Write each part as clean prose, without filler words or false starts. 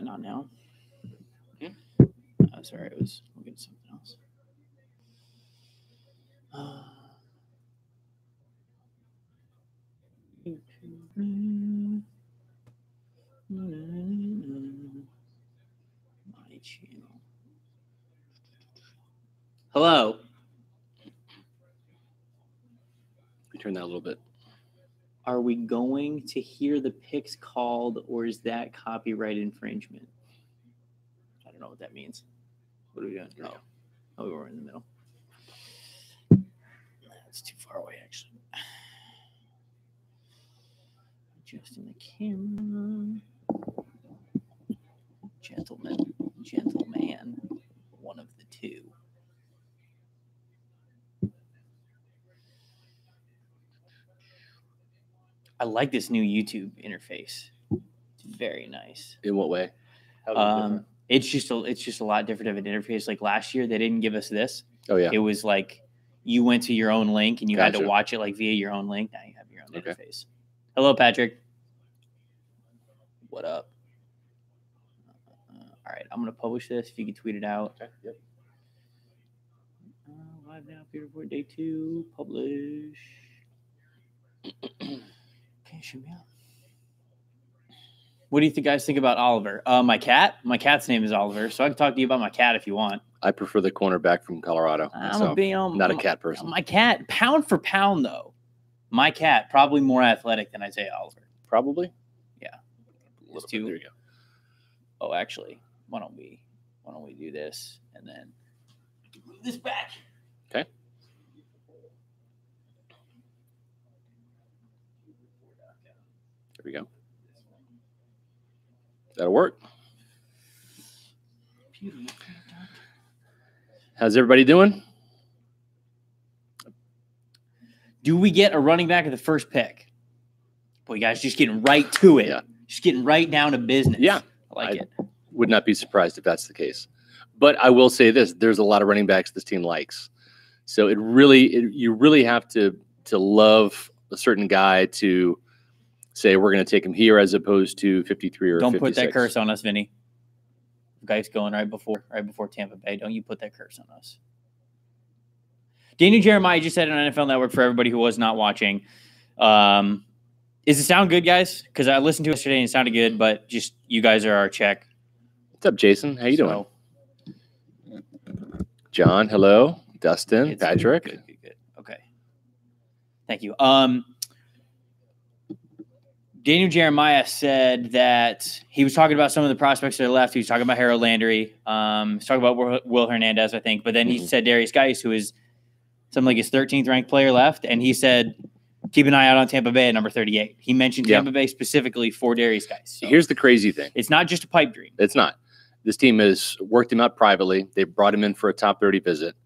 Not now. Sorry, I was looking at something else. My channel. Hello. We turn that a little bit. Are we going to hear the picks called, or is that copyright infringement? I don't know what that means. What are we doing? Oh, we were in the middle. That's too far away, actually. Adjusting the camera. Gentleman, one of the two. I like this new YouTube interface. It's very nice. In what way? It's just a lot different of an interface. Like last year, they didn't give us this. Oh yeah. It was like you went to your own link and you had to watch it like via your own link. Now you have your own interface. Hello, Patrick. What up? All right, I'm gonna publish this. If you can tweet it out. Okay. Yep. Live now, Peter Report Day 2. Publish. Okay, shoot me out. What do you guys think about Oliver? My cat? My cat's name is Oliver, so I can talk to you about my cat if you want. I prefer the cornerback from Colorado. I'm not a cat person. My cat, pound for pound, though. My cat, probably more athletic than Isaiah Oliver. Probably? Yeah. There you go. Oh, actually, why don't we do this and then move this back? Okay. There we go. That'll work. How's everybody doing? Do we get a running back at the first pick? Boy, guys, just getting right to it. Yeah. Just getting right down to business. Yeah. I like it. Would not be surprised if that's the case. But I will say this, there's a lot of running backs this team likes. So you really have to love a certain guy to say we're going to take him here as opposed to 53 or 56. Don't put that curse on us, Vinny. Guy's going right before Tampa Bay. Don't you put that curse on us. Daniel Jeremiah just said on NFL Network for everybody who was not watching. Does it sound good, guys? Because I listened to it yesterday and it sounded good, but just you guys are our check. What's up, Jason? How you doing? John, hello. Dustin, Patrick. Good. Okay. Thank you. Daniel Jeremiah said that he was talking about some of the prospects that are left. He was talking about Harold Landry. He was talking about Will Hernandez, I think. But then he said Darius Geis, who is something like his 13th ranked player left. And he said, keep an eye out on Tampa Bay at number 38. He mentioned Tampa Bay specifically for Darius Geis. So here's the crazy thing. It's not just a pipe dream. It's not. This team has worked him out privately. They brought him in for a top 30 visit.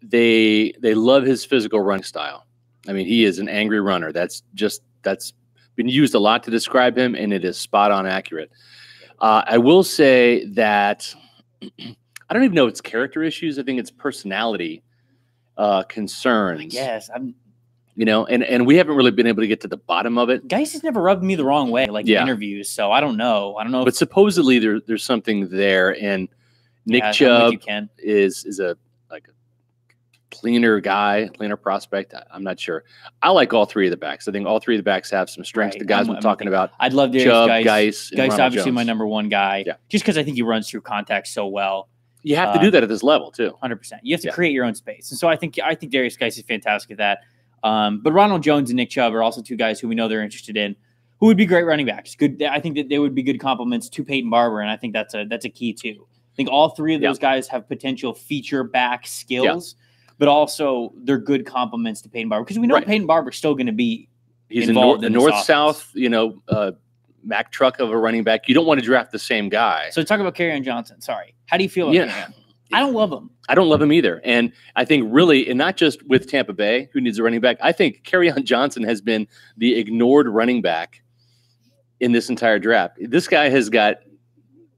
They love his physical running style. I mean, he is an angry runner. That's been used a lot to describe him, and it is spot on accurate. I will say that I don't even know if it's character issues. I think it's personality concerns. Yes, and we haven't really been able to get to the bottom of it. Geis has never rubbed me the wrong way, in interviews. So I don't know. But supposedly there's something there, and Nick Chubb is a cleaner prospect. I'm not sure. I like all three of the backs. I think all three of the backs have some strengths. Right. The guys we're talking about. I'd love Chubb, Geis. Geis obviously Jones. My number one guy. Yeah. Just because I think he runs through contact so well. You have to do that at this level too. 100%. You have to create your own space. And so I think Darius Geis is fantastic at that. But Ronald Jones and Nick Chubb are also two guys who we know they're interested in, who would be great running backs. Good. I think that they would be good compliments to Peyton Barber, and I think that's a key too. I think all three of those guys have potential feature back skills. Yeah. But also, they're good compliments to Peyton Barber because we know Peyton Barber's still going to be involved in the north-south, Mack truck of a running back. You don't want to draft the same guy. So talk about Kerryon Johnson. Sorry, how do you feel about him? I don't love him. I don't love him either. And I think really, and not just with Tampa Bay, who needs a running back. I think Kerryon Johnson has been the ignored running back in this entire draft. This guy has got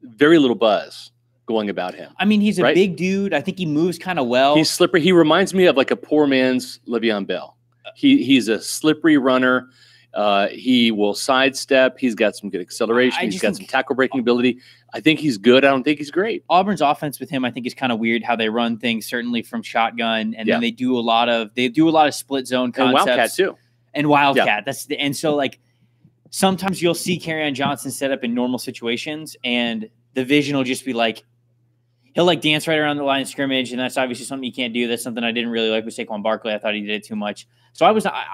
very little buzz going about him. I mean, he's a big dude. I think he moves kind of well. He's slippery. He reminds me of like a poor man's Le'Veon Bell. He's a slippery runner. He will sidestep. He's got some good acceleration. He's got some tackle breaking ability. I think he's good. I don't think he's great. Auburn's offense with him, I think, is kind of weird how they run things, certainly from shotgun, and then they do a lot of split zone concepts. And Wildcat too. And Wildcat. And so like sometimes you'll see Kerryon Johnson set up in normal situations, and the vision will just be like he'll like dance right around the line of scrimmage, and that's obviously something you can't do. That's something I didn't really like with Saquon Barkley. I thought he did it too much. So I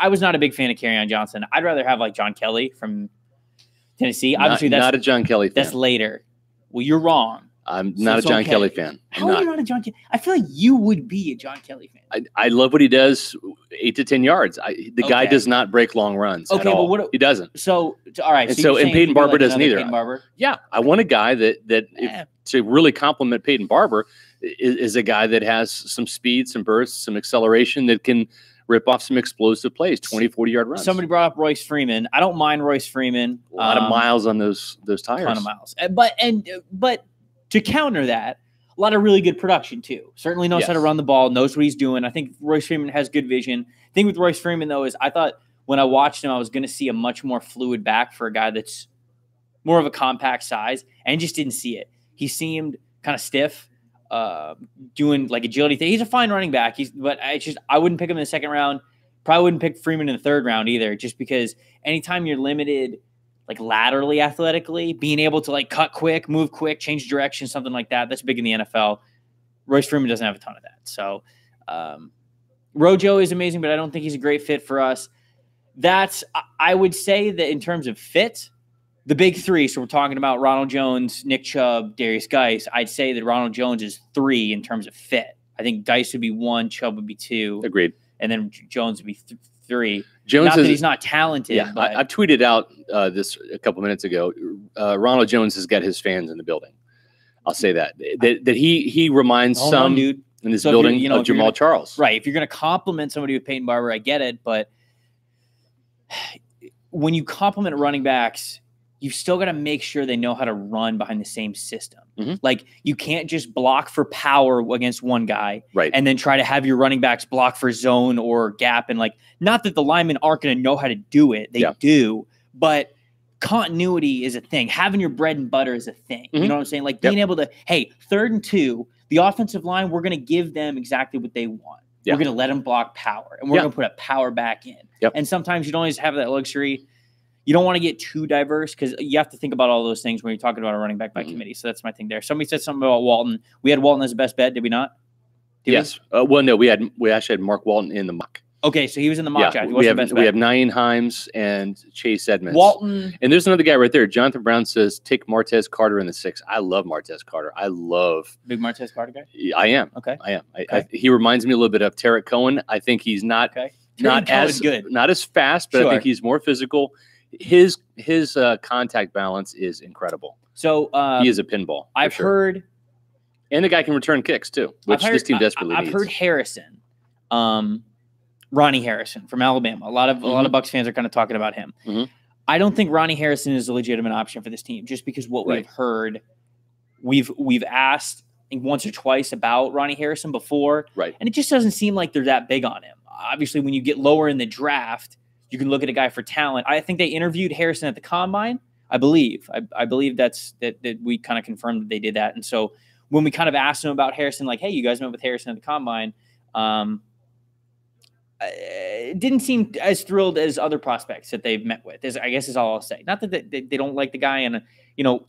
was not a big fan of Kerryon Johnson. I'd rather have like John Kelly from Tennessee. Obviously, that's not a John Kelly fan. That's later. Well, you're wrong. I'm not a John Kelly fan. How are you not a John Kelly? I feel like you would be a John Kelly fan. I love what he does, 8 to 10 yards. The guy does not break long runs. Okay, but what he doesn't. So all right. And so and Peyton Barber doesn't either. Peyton Barber? Yeah, I want a guy to really complement Peyton Barber is a guy that has some speed, some bursts, some acceleration that can rip off some explosive plays, 20, 40-yard runs. Somebody brought up Royce Freeman. I don't mind Royce Freeman. A lot of miles on those tires. A ton of miles. But to counter that, a lot of really good production too. Certainly knows how to run the ball, knows what he's doing. I think Royce Freeman has good vision. The thing with Royce Freeman, though, is I thought when I watched him, I was going to see a much more fluid back for a guy that's more of a compact size, and just didn't see it. He seemed kind of stiff, doing like agility thing. He's a fine running back. But I wouldn't pick him in the second round. Probably wouldn't pick Freeman in the third round either, just because anytime you're limited like laterally athletically, being able to like cut quick, move quick, change direction, something like that, that's big in the NFL. Royce Freeman doesn't have a ton of that. So Rojo is amazing, but I don't think he's a great fit for us. I would say that in terms of fit, the big three, so we're talking about Ronald Jones, Nick Chubb, Darius Geis, I'd say that Ronald Jones is 3 in terms of fit. I think Geis would be 1, Chubb would be 2. Agreed. And then Jones would be 3. Jones not that he's not talented. Yeah, but I've tweeted out this a couple minutes ago. Ronald Jones has got his fans in the building. I'll say that he reminds dude in this building of Jamal Charles. Right. If you're going to compliment somebody with Peyton Barber, I get it. But when you compliment running backs, you've still got to make sure they know how to run behind the same system. Mm-hmm. Like you can't just block for power against one guy and then try to have your running backs block for zone or gap. And like, not that the linemen aren't going to know how to do it. They do, but continuity is a thing. Having your bread and butter is a thing. Mm-hmm. You know what I'm saying? Like being able to, hey, 3rd and 2, the offensive line, we're going to give them exactly what they want. We're going to let them block power and we're going to put a power back in. And sometimes you don't always have that luxury. You don't want to get too diverse because you have to think about all those things when you're talking about a running back by committee. So that's my thing there. Somebody said something about Walton. We had Walton as the best bet, did we not? Yes. Well, no, we actually had Mark Walton in the mock. Okay, so he was in the mock draft. We have Nyheim Hines and Chase Edmonds. Walton. And there's another guy right there. Jonathan Brown says, take Martez Carter in the 6th. I love Martez Carter. Big Martez Carter guy? I am. Okay. I am. He reminds me a little bit of Tarek Cohen. I think he's not as good, not as fast, but I think he's more physical. His contact balance is incredible. So he is a pinball. I've heard, and the guy can return kicks too, which this team desperately needs. I've heard Harrison, Ronnie Harrison from Alabama. A lot of Bucs fans are kind of talking about him. Mm-hmm. I don't think Ronnie Harrison is a legitimate option for this team, just because what we've heard, we've asked once or twice about Ronnie Harrison before, and it just doesn't seem like they're that big on him. Obviously, when you get lower in the draft, you can look at a guy for talent. I think they interviewed Harrison at the Combine. I believe that we kind of confirmed that they did that. And so when we kind of asked him about Harrison, like, hey, you guys met with Harrison at the Combine, it didn't seem as thrilled as other prospects that they've met with, I guess is all I'll say. Not that they don't like the guy. And,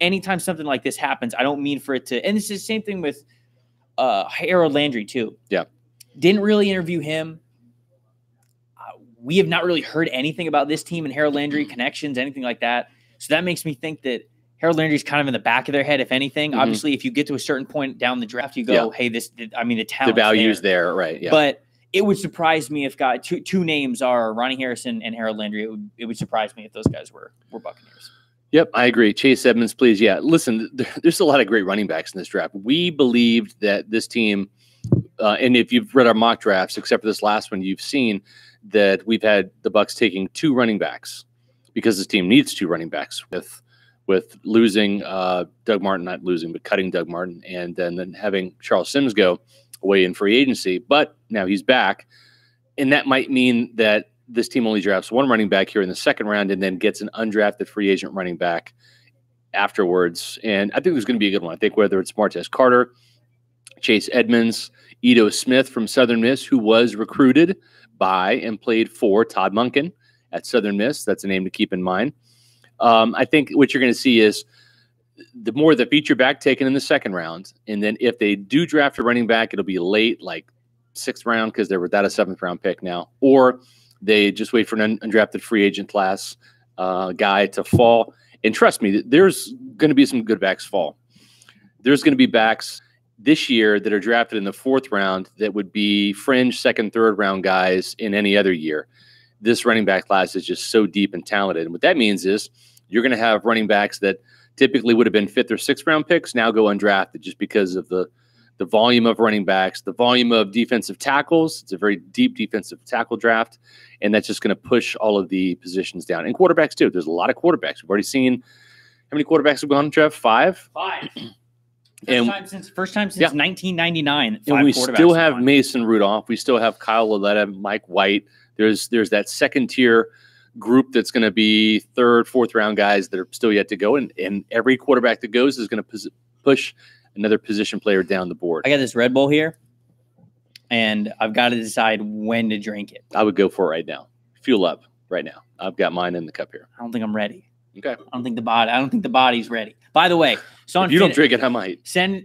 anytime something like this happens, I don't mean for it to – and it's the same thing with Harold Landry too. Yeah. Didn't really interview him. We have not really heard anything about this team and Harold Landry connections, anything like that. So that makes me think that Harold Landry is kind of in the back of their head, if anything. Mm-hmm. Obviously, if you get to a certain point down the draft, you go, hey, the talent, the value's there, right? Yeah. But it would surprise me if two names are Ronnie Harrison and Harold Landry. It would surprise me if those guys were Buccaneers. Yep, I agree. Chase Edmonds, please. Yeah, listen, there's a lot of great running backs in this draft. We believed that this team, and if you've read our mock drafts, except for this last one, you've seen that we've had the Bucs taking 2 running backs because this team needs 2 running backs with losing Doug Martin, not losing, but cutting Doug Martin, and then having Charles Sims go away in free agency. But now he's back, and that might mean that this team only drafts one running back here in the second round and then gets an undrafted free agent running back afterwards. And I think there's going to be a good one. I think whether it's Martez Carter, Chase Edmonds, Ito Smith from Southern Miss, who was recruited by and played for Todd Monken at Southern Miss. That's a name to keep in mind. I think what you're going to see is the more the feature back taken in the second round. And then if they do draft a running back, it'll be late, like 6th round, because they're without a 7th round pick now. Or they just wait for an undrafted free agent class guy to fall. And trust me, there's going to be some good backs fall. There's going to be backs this year that are drafted in the 4th round that would be fringe 2nd, 3rd round guys in any other year. This running back class is just so deep and talented. And what that means is you're going to have running backs that typically would have been 5th or 6th round picks now go undrafted just because of the volume of running backs, the volume of defensive tackles. It's a very deep defensive tackle draft, and that's just going to push all of the positions down. And quarterbacks too. There's a lot of quarterbacks. We've already seen how many quarterbacks have gone to draft? 5? 5. First time since 1999. And we still have Mason Rudolph. We still have Kyle Laletta, Mike White. There's that second tier group that's going to be 3rd, 4th round guys that are still yet to go. And every quarterback that goes is going to push another position player down the board. I got this Red Bull here, and I've got to decide when to drink it. I would go for it right now. Fuel up right now. I've got mine in the cup here. I don't think I'm ready. Okay. I don't think the body's ready. By the way, if you don't drink it, I might.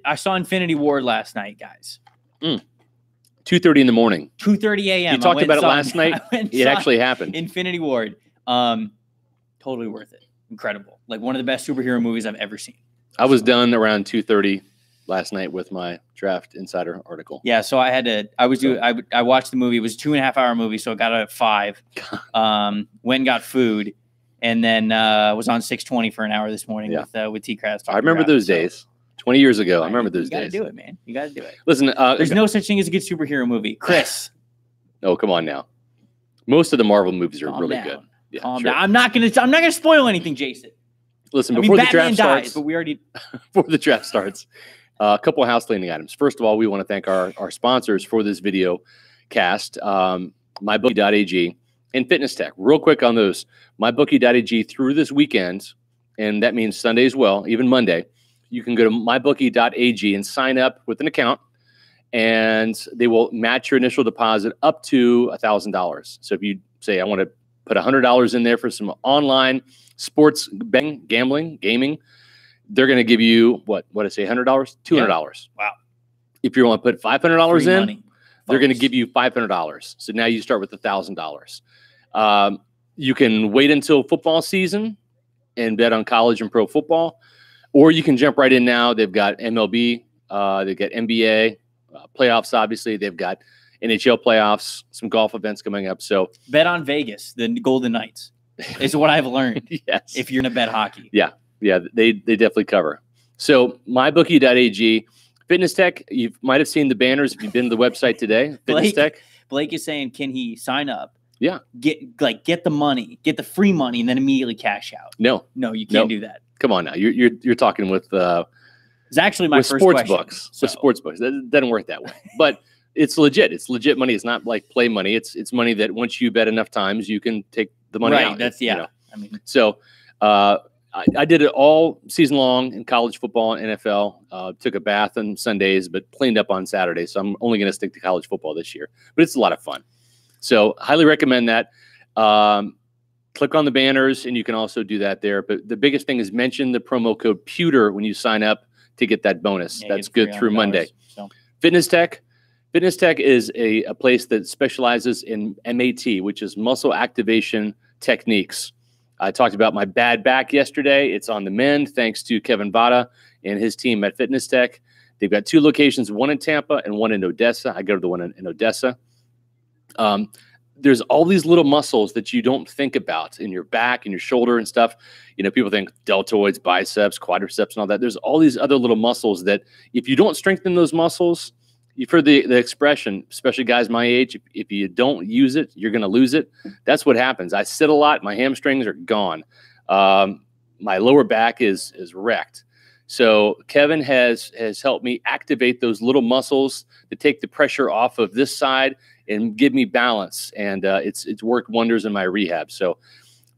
I saw Infinity Ward last night, guys. 2:30 in the morning. 2:30 a.m. You talked about it last night. It actually happened. Infinity Ward. Totally worth it. Incredible. Like one of the best superhero movies I've ever seen. I was done around 2:30 last night with my Draft Insider article. Yeah, so I watched the movie. It was a 2.5 hour movie, so I got out at 5. Went and got food, and then was on 620 for an hour this morning with T-Kraz. I remember those days. 20 years ago. I remember those days. You got to do it, man. You got to do it. Listen, there's no such thing as a good superhero movie. Chris. Oh, come on now. Most of the Marvel movies are really good. Yeah, Calm down. I'm not gonna spoil anything, Jason. Listen, before the Batman draft starts, dies, but we already before the draft starts, a couple of house cleaning items. First of all, we want to thank our sponsors for this video cast, MyBookie.ag and Fitness Tech. Real quick on those, MyBookie.ag through this weekend, and that means Sunday as well, even Monday. You can go to MyBookie.ag and sign up with an account, and they will match your initial deposit up to $1,000. So if you say, I want to put $100 in there for some online sports betting, gambling, gaming, they're going to give you $100? $200. Yeah. Wow. If you want to put $500 in, money, they're going to give you $500. So now you start with $1,000. You can wait until football season and bet on college and pro football, or you can jump right in now. They've got MLB, they've got NBA playoffs. Obviously, they've got NHL playoffs, some golf events coming up. So bet on Vegas, the Golden Knights, is what I've learned. Yes, if you're going to bet hockey. Yeah, they definitely cover. So MyBookie.ag, Fitness Tech. You might have seen the banners if you've been to the website today. Fitness Tech. Blake is saying, can he sign up? Yeah. Get the money, get the free money, and then immediately cash out. No, you can't do that. Come on now, you're talking with. It's actually my first sports question. Books. So. With sports books, that doesn't work that way. But it's legit. It's legit money. It's not like play money. It's money that once you bet enough times, you can take the money out. That's You know? I mean, so I did it all season long in college football and NFL. Took a bath on Sundays, but cleaned up on Saturdays. So I'm only going to stick to college football this year. But it's a lot of fun. So highly recommend that. Click on the banners, and you can also do that there. But the biggest thing is mention the promo code PEWTER when you sign up to get that bonus. That's good through Monday. So. Fitness Tech. Fitness Tech is a place that specializes in MAT, which is muscle activation techniques. I talked about my bad back yesterday. It's on the mend thanks to Kevin Vada and his team at Fitness Tech. They've got 2 locations, one in Tampa and one in Odessa. I go to the one in Odessa. There's all these little muscles that you don't think about in your back and your shoulder and stuff. You know, people think deltoids, biceps, quadriceps, and all that. There's all these other little muscles that if you don't strengthen those muscles, you've heard the expression, especially guys my age, if you don't use it, you're going to lose it. That's what happens. I sit a lot. My hamstrings are gone. My lower back is wrecked. So Kevin has helped me activate those little muscles to take the pressure off of this side and give me balance. And it's worked wonders in my rehab. So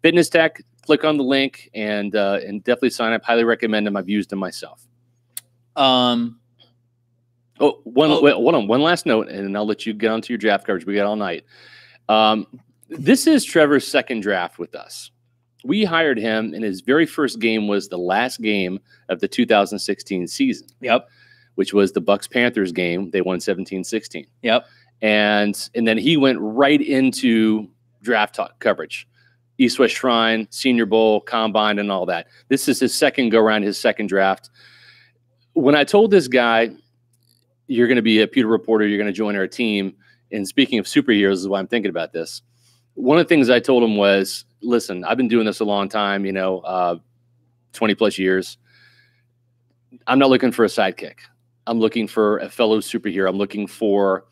Fitness Tech, click on the link and definitely sign up. Highly recommend them. I've used them myself. One last note, and then I'll let you get on to your draft coverage. We got all night. This is Trevor's second draft with us. We hired him, and his very first game was the last game of the 2016 season. Yep. Which was the Bucs-Panthers game. They won 17-16. Yep. And then he went right into draft talk coverage. East-West Shrine, Senior Bowl, Combine, and all that. This is his second go-around, his second draft. When I told this guy, you're going to be a Pewter reporter, you're going to join our team, and speaking of superheroes, this is why I'm thinking about this. One of the things I told him was, listen, I've been doing this a long time, 20 plus years. I'm not looking for a sidekick. I'm looking for a fellow superhero. I'm looking for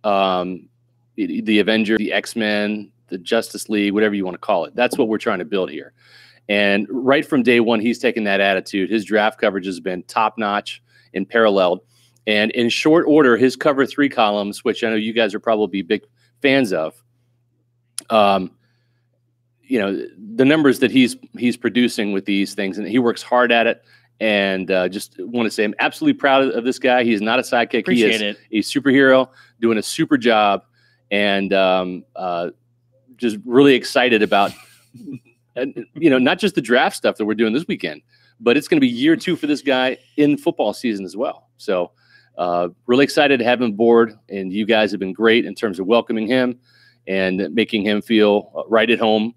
the Avenger, the X-Men, the Justice League, whatever you want to call it. That's what we're trying to build here. And right from day one, he's taken that attitude. His draft coverage has been top-notch and paralleled. And in short order, his cover 3 columns, which I know you guys are probably big fans of, the numbers that he's producing with these things, and he works hard at it. And just want to say I'm absolutely proud of this guy. He's not a sidekick. Appreciate he is a superhero doing a super job, and just really excited about, not just the draft stuff that we're doing this weekend, but it's going to be year 2 for this guy in football season as well. So really excited to have him aboard, and you guys have been great in terms of welcoming him and making him feel right at home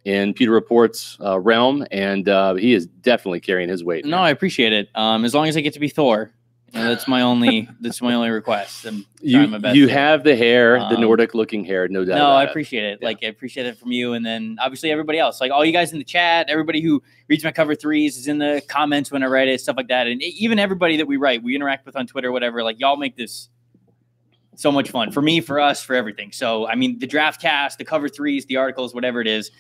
in Pewter Report's realm, and he is definitely carrying his weight. No, I appreciate it. As long as I get to be Thor, that's my only request. I'm trying my best. You have the hair, the Nordic-looking hair, no doubt. No, about I appreciate it. Yeah. I appreciate it from you, and then obviously everybody else, all you guys in the chat, everybody who reads my cover 3s is in the comments when I write it, stuff like that, and even everybody that we interact with on Twitter, whatever. Y'all make this so much fun for me, for us, for everything. So I mean, the Draftcast, the cover 3s, the articles, whatever it is.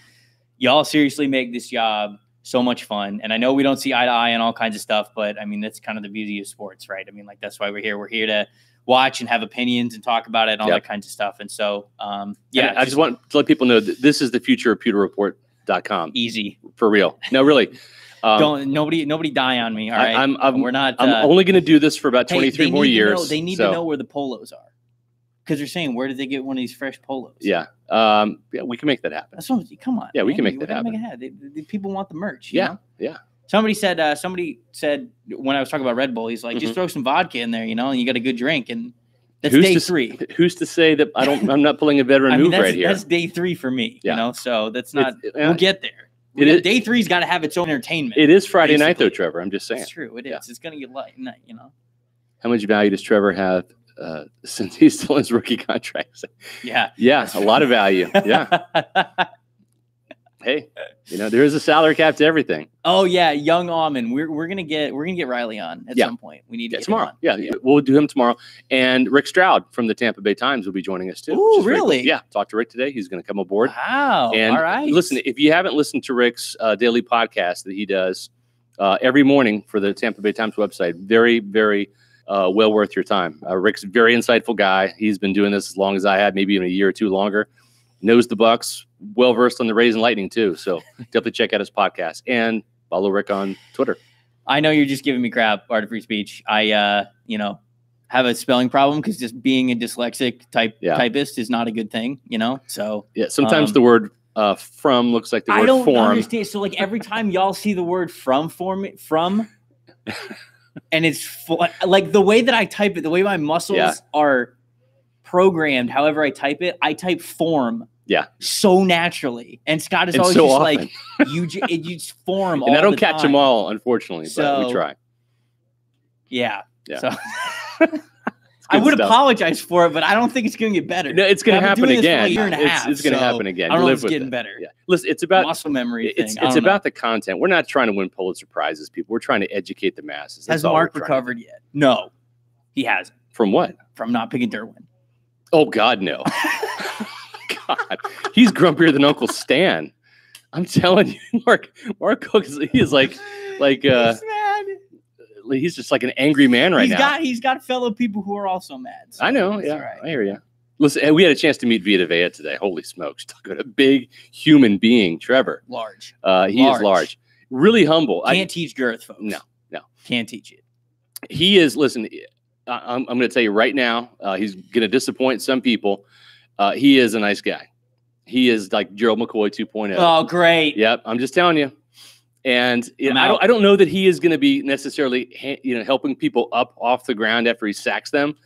Y'all seriously make this job so much fun. And I know we don't see eye to eye on all kinds of stuff, but I mean, that's kind of the beauty of sports, right? I mean, that's why we're here. We're here to watch and have opinions and talk about it and all that kinds of stuff. And so, yeah. I just want to let people know that this is the future of pewterreport.com. Easy. For real. No, really. Nobody die on me. All right. I'm only going to do this for about 23 more years. They need to know where the polos are. Because they're saying, where did they get one of these fresh polos? Yeah. We can make that happen. That's what, come on. Yeah, we can make that happen. The people want the merch. You know? Yeah. Somebody said when I was talking about Red Bull, he's like, just throw some vodka in there, and you got a good drink. And that's day 3. Who's to say that I'm not pulling a veteran move right here? That's day 3 for me. Yeah. So that's not. We'll get there. Day 3's got to have its own entertainment. It is Friday night though, Trevor. I'm just saying. It's true. It is. It's going to get light night. How much value does Trevor have since he's still in his rookie contract? Yeah, a lot of value. Yeah. Hey, there is a salary cap to everything. Oh yeah, young Almond. We're gonna get Riley on at some point. We need to get tomorrow. Him on. Yeah, we'll do him tomorrow. And Rick Stroud from the Tampa Bay Times will be joining us too. Oh, really? Cool. Yeah, talked to Rick today. He's going to come aboard. Wow. And all right. Listen, if you haven't listened to Rick's daily podcast that he does every morning for the Tampa Bay Times website, very, very well worth your time. Rick's a very insightful guy. He's been doing this as long as I had, maybe even a year or 2 longer. Knows the Bucs, well versed on the Rays and Lightning too. So definitely check out his podcast and follow Rick on Twitter. I know you're just giving me crap, Art of Free Speech. I have a spelling problem because just being a dyslexic typist is not a good thing. So yeah, sometimes the word from looks like the word form. I don't understand. So every time y'all see the word from, and it's the way that I type it, the way my muscles are programmed, however I type form so naturally. And Scott is always so just often. You just form all the time. And I don't catch them all, unfortunately, but we try. Yeah. So I would apologize for it, but I don't think it's going to get better. No, it's going to happen again. It's going to happen again. I don't know if it's getting better. Yeah. Listen, it's about muscle memory. It's about the content. We're not trying to win Pulitzer Prizes, people. We're trying to educate the masses. Has Mark recovered yet? No, he hasn't. From what? From not picking Derwin. Oh God, no. God, he's grumpier than Uncle Stan. I'm telling you, Mark Cook is like he's just like an angry man right now. He's got fellow people who are also mad. So I know. Yeah, right. I hear you. Listen, we had a chance to meet Vita Vea today. Holy smokes. Talk about a big human being, Trevor. Large. He is large. Really humble. Can't teach girth, folks. No. Can't teach it. He is, listen, I'm going to tell you right now, he's going to disappoint some people. He is a nice guy. He is like Gerald McCoy 2.0. Oh, great. Yep. I'm just telling you. And I don't know that he is going to be necessarily, helping people up off the ground after he sacks them.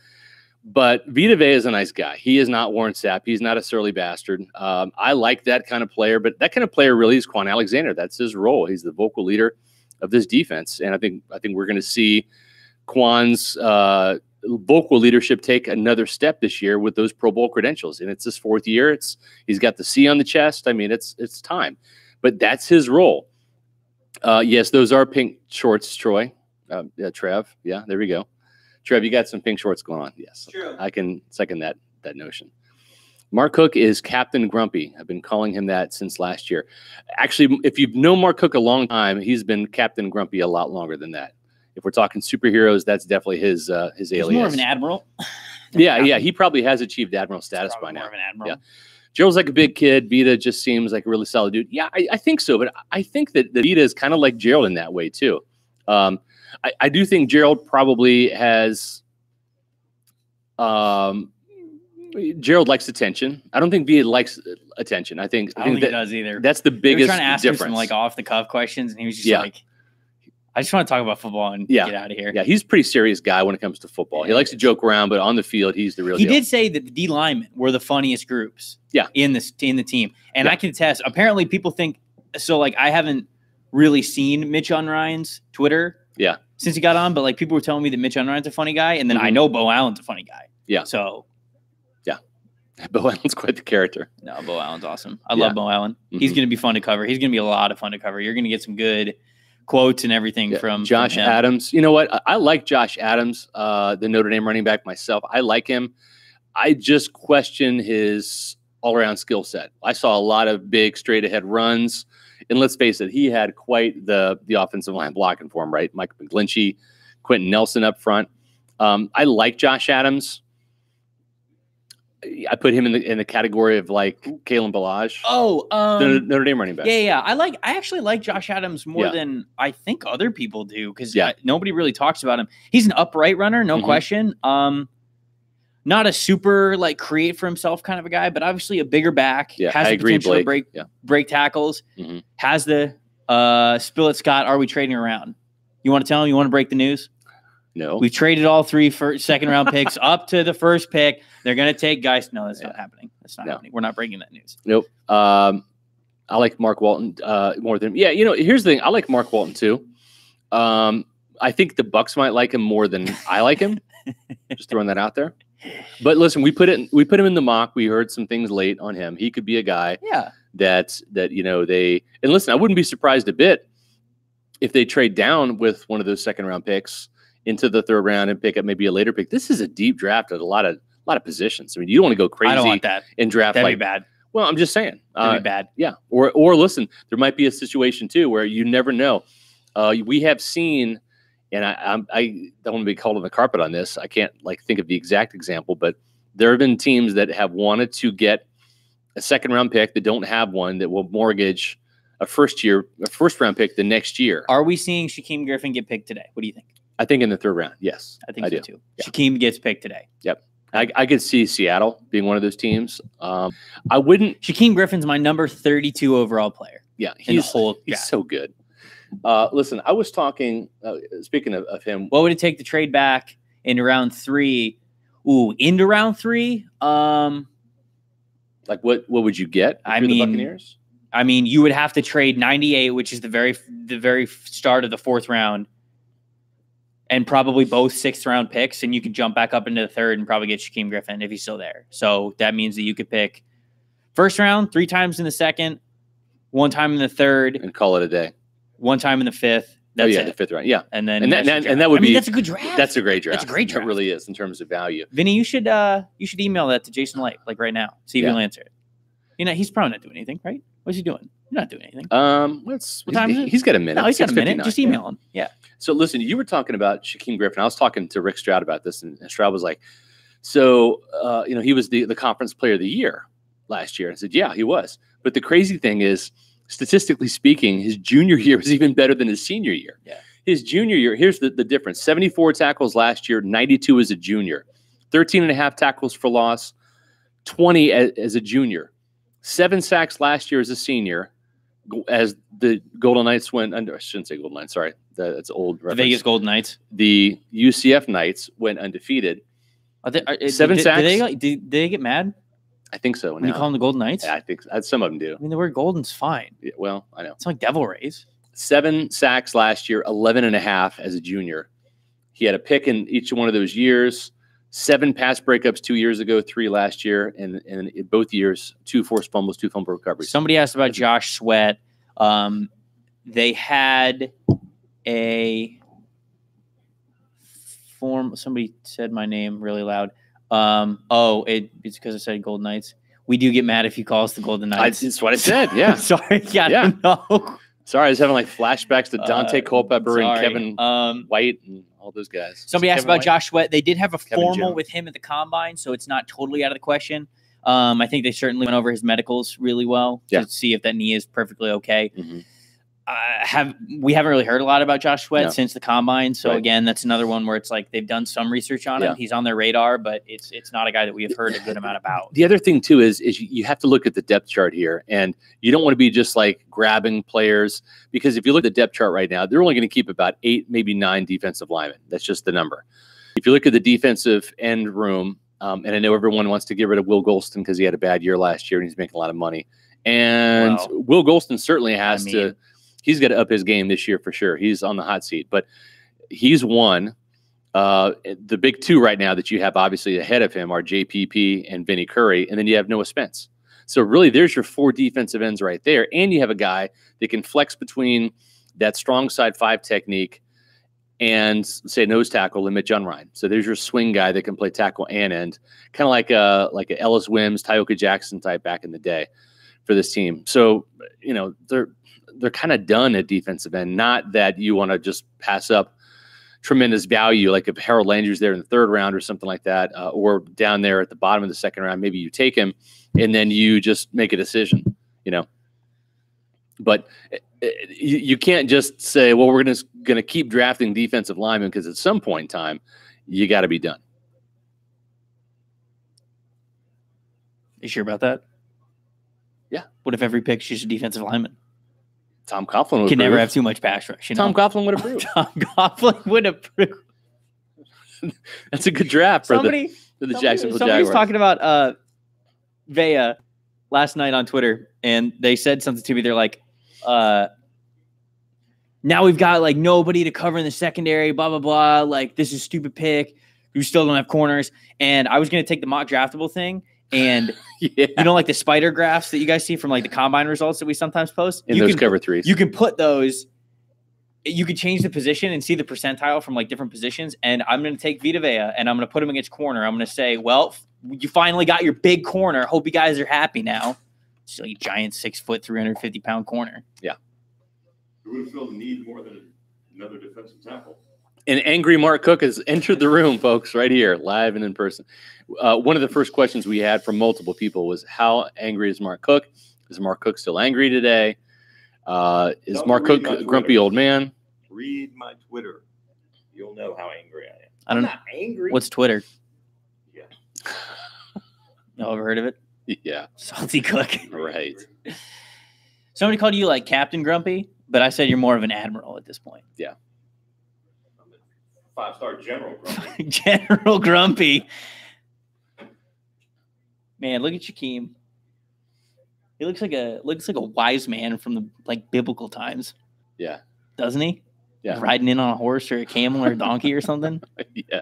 But Vita Vea is a nice guy. He is not Warren Sapp. He's not a surly bastard. I like that kind of player, but that kind of player really is Quan Alexander. That's his role. He's the vocal leader of this defense. And I think we're going to see Quan's vocal leadership take another step this year with those Pro Bowl credentials. And it's his 4th year. He's got the C on the chest. I mean, it's time. But that's his role. Yes, those are pink shorts, Troy. Trev. Yeah, there we go. Trev, you got some pink shorts going on. Yes, true. I can second that notion. Mark Cook is Captain Grumpy. I've been calling him that since last year. Actually, if you've known Mark Cook a long time, he's been Captain Grumpy a lot longer than that. If we're talking superheroes, that's definitely his alias. He's more of an admiral. Yeah. He probably has achieved admiral status by now. More of an admiral. Yeah. Gerald's like a big kid. Vita just seems like a really solid dude. Yeah, I think so. But I think that Vita is kind of like Gerald in that way, too. I do think Gerald probably has Gerald likes attention. I don't think Vita likes attention. I don't think he does either. That's the biggest trying to ask difference. Him some like off the cuff questions, and he was just like, "I just want to talk about football and get out of here." Yeah, he's a pretty serious guy when it comes to football. He likes to joke around, but on the field, he's the real deal. He did say that the D linemen were the funniest groups. In the team, and I can attest. Apparently, people think so. Like, I haven't really seen Mitch Unrein's Twitter. Since he got on, but like people were telling me that Mitch Unrein's a funny guy, and then I know Bo Allen's a funny guy. So Bo Allen's quite the character. No, Bo Allen's awesome. I love Bo Allen. He's going to be fun to cover. He's going to be a lot of fun to cover. You're going to get some good quotes and everything from Josh Adams. You know what? I like Josh Adams, the Notre Dame running back myself. I like him. I just question his all-around skill set. I saw a lot of big straight-ahead runs. And let's face it, he had quite the offensive line blocking for him, right? Mike McGlinchey, Quentin Nelson up front. I like Josh Adams. I put him in the category of like Kalen Ballage. The Notre Dame running back. Yeah. I actually like Josh Adams more than I think other people do because nobody really talks about him. He's an upright runner, no question. Not a super like create for himself kind of a guy, but obviously a bigger back. Has the potential to break tackles. Has the spill it, Scott. Are we trading around? You want to tell him? You want to break the news? No. We've traded all 3 second round picks up to the first pick. They're going to take guys. No, that's not happening. That's not happening. We're not breaking that news. Nope. I like Mark Walton more than here's the thing. I like Mark Walton too. I think the Bucs might like him more than I like him. Just throwing that out there. But listen, we put him in the mock. We heard some things late on him. He could be a guy that and listen, I wouldn't be surprised a bit if they trade down with one of those second round picks into the 3rd round and pick up maybe a later pick. This is a deep draft at a lot of positions. I mean, you don't want to go crazy. I don't want that. And draft That'd be bad. Well, I'm just saying. That'd be bad. Yeah. Or listen, there might be a situation too where you never know. We have seen, and I don't want to be called on the carpet on this. I can't think of the exact example, but there have been teams that have wanted to get a second round pick that don't have one that will mortgage a first round pick the next year. Are we seeing Shaquem Griffin get picked today? What do you think? I think in the 3rd round. Yes, I think so too. Yeah. Shaquem gets picked today. Yep. I could see Seattle being one of those teams. I wouldn't. Shaquem Griffin's my number 32 overall player. Yeah, he's so good. Listen, I was talking. Speaking of him, what would it take to trade back into round 3? Into round 3. What would you get? The Buccaneers. I mean, you would have to trade 98, which is the very start of the 4th round. And probably both 6th round picks, and you could jump back up into the 3rd and probably get Shaquem Griffin if he's still there. So that means that you could pick 1st round 3 times in the 2nd, 1 time in the 3rd, and call it a day. 1 time in the 5th. That's it. The 5th round. Yeah, and then that would be. That's a good draft. That's a great draft. That's a great draft. It really is in terms of value. Vinny, you should email that to Jason Light right now. See if he'll answer it. He's probably not doing anything, right? What's he doing? You're not doing anything. What time is it? He's got a minute. No, he's got a minute. Just email him. Yeah. So listen, you were talking about Shaquem Griffin. I was talking to Rick Stroud about this, and Stroud was like, So, he was the conference player of the year last year. I said, yeah, he was. But the crazy thing is, statistically speaking, his junior year was even better than his senior year. Yeah. His junior year, here's the difference. 74 tackles last year, 92 as a junior. 13.5 tackles for loss, 20 as a junior. 7 sacks last year as a senior, as the Golden Knights went under. I shouldn't say Golden Knights, sorry. That's old reference. The Vegas Golden Knights. The UCF Knights went undefeated. 7 sacks. Did they get mad? I think so. When you call them the Golden Knights? Yeah, I think some of them do. I mean, the word golden's fine. Yeah, well, I know. It's like Devil Rays. 7 sacks last year, 11.5 as a junior. He had a pick in each one of those years. 7 pass breakups 2 years ago, 3 last year, and in both years, 2 forced fumbles, 2 fumble recoveries. Somebody asked about Josh Sweat. They had a form. Somebody said my name really loud. It's because I said Golden Knights. We do get mad if you call us the Golden Knights. That's what I said. Yeah. Sorry. Yeah. No. Sorry, I was having like flashbacks to Dante Culpepper and Kevin White and all those guys. Somebody asked about Josh Sweat. They did have a Kevin formal Jones. with him at the combine, so it's not totally out of the question. I think they certainly went over his medicals really well to see if that knee is perfectly okay. Mm-hmm. We haven't really heard a lot about Josh Sweat since the combine. So Right. again, that's another one where it's like they've done some research on him. He's on their radar, but it's not a guy that we have heard a good amount about. The other thing too is you have to look at the depth chart here, and you don't want to be just like grabbing players, because if you look at the depth chart right now, they're only going to keep about 8, maybe 9 defensive linemen. That's just the number. If you look at the defensive end room, and I know everyone wants to get rid of Will Golston because he had a bad year last year and he's making a lot of money, and Will Golston certainly has to. He's got to up his game this year for sure. He's on the hot seat, but he's one. The big 2 right now that you have obviously ahead of him are JPP and Vinny Curry, and then you have Noah Spence. So really, there's your 4 defensive ends right there, and you have a guy that can flex between that strong side 5 technique and say nose tackle and Mitch Unrein. So there's your swing guy that can play tackle and end, kind of like a Ellis Wims, Tyoka Jackson type back in the day for this team. So they're kind of done at defensive end. Not that you want to just pass up tremendous value, like if Harold Landry's there in the 3rd round or something like that, or down there at the bottom of the 2nd round, maybe you take him and then you just make a decision, But you can't just say, well, we're going to keep drafting defensive linemen, because at some point in time, you got to be done. You sure about that? Yeah. What if every pick's just a defensive lineman? Tom Coughlin would can never have too much pass rush. Tom Coughlin would approve. Tom Coughlin would approve. That's a good draft for the Jacksonville Jaguars. Somebody was talking about Vea last night on Twitter, and they said something to me. They're like, now we've got like nobody to cover in the secondary, blah, blah, blah. Like, this is a stupid pick. We still don't have corners. And I was going to take the mock draftable thing. And like the spider graphs that you guys see from like the combine results that we sometimes post in those cover 3s, you can put those, you could change the position and see the percentile from like different positions. And I'm going to take Vita Vea and I'm going to put him against corner. I'm going to say, well, you finally got your big corner. Hope you guys are happy now. Still a giant 6 foot, 350 pound corner. Yeah. Who would feel the need more than another defensive tackle? And angry Mark Cook has entered the room, folks, right here, live and in person. One of the first questions we had from multiple people was, how angry is Mark Cook? Is Mark Cook still angry today? Is Mark Cook a grumpy old man? Read my Twitter. You'll know how angry I am. I'm not angry. What's Twitter? Yeah. Y'all ever heard of it? Yeah. Salty Cook. Right. Somebody called you like Captain Grumpy, but I said you're more of an admiral at this point. Yeah. 5-star General Grumpy. General Grumpy. Man, look at Shaquem. He looks like a wise man from the like biblical times. Yeah. Doesn't he? Yeah. Riding in on a horse or a camel or a donkey or something. Yeah.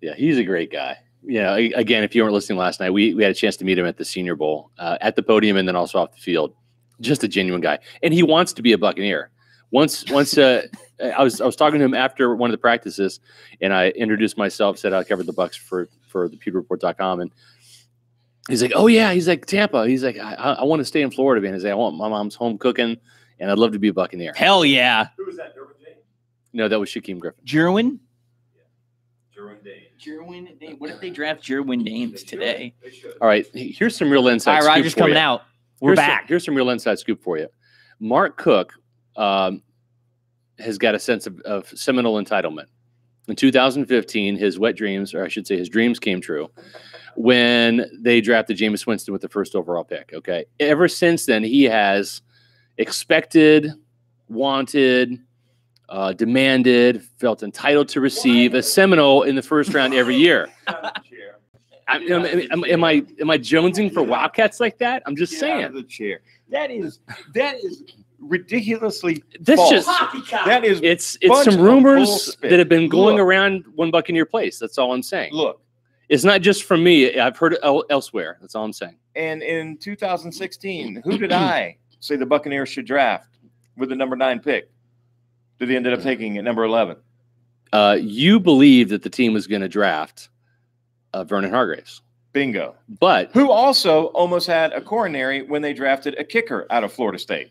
Yeah, he's a great guy. Yeah, again, if you weren't listening last night, we had a chance to meet him at the Senior Bowl, at the podium and then also off the field. Just a genuine guy. And he wants to be a Buccaneer. Once I was talking to him after one of the practices, and I introduced myself, said I covered the Bucs for the pewterreport.com, and he's like, oh yeah, he's like Tampa. He's like, I want to stay in Florida, man. He's like, I want my mom's home cooking, and I'd love to be a Buccaneer. Hell yeah. Who was that, Derwin James? No, that was Shaquem Griffin. Jerwin? Yeah. Derwin James. What if they draft Jerwin Dames today? All right, here's some real inside All right, scoop Roger's for coming you. out. We're back. Here's some real inside scoop for you. Mark Cook has got a sense of seminal entitlement. In 2015, his wet dreams, or I should say his dreams, came true when they drafted Jameis Winston with the first overall pick. Okay. Ever since then, he has expected, wanted, demanded, felt entitled to receive a Seminole in the first round every year. Am I jonesing for Wildcats like that? I'm just saying. Out of the chair. That is ridiculously This false. just That is it's bunch some of rumors bullspit. that have been going Look. around one Buccaneer place. That's all I'm saying. Look, It's not just from me. I've heard it elsewhere. That's all I'm saying. and in 2016, who did I say the Buccaneers should draft with the number 9 pick that they ended up taking at number 11? You believe that the team was going to draft Vernon Hargreaves, Bingo. but Who also almost had a coronary when they drafted a kicker out of Florida State.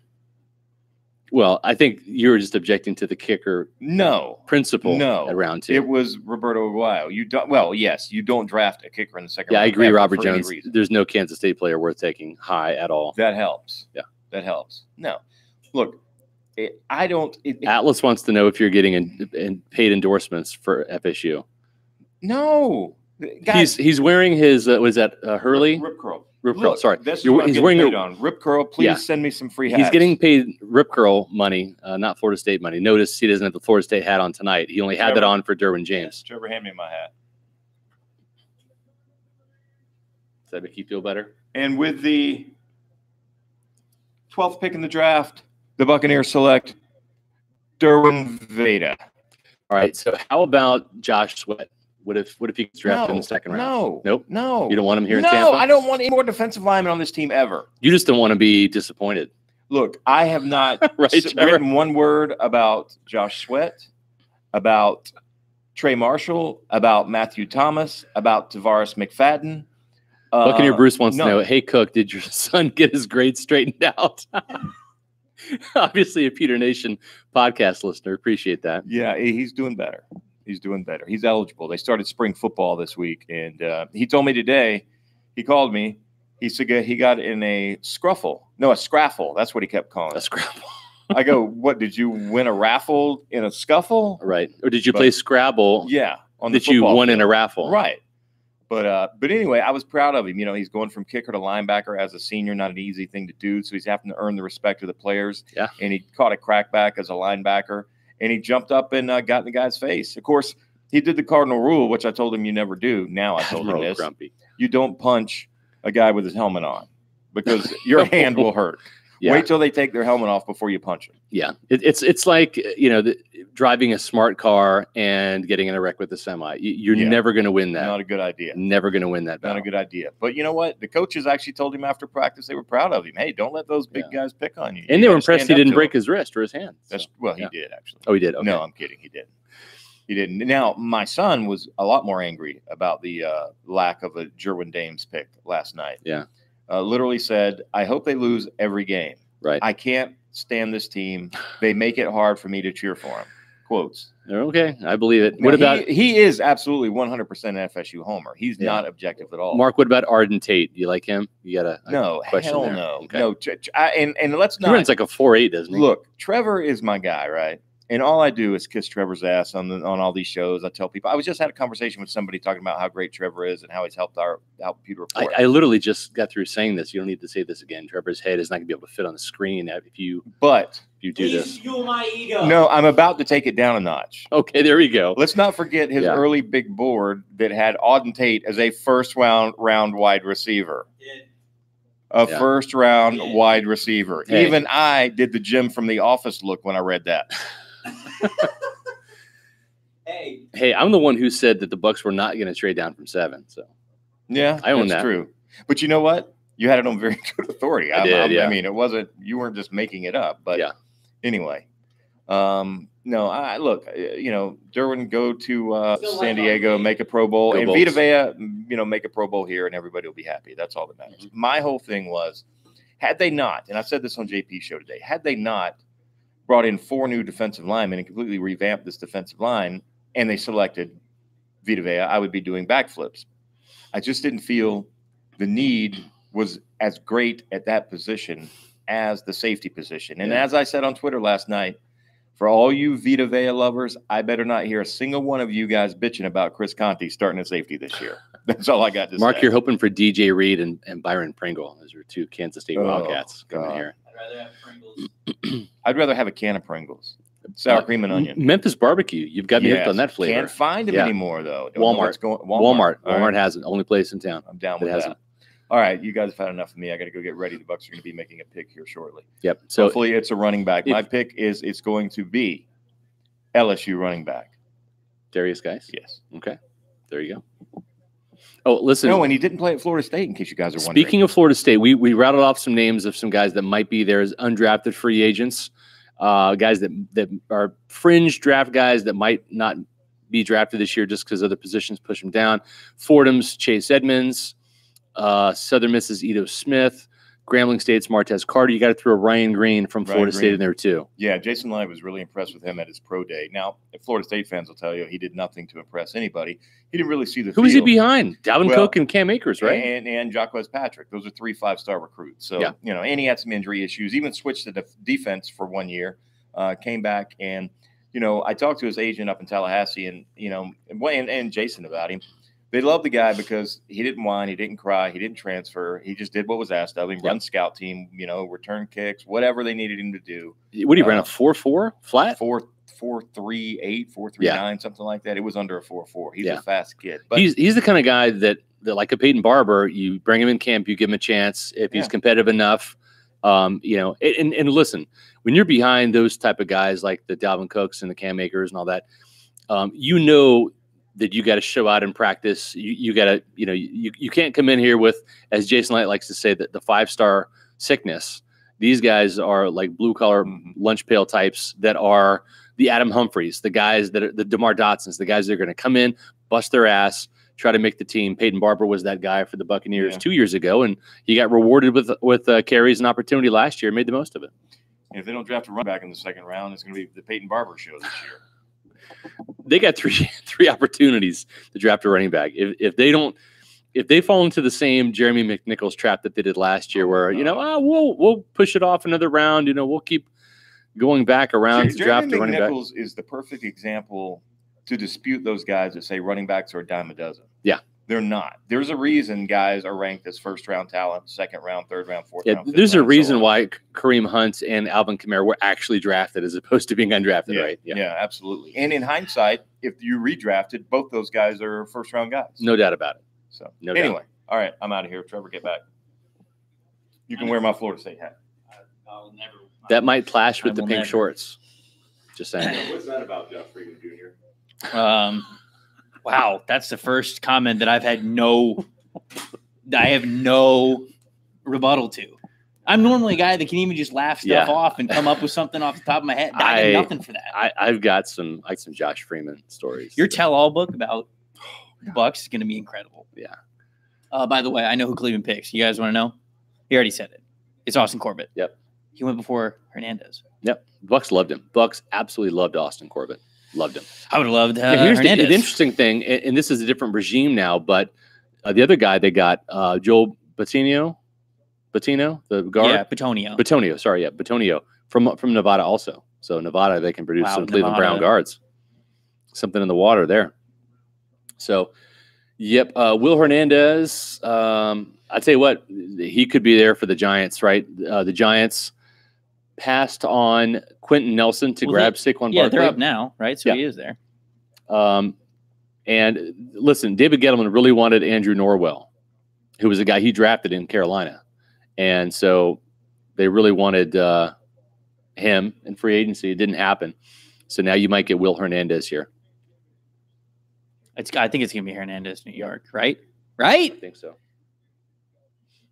well, I think you're just objecting to the kicker No. principle No. at round 2. It was Roberto Aguayo. You don't. Well, yes, you don't draft a kicker in the second Yeah, I round agree, ever Robert for any Jones. reason. There's no Kansas State player worth taking high at all. That helps. Yeah. That helps. No. Look, I don't. Atlas wants to know if you're getting paid endorsements for FSU. No. Guys, He's wearing his was that Hurley Rip curl. Rip curl? Look, Sorry, this is You're- what I'm he's getting wearing paid a, on Rip curl. Please Yeah. send me some free hats. he's getting paid Rip curl money, not Florida State money. Notice he doesn't have the Florida State hat on tonight. He only had that Trevor. on for Derwin James. Trevor, hand me my hat. Does that make you feel better? And with the 12th pick in the draft, the Buccaneers select Derwin Veda. All right. So how about Josh Sweat? What if he gets drafted in the second round? No. Nope. No. You don't want him here in No, Tampa? I don't want any more defensive linemen on this team ever. You just don't want to be disappointed. Look, I have not Right, Trevor? written one word about Josh Sweat, about Trey Marshall, about Matthew Thomas, about Tavares McFadden. Buccaneer Bruce wants to no. know, hey, Cook, did your son get his grades straightened out? Obviously, a Peter Nation podcast listener. Appreciate that. Yeah, he's doing better. He's doing better. He's eligible. They started spring football this week, and he told me today, he called me. He said he got in a scruffle. No, a scraffle. That's what he kept calling A it. Scrabble. I go, what, did you win a raffle in a scuffle? Right. Or did you play Scrabble Yeah. On the that you football won in field. a raffle? Right. But anyway, I was proud of him. You know, he's going from kicker to linebacker as a senior, not an easy thing to do. So he's having to earn the respect of the players. Yeah. And he caught a crackback as a linebacker, and he jumped up and got in the guy's face. Of course, he did the cardinal rule, which I told him you never do. Now I told him Admiral this. Grumpy. You don't punch a guy with his helmet on because your hand will hurt. Yeah. Wait till they take their helmet off before you punch him. Yeah. It's like, driving a smart car and getting in a wreck with a semi. You're Yeah. never going to win that. Not a good idea. Never going to win that Not battle. a good idea. But you know what? The coaches actually told him after practice they were proud of him. Hey, don't let those big guys pick on you. And You they were gotta impressed stand he up didn't to break them. his wrist or his hand. That's So, well, yeah. he did actually. Oh, he did? Okay. No, I'm kidding. He did. He didn't. Now, my son was a lot more angry about the lack of a Jerwin Dames pick last night. Yeah. Literally said, I hope they lose every game. Right. I can't stand this team. They make it hard for me to cheer for them. Quotes. Okay. I believe it. Now, What about he is absolutely 100% FSU homer. He's Yeah. not objective at all. Mark? What about Arden Tate? Do you like him? You got a No, question hell there. no. Okay. No. And let's He not. runs like a 4.8, doesn't he? Look, Trevor is my guy, right? And all I do is kiss Trevor's ass on all these shows. I tell people. I was just had a conversation with somebody talking about how great Trevor is and how he's helped Pewter Report. I literally just got through saying this. You don't need to say this again. Trevor's head is not going to be able to fit on the screen if you do this. Fuel my ego. No, I'm about to take it down a notch. Okay, there we go. Let's not forget his Yeah. early big board that had Auden Tate as a first round wide receiver. A Yeah. first round wide receiver. Hey. Even I did the Jim from The Office look when I read that. Hey, I'm the one who said that the Bucs were not going to trade down from 7. So Yeah, I own that's that. true. But you know what? You had it on very good authority. I did, yeah. I mean, it wasn't. You weren't just making it up. But Yeah. anyway, no. I look. Derwin go to San Diego, make a Pro Bowl, Go and Bolts. Vita Vea, make a Pro Bowl here, and everybody will be happy. That's all that matters. Mm-hmm. My whole thing was, had they not, and I said this on JP's show today, had they not brought in 4 new defensive linemen and completely revamped this defensive line, and they selected Vita Vea, I would be doing backflips. I just didn't feel the need was as great at that position as the safety position. And as I said on Twitter last night, for all you Vita Vea lovers, I better not hear a single one of you guys bitching about Chris Conte starting at safety this year. That's all I got to say. Mark, you're hoping for DJ Reed and Byron Pringle. Those are two Kansas State Wildcats coming here. I'd rather have Pringles. I'd rather have a can of Pringles. Sour cream and onion. Memphis barbecue. You've got me hooked on that flavor. Can't find them anymore, though. Walmart. Walmart has it. Only place in town. I'm down with that. All right, you guys have had enough of me. I got to go get ready. The Bucs are going to be making a pick here shortly. Yep. So hopefully it's a running back. My pick is it's going to be LSU running back. Darius Geis? Yes. Okay. There you go. Oh, listen. No, and he didn't play at Florida State, in case you guys are wondering. Speaking of Florida State, we rattled off some names of some guys that might be there as undrafted free agents, guys that are fringe draft guys that might not be drafted this year just because other positions push them down. Fordham's Chase Edmonds. Southern Miss's Ito Smith, Grambling State's Martez Carter. You got to throw Ryan Green from Florida State in there too. Yeah, Jason Live was really impressed with him at his pro day. Now, Florida State fans will tell you he did nothing to impress anybody. He didn't really see the Who was he behind? Dalvin Cook and Cam Akers, right? And Jacquez Patrick. Those are 3 5-star recruits. So, and he had some injury issues. Even switched to defense for 1 year. Came back and, I talked to his agent up in Tallahassee and Jason about him. They love the guy because he didn't whine, he didn't cry, he didn't transfer. He just did what was asked of him, run scout team, return kicks, whatever they needed him to do. What did he run, a 4.4 flat? 4.38, 4.39, something like that. It was under a 4.4. He's a fast kid. But he's the kind of guy that like a Peyton Barber, you bring him in camp, you give him a chance. If he's competitive enough, and listen, when you're behind those type of guys like the Dalvin Cooks and the Cam Akers and all that, that you got to show out in practice. You got to, you can't come in here with, as Jason Light likes to say, that the 5-star sickness. These guys are like blue collar lunch pail types that are the Adam Humphreys, the guys that are the DeMar Dotsons, the guys that are going to come in, bust their ass, try to make the team. Peyton Barber was that guy for the Buccaneers 2 years ago, and he got rewarded with carries and opportunity last year, made the most of it. And if they don't draft a running back in the second round, it's going to be the Peyton Barber show this year. They got three opportunities to draft a running back. If they fall into the same Jeremy McNichols trap that they did last year, where we'll push it off another round, we'll keep going back around to draft a running back. McNichols is the perfect example to dispute those guys that say running backs are a dime a dozen. Yeah. They're not. There's a reason guys are ranked as first-round talent, second round, third round, fourth round. There's a reason why Kareem Hunt and Alvin Kamara were actually drafted as opposed to being undrafted, right? Yeah, absolutely. And in hindsight, if you redrafted, both those guys are first-round guys. No doubt about it. So anyway, all right, I'm out of here. Trevor, get back. You can wear my Florida State hat. I'll never. That might clash with the pink shorts. Just saying. What's that about, Jeff Freeman Jr.? Wow, that's the first comment that I have no rebuttal to. I'm normally a guy that can even just laugh stuff off and come up with something off the top of my head. I got nothing for that. I've got some Josh Freeman stories. Your tell-all book about the Bucs is going to be incredible. Yeah. By the way, I know who Cleveland picks. You guys want to know? He already said it. It's Austin Corbett. Yep. He went before Hernandez. Yep. Bucs loved him. Bucs absolutely loved Austin Corbett. Loved him. I would have loved here's Hernandez. The interesting thing, and this is a different regime now, but the other guy they got, Joel Bitonio, the guard? Yeah, Bitonio. Bitonio from Nevada also. So Nevada, they can produce some Cleveland Brown guards. Something in the water there. So, Will Hernandez, I'll tell you what, he could be there for the Giants, right? The Giants passed on Quentin Nelson to grab Saquon Barkley. Yeah, they're up now, right? So he is there. And listen, David Gettleman really wanted Andrew Norwell, who was a guy he drafted in Carolina. And so they really wanted him in free agency. It didn't happen. So now you might get Will Hernandez here. I think it's going to be Hernandez, New York, right? Right? I think so.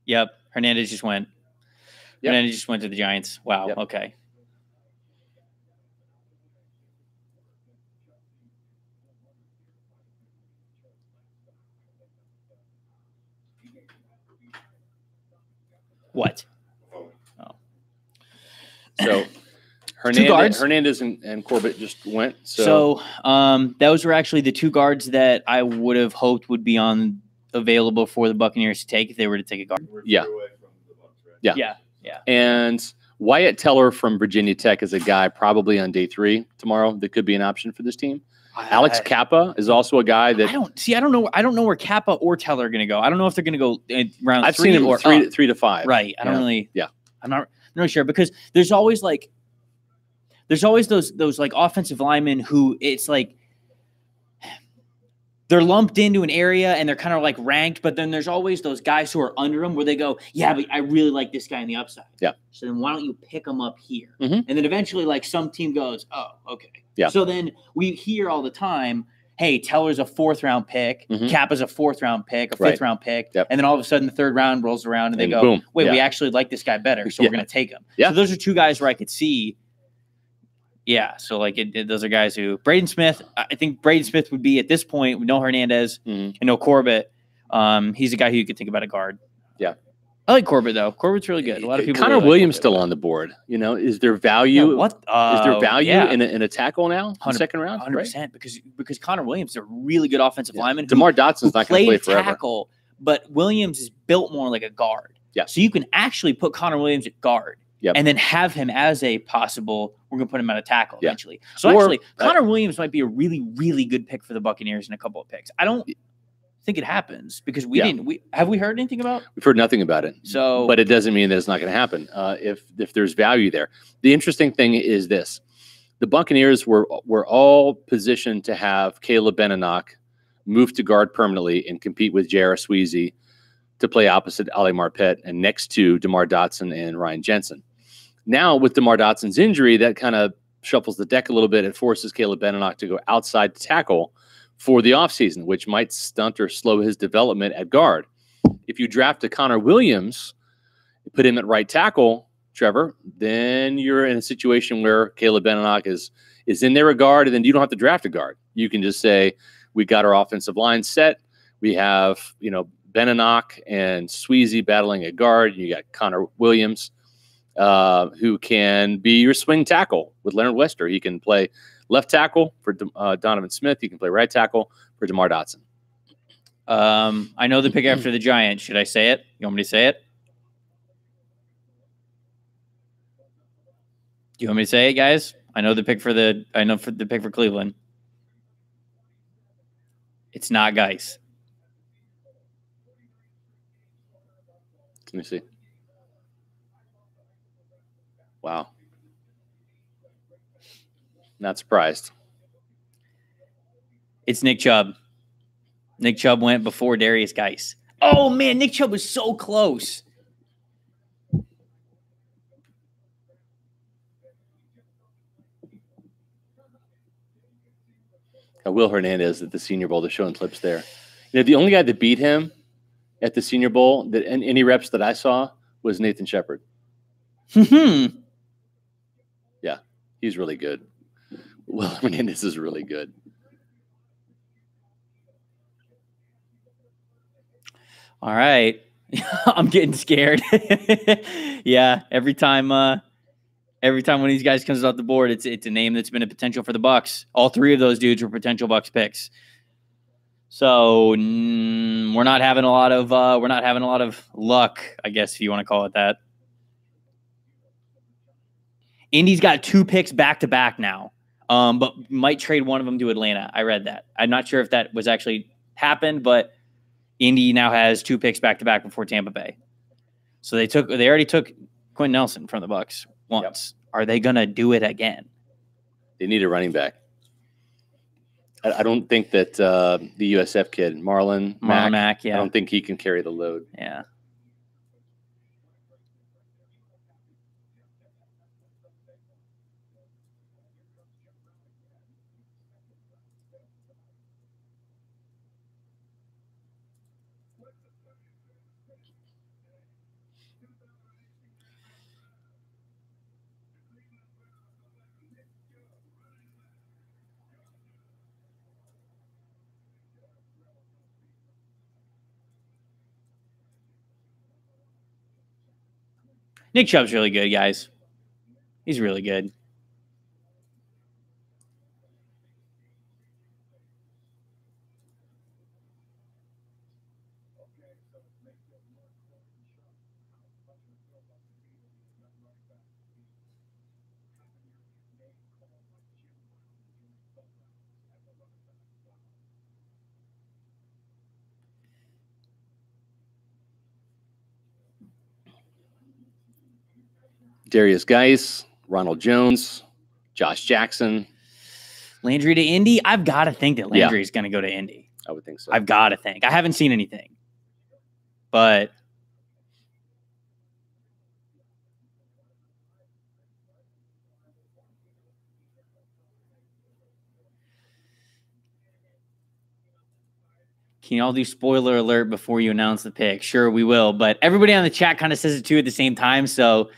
Yep. Hernandez just went. And then he just went to the Giants. Wow. Yep. Okay. What? Oh. So Two guards. Hernandez and Corbett just went. So those were actually the two guards that I would have hoped would be available for the Buccaneers to take if they were to take a guard. Yeah. Yeah. And Wyatt Teller from Virginia Tech is a guy probably on day 3 tomorrow that could be an option for this team. Alex Kappa is also a guy that I don't know where Kappa or Teller are going to go. I don't know if they're going to go in round I've 3 seen him or 3 to 5. Right. I don't really. Yeah. I'm not really sure because there's always those like offensive linemen who it's like they're lumped into an area and they're kind of like ranked, but then there's always those guys who are under them where they go, yeah, but I really like this guy on the upside. Yeah. So then why don't you pick him up here? Mhm. And then eventually like some team goes, oh, okay. Yeah. So then we hear all the time, hey, Teller's a 4th round pick, Mhm. Kappa's a 4th round pick, a 5th Right. round pick. Yep. And then all of a sudden the 3rd round rolls around and they go, boom. wait, Yeah. we actually like this guy better. So Yeah. we're going to take him. Yeah. So those are two guys where I could see. Yeah, so like those are guys who Braden Smith. I think Braden Smith would be at this point with no Hernandez Mhm. and no Corbett. He's a guy who you could think about a guard. Yeah. I like Corbett though. Corbett's really good. A lot of people. Connor really like Williams Corbett. still on the board. You know, is there value? Yeah, what Is there value yeah, in a tackle now in the 100 second round? 100% because Connor Williams is a really good offensive lineman. DeMar Dotson's not going to play forever. Tackle, but Williams is built more like a guard. Yeah. So you can actually put Connor Williams at guard. Yep. And then have him as a possible, we're going to put him at a tackle Yeah. eventually. So Or- actually, Connor Williams might be a really, really good pick for the Buccaneers in a couple of picks. I don't think it happens because we Yeah. didn't. Have we heard anything about? We've heard nothing about it. So, But it doesn't mean that it's not going to happen if there's value there. The interesting thing is this. The Buccaneers were all positioned to have Caleb Benenoch move to guard permanently and compete with J.R. Sweezy to play opposite Ali Marpet and next to DeMar Dotson and Ryan Jensen. Now, with DeMar Dotson's injury, that kind of shuffles the deck a little bit. It forces Caleb Benenoch to go outside to tackle for the offseason, which might stunt or slow his development at guard. If you draft a Connor Williams, put him at right tackle, Trevor, then you're in a situation where Caleb Benenoch is in there a guard, and then you don't have to draft a guard. You can just say, we got our offensive line set. We have, Benenoch and Sweezy battling at guard. You got Connor Williams, who can be your swing tackle with Leonard Wester. He can play left tackle for Donovan Smith. He can play right tackle for DeMar Dotson. I know the pick after the Giants. Should I say it? You want me to say it? Do you want me to say it, guys? I know the pick for Cleveland. It's not Geis. Let me see. Wow. Not surprised. It's Nick Chubb. Nick Chubb went before Darius Geis. Oh, man, Nick Chubb was so close. Will Hernandez at the Senior Bowl, they're showing clips there. The only guy that beat him at the Senior Bowl, that and any reps that I saw, was Nathan Shepard. Hmm. Yeah, he's really good. Will Hernandez is really good. All right. I'm getting scared. Yeah, every time one of these guys comes off the board, it's a name that's been a potential for the Bucs. All 3 of those dudes were potential Bucs picks. So we're not having a lot of luck, I guess, if you want to call it that. Indy's got 2 picks back to back now, but might trade one of them to Atlanta. I read that. I'm not sure if that was actually happened, but Indy now has 2 picks back to back before Tampa Bay. So they already took Quentin Nelson from the Bucs once. Yep. Are they gonna do it again? They need a running back. I don't think that the USF kid Marlon Mack, yeah, I don't think he can carry the load. Yeah. Nick Chubb's really good, guys. He's really good. Darius Geis, Ronald Jones, Josh Jackson. Landry to Indy? I've got to think that Landry is going to go to Indy. I would think so. I've got to think. I haven't seen anything. But can you all do spoiler alert before you announce the pick? Sure, we will. But everybody on the chat kind of says it too at the same time. So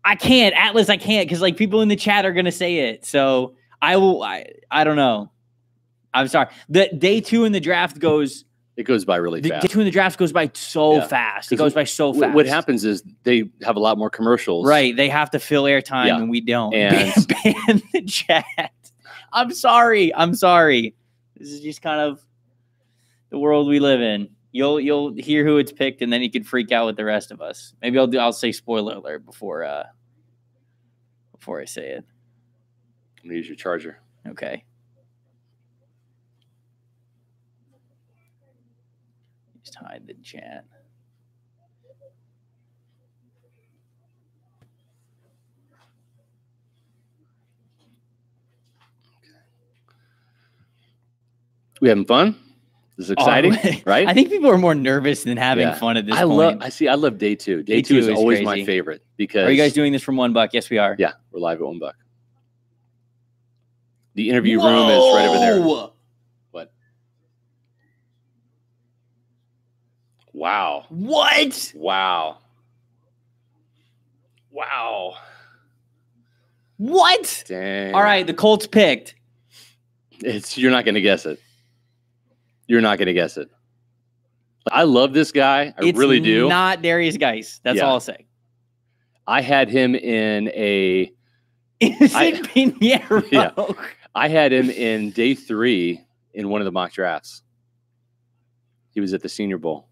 I can't. Atlas, I can't, because like people in the chat are going to say it. So I will. I don't know. I'm sorry. The day 2 in the draft goes. It goes by really fast. Day 2 in the draft goes by so fast. It goes by so fast. What happens is they have a lot more commercials. Right. They have to fill airtime and we don't. And ban the chat. I'm sorry. I'm sorry. This is just kind of the world we live in. You'll hear who it's picked, and then you can freak out with the rest of us. Maybe I'll say spoiler alert before I say it. I'm gonna use your charger. Okay. Just hide the chat. We having fun? This is exciting, right? I think people are more nervous than having fun at this point. I love day 2. Day 2 is always crazy. My favorite because. Are you guys doing this from $1? Yes, we are. Yeah, we're live at $1. The interview room is right over there. What? Wow. What? Wow. Wow. What? Dang. All right, the Colts picked. You're not going to guess it. You're not going to guess it. I love this guy. I really do. It's not Darius Geis. That's all I'll say. I had him in a. Is it Pinheiro? Yeah. I had him in day 3 in one of the mock drafts. He was at the Senior Bowl.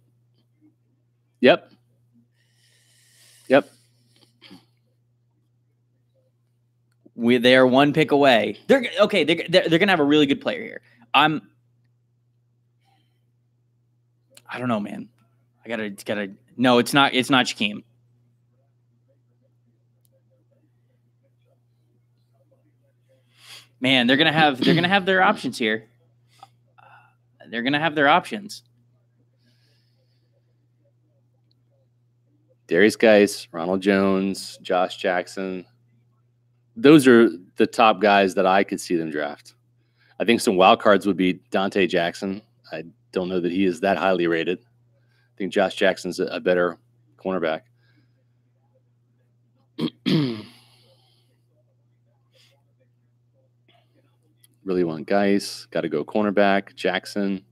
Yep. They are 1 pick away. They're gonna have a really good player here. I don't know, man. I gotta. No, it's not Shaquem. Man, they're gonna have their options here. They're gonna have their options. Darius Geis, Ronald Jones, Josh Jackson. Those are the top guys that I could see them draft. I think some wild cards would be Dante Jackson. I don't know that he is that highly rated. I think Josh Jackson's a better cornerback. Really want Geis. Got to go cornerback. Jackson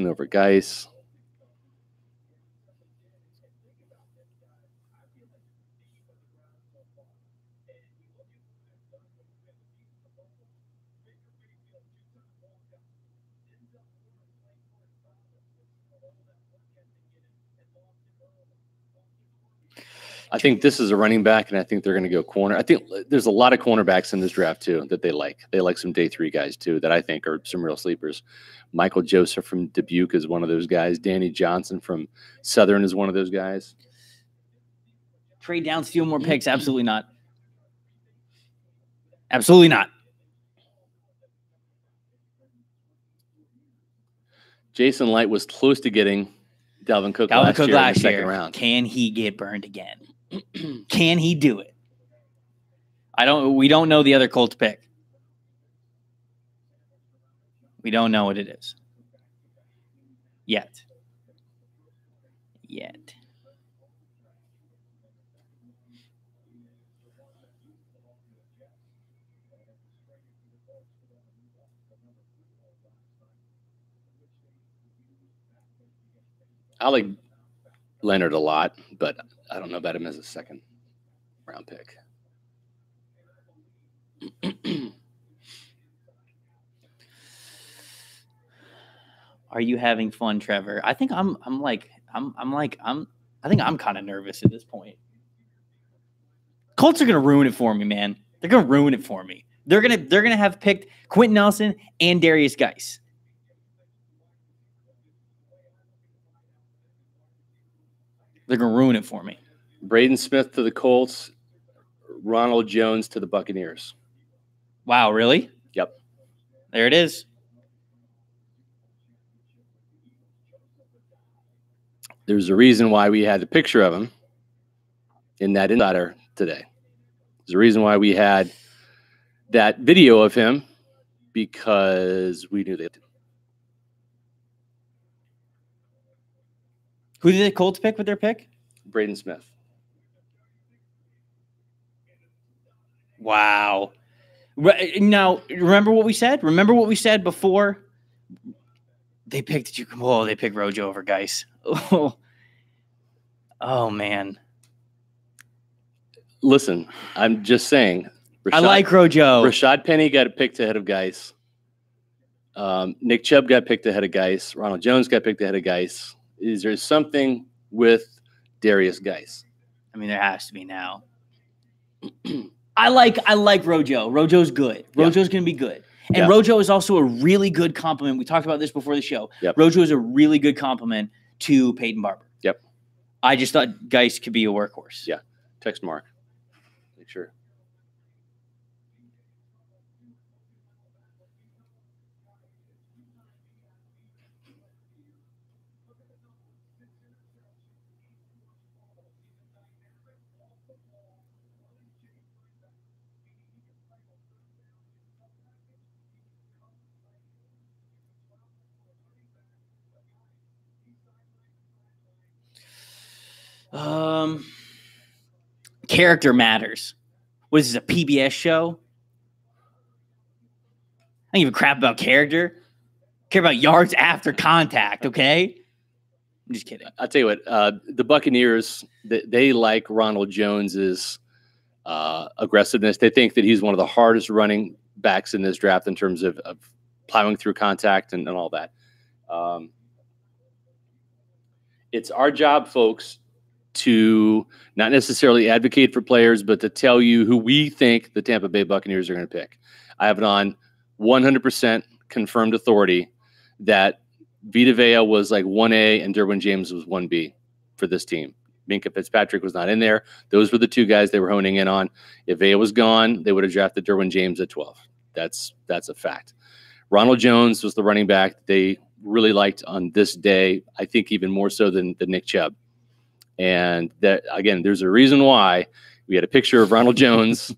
over Geis. I think this is a running back, and I think they're going to go corner. I think there's a lot of cornerbacks in this draft, too, that they like. They like some day 3 guys, too, that I think are some real sleepers. Michael Joseph from Dubuque is one of those guys. Danny Johnson from Southern is one of those guys. Trade down, steal more picks. Absolutely not. Absolutely not. Jason Light was close to getting Dalvin Cook last year in the second round. Can he get burned again? Can he do it? We don't know the other Colts pick. We don't know what it is. Yet. I like Leonard a lot, but I don't know about him as a second round pick. Are you having fun, Trevor? I think I think I'm kind of nervous at this point. Colts are gonna ruin it for me, man. They're gonna ruin it for me. They're gonna have picked Quentin Nelson and Darius Geis. They're gonna ruin it for me. Braden Smith to the Colts, Ronald Jones to the Buccaneers. Wow, really? Yep. There it is. There's a reason why we had a picture of him in that insider today. There's a reason why we had that video of him, because we knew that. Who did the Colts pick with their pick? Braden Smith. Wow. Now, remember what we said? Remember what we said before? They picked you. Oh, they picked Rojo over Geis. Oh, man. Listen, I'm just saying. I like Rojo. Rashad Penny got picked ahead of Geis. Nick Chubb got picked ahead of Geis. Ronald Jones got picked ahead of Geis. Is there something with Darius Geis? I mean, there has to be now. I like Rojo. Rojo's good. Rojo's going to be good. And Rojo is also a really good compliment. We talked about this before the show. Yep. Rojo is a really good compliment to Peyton Barber. Yep. I just thought Geis could be a workhorse. Yeah. Text Mark. Make sure. Character matters. What is this, a PBS show? I don't give a crap about character. I care about yards after contact, okay? I'm just kidding. I'll tell you what, the Buccaneers, they like Ronald Jones's aggressiveness. They think that he's one of the hardest running backs in this draft in terms of plowing through contact and all that. It's our job, folks, to not necessarily advocate for players, but to tell you who we think the Tampa Bay Buccaneers are going to pick. I have it on 100% confirmed authority that Vita Vea was like 1A and Derwin James was 1B for this team. Minkah Fitzpatrick was not in there. Those were the two guys they were honing in on. If Vea was gone, they would have drafted Derwin James at 12. That's a fact. Ronald Jones was the running back they really liked on this day, I think even more so than Nick Chubb. And that, again, there's a reason why we had a picture of Ronald Jones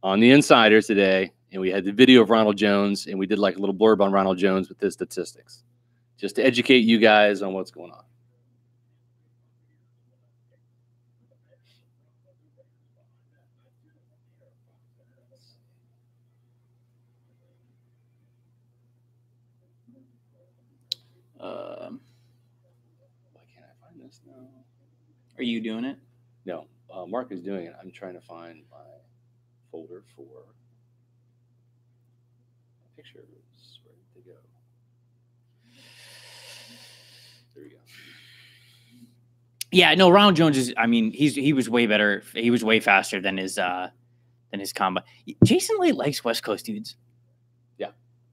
on the Insider today, and we had the video of Ronald Jones, and we did like a little blurb on Ronald Jones with his statistics, just to educate you guys on what's going on. Why can't I find this now? Are you doing it? No, Mark is doing it. I'm trying to find my folder for pictures. Where did they go? There we go. Yeah, no, Ronald Jones is, I mean, he was way better. He was way faster than his combine. Jason Light likes West Coast dudes. Yeah.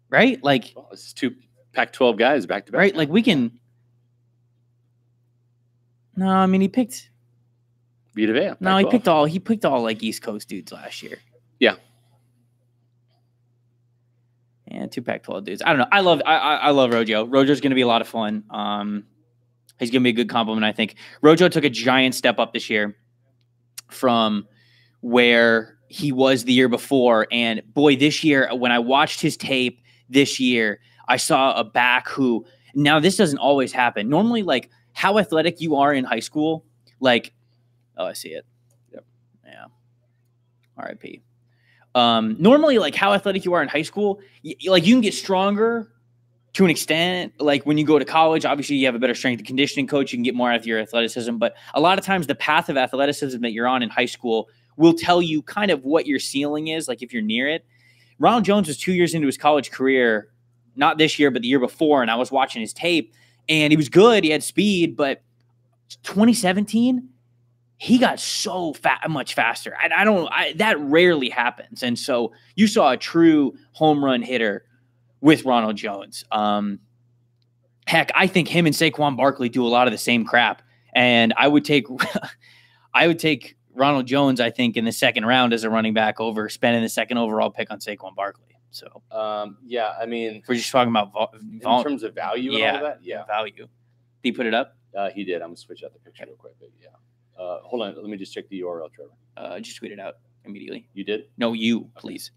Right? Like, well, it's two Pac-12 guys back to back. Right? Like we can. No, I mean he picked Vita Vea. No, he picked all like East Coast dudes last year. Yeah. And two Pac-12 dudes. I don't know. I love Rojo. Rojo's gonna be a lot of fun. He's gonna be a good compliment, I think. Rojo took a giant step up this year from where he was the year before. And boy, this year, when I watched his tape this year, I saw a back who, now this doesn't always happen. Normally, like how athletic you are in high school, like, oh, I see it. Yep. Yeah. RIP. Normally, like how athletic you are in high school, like you can get stronger to an extent. Like when you go to college, obviously you have a better strength and conditioning coach. You can get more out of your athleticism. But a lot of times the path of athleticism that you're on in high school will tell you kind of what your ceiling is, like if you're near it. Ronald Jones was 2 years into his college career, not this year, but the year before, and I was watching his tape, and he was good. He had speed, but 2017, he got so much faster. That rarely happens, and so you saw a true home run hitter with Ronald Jones. Heck, I think him and Saquon Barkley do a lot of the same crap, and I would take I would take Ronald Jones, I think, in the second round as a running back over spending the second overall pick on Saquon Barkley. So, yeah, I mean, if we're just talking about in terms of value and all of that, value. Did he put it up? He did. I'm gonna switch out the picture real quick, but hold on, let me just check the URL, Trevor. Just tweet it out immediately. You did? No, you, please,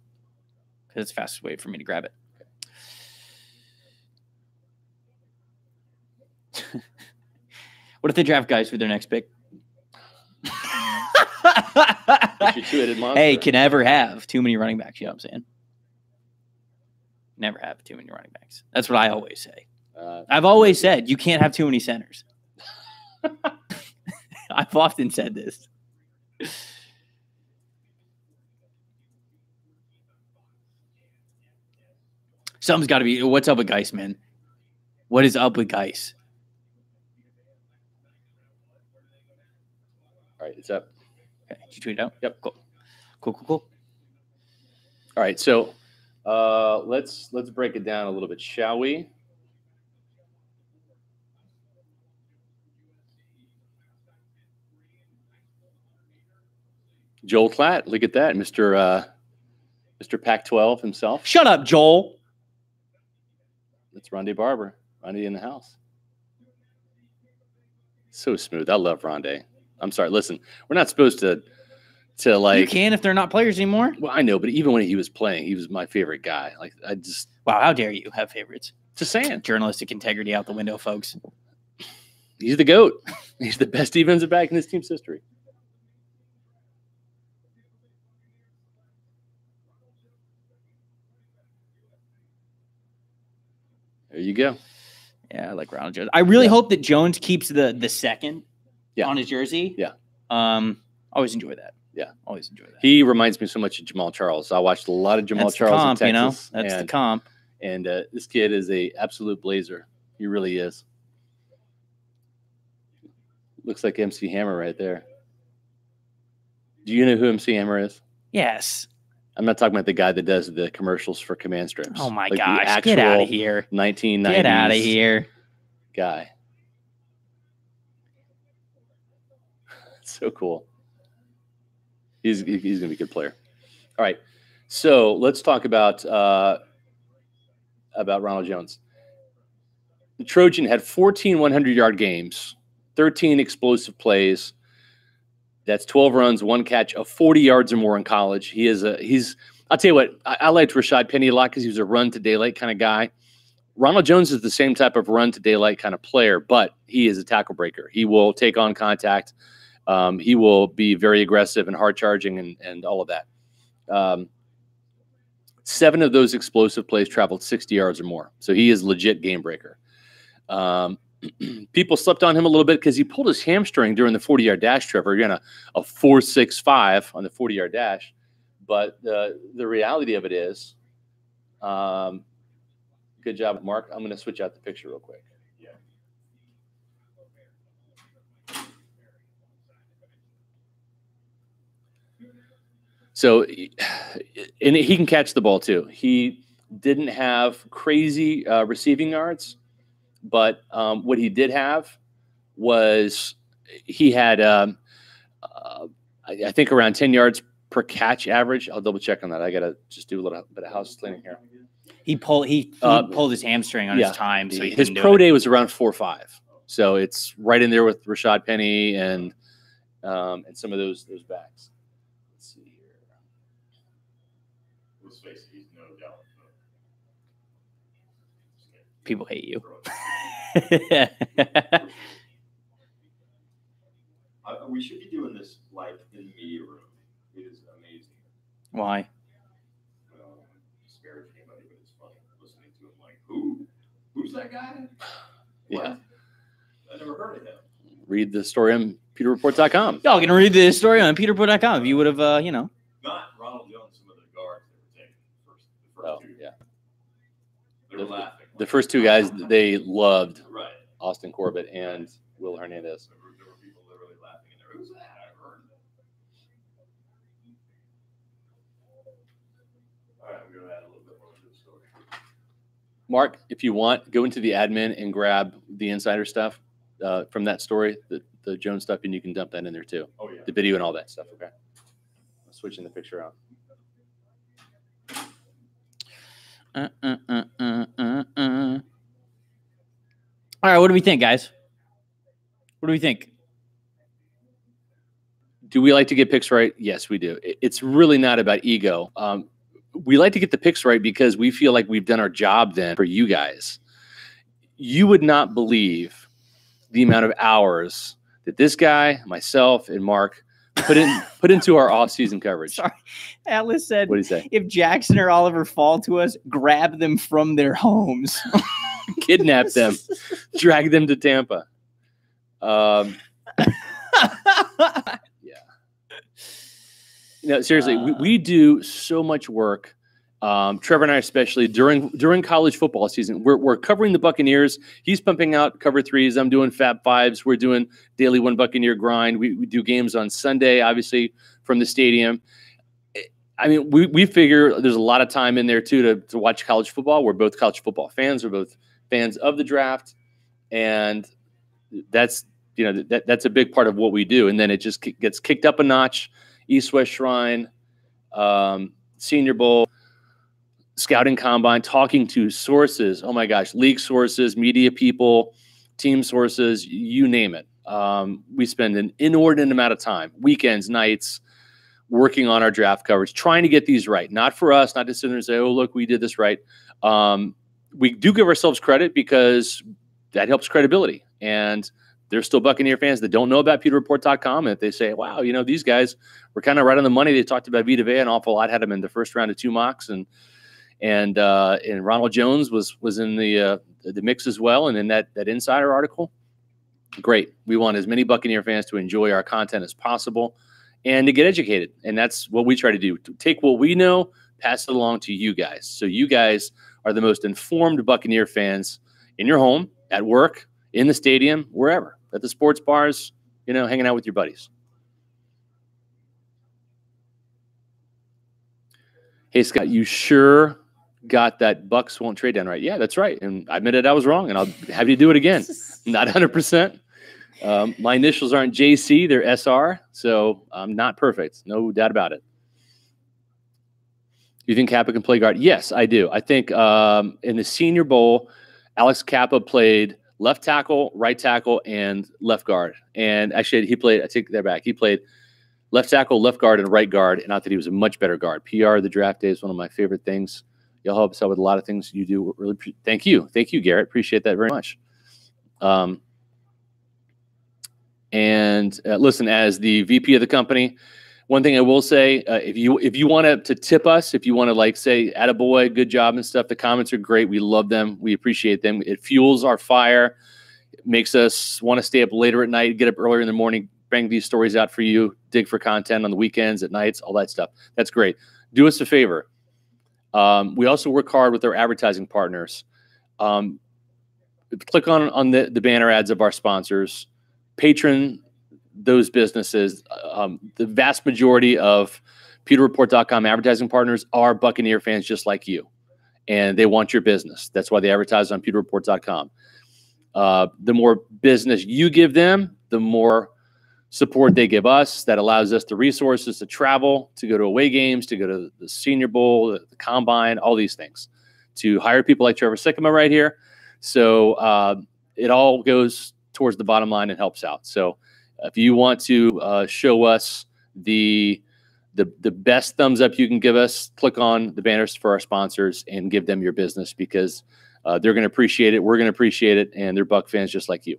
because it's the fastest way for me to grab it. Okay. What if they draft guys for their next pick? Hey, can never have too many running backs. You know what I'm saying? Never have too many running backs. That's what I always say. I've always said you can't have too many centers. I've often said this. Something's got to be. What's up with Geis, man? What is up with Geis? All right, it's up. Okay, did you tweet it out? Yep. Cool. All right, so let's break it down a little bit, shall we? Joel Klatt, look at that, Mr. Pac-12 himself. Shut up, Joel. That's Rondé Barber. Rondé in the house. So smooth. I love Rondé. I'm sorry. Listen, we're not supposed to like. You can if they're not players anymore. Well, I know, but even when he was playing, he was my favorite guy. Like, I just. Wow, how dare you have favorites? Just saying. Journalistic integrity out the window, folks. He's the GOAT. He's the best defensive back in this team's history. There you go. Yeah, I like Ronald Jones. I really hope that Jones keeps the second on his jersey. Yeah. Always enjoy that. Yeah. Always enjoy that. He reminds me so much of Jamal Charles. I watched a lot of Jamal Charles comp, in Texas. That's the comp. And this kid is a absolute blazer. He really is. Looks like MC Hammer right there. Do you know who MC Hammer is? Yes. I'm not talking about the guy that does the commercials for Command Strips. Oh, my like gosh. Get out of here. 1990s Get out of here. Guy. So cool. He's going to be a good player. All right. So let's talk about Ronald Jones. The Trojan had 14 100-yard games, 13 explosive plays. That's 12 runs, 1 catch of 40 yards or more in college. I'll tell you what, I liked Rashad Penny a lot because he was a run to daylight kind of guy. Ronald Jones is the same type of run to daylight kind of player, but he is a tackle breaker. He will take on contact. He will be very aggressive and hard charging and all of that. 7 of those explosive plays traveled 60 yards or more. So he is legit game breaker. People slept on him a little bit because he pulled his hamstring during the 40-yard dash, Trevor. You're in a 4.65 on the 40-yard dash. But the reality of it is, good job, Mark. I'm going to switch out the picture real quick. Yeah. So, and he can catch the ball too. He didn't have crazy receiving yards. But what he did have was he had, I think, around 10 yards per catch average. I'll double check on that. I got to just do a little bit of house cleaning here. He pulled his hamstring on his time. So his pro day was around 4.5. So it's right in there with Rashad Penny and some of those backs. Let's see here. Let's face it, he's no doubt. People hate you. We should be doing this like in the media room. It is amazing. Why? Well, disparage anybody, but it's funny listening to him. Like, who's that guy? Yeah. What? I never heard of him. Read the story on PeterReport.com. Y'all can read the story on PeterReport.com if you would have, Not Ronald Jones, some of the guards that were taken the first two. Yeah. They were laughing. The first two guys they loved, Right. Austin Corbett and Will Hernandez. There were people literally laughing in there. Who's that? I've heard of him. All right, I'm going to add a little bit more to the story. Mark, if you want, go into the admin and grab the insider stuff from that story, the the Jones stuff, and you can dump that in there too. Oh, yeah. The video and all that stuff. Okay. I'm switching the picture out. All right, what do we think, guys? What do we think? Do we like to get picks right? Yes, we do. It's really not about ego. We like to get the picks right because we feel like we've done our job then for you guys. You would not believe the amount of hours that this guy, myself, and Mark put into our off-season coverage. Sorry. Atlas said, what did he say? If Jackson or Oliver fall to us, grab them from their homes. Kidnap them. Drag them to Tampa. No, seriously, we do so much work. Trevor and I, especially during college football season, we're covering the Buccaneers. He's pumping out cover threes. I'm doing Fab Fives. We're doing daily One Buccaneer grind. We do games on Sunday, obviously from the stadium. I mean, we figure there's a lot of time in there too to watch college football. We're both college football fans. We're both fans of the draft, and that's that's a big part of what we do. And then it just gets kicked up a notch. East-West Shrine, Senior Bowl, Scouting Combine, talking to sources. Oh my gosh, league sources, media people, team sources, you name it. We spend an inordinate amount of time, weekends, nights, working on our draft coverage, trying to get these right. Not for us, not to sit there and say, oh, look, we did this right. We do give ourselves credit because that helps credibility. And there's still Buccaneer fans that don't know about PeterReport.com, and they say, wow, these guys were kind of right on the money. They talked about Vita Vea an awful lot, had him in the first round of 2 mocks, and Ronald Jones was in the mix as well, and in that Insider article. Great. We want as many Buccaneer fans to enjoy our content as possible and to get educated, and that's what we try to do. To take what we know, pass it along to you guys. So you guys are the most informed Buccaneer fans in your home, at work, in the stadium, wherever, at the sports bars, hanging out with your buddies. Hey, Scott, you sure got that Bucks won't trade down right? Yeah, that's right. And I admitted I was wrong, and I'll have you do it again. Not 100%. My initials aren't JC, they're SR, so I'm not perfect. No doubt about it. You think Kappa can play guard? Yes, I do. I think in the Senior Bowl, Alex Kappa played left tackle, right tackle, and left guard. And actually, he played, I take that back, he played left tackle, left guard, and right guard. And I thought he was a much better guard. PR, the draft day, is one of my favorite things. You'll help us out with a lot of things you do. Really, thank you. Thank you, Garrett. Appreciate that very much. Listen, as the VP of the company, one thing I will say, if you want to tip us, if you want to say, attaboy, good job and stuff, the comments are great. We love them. We appreciate them. It fuels our fire. It makes us want to stay up later at night, get up earlier in the morning, bang these stories out for you, dig for content on the weekends, at nights, all that stuff. That's great. Do us a favor. We also work hard with our advertising partners. Click on the banner ads of our sponsors. Patron those businesses. The vast majority of PeterReport.com advertising partners are Buccaneer fans just like you, and they want your business. That's why they advertise on PeterReport.com. The more business you give them, the more support they give us. That allows us the resources to travel, to go to away games, to go to the Senior Bowl, the Combine, all these things, to hire people like Trevor Sikkema right here. So it all goes towards the bottom line and helps out. So if you want to show us the best thumbs up you can give us, click on the banners for our sponsors and give them your business, because they're going to appreciate it. We're going to appreciate it. And they're Buck fans just like you.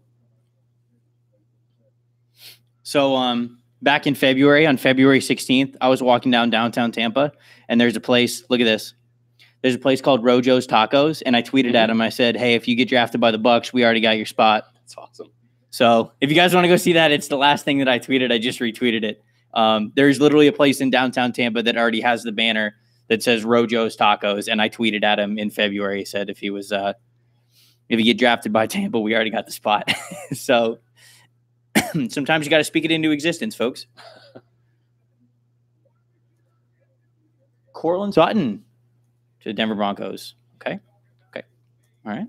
So back in February, on February 16th, I was walking downtown Tampa, and there's a place, look at this. There's a place called Rojo's Tacos, and I tweeted at him. I said, hey, if you get drafted by the Bucks, we already got your spot. That's awesome. So if you guys want to go see that, it's the last thing that I tweeted. I just retweeted it. There's literally a place in downtown Tampa that already has the banner that says Rojo's Tacos, and I tweeted at him in February, said if you get drafted by Tampa, we already got the spot. So sometimes you got to speak it into existence, folks. Courtland Sutton to the Denver Broncos. Okay. All right.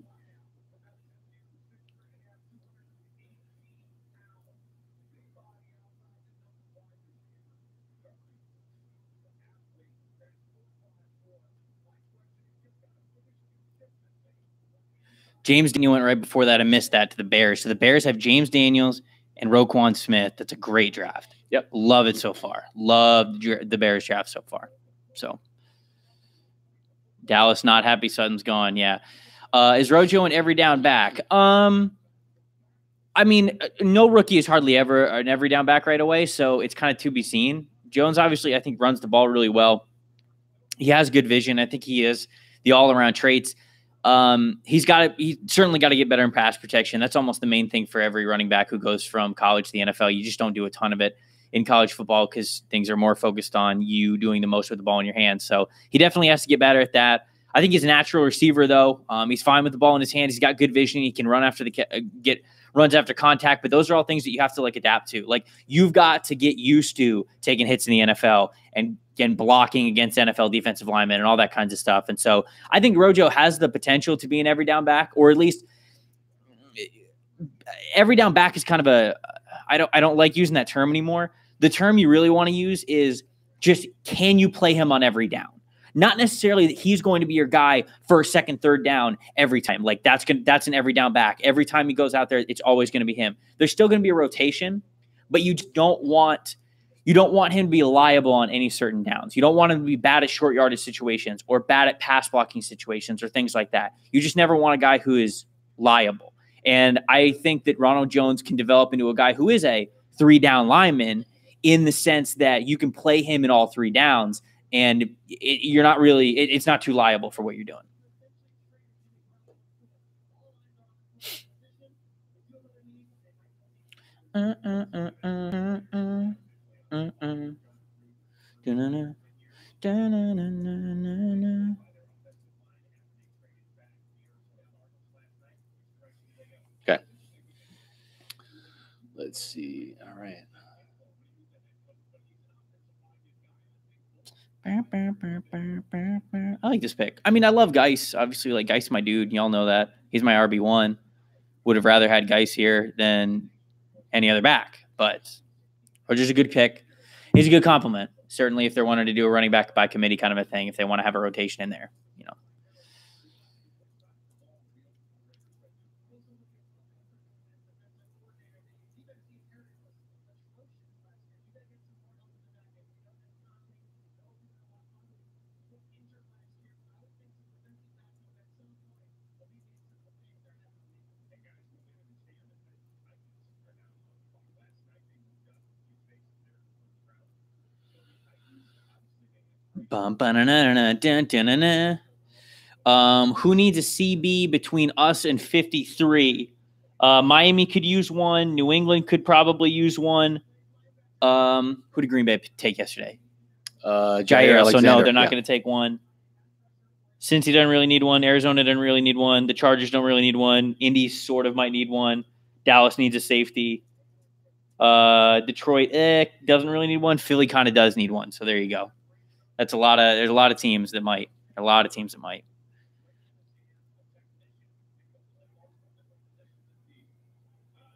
James Daniels went right before that. I missed that to the Bears. So the Bears have James Daniels and Roquan Smith. That's a great draft. Yep. Love it so far. Love the Bears draft so far. So Dallas not happy Sutton's gone. Yeah. Is Rojo an every down back? I mean, no rookie is hardly ever an every down back right away, so it's kind of to be seen. Jones obviously, I think, runs the ball really well. He has good vision. I think he is the all-around traits. He's certainly got to get better in pass protection. That's almost the main thing for every running back who goes from college to the NFL. You just don't do a ton of it in college football because things are more focused on you doing the most with the ball in your hands. So he definitely has to get better at that. I think he's a natural receiver, though. He's fine with the ball in his hands. He's got good vision. He can run after runs after contact, but those are all things that you have to adapt to. Like, you've got to get used to taking hits in the NFL and blocking against NFL defensive linemen and all that kinds of stuff. And so I think Rojo has the potential to be an every down back, or at least every down back is kind of I don't like using that term anymore. The term you really want to use is just, can you play him on every down? Not necessarily that he's going to be your guy for second, third down every time. Like, that's an every down back. Every time he goes out there, it's always going to be him. There's still going to be a rotation, but you don't want him to be liable on any certain downs. You don't want him to be bad at short yardage situations or bad at pass blocking situations or things like that. You just never want a guy who is liable. And I think that Ronald Jones can develop into a guy who is a 3-down lineman, in the sense that you can play him in all 3 downs. And it's not too liable for what you're doing. Okay. Let's see. All right. I like this pick. I mean, I love Geis. Obviously, Geis, my dude. Y'all know that. He's my RB1. Would have rather had Geis here than any other back, but Roger's a good pick. He's a good compliment. Certainly, if they're wanting to do a running back by committee kind of a thing, if they want to have a rotation in there, Who needs a CB between us and 53? Miami could use one. New England could probably use one. Who did Green Bay take yesterday? Jair. So no, they're not going to take one. Cincy doesn't really need one. Arizona doesn't really need one. The Chargers don't really need one. Indy sort of might need one. Dallas needs a safety. Detroit doesn't really need one. Philly kind of does need one. So there you go. There's a lot of teams that might.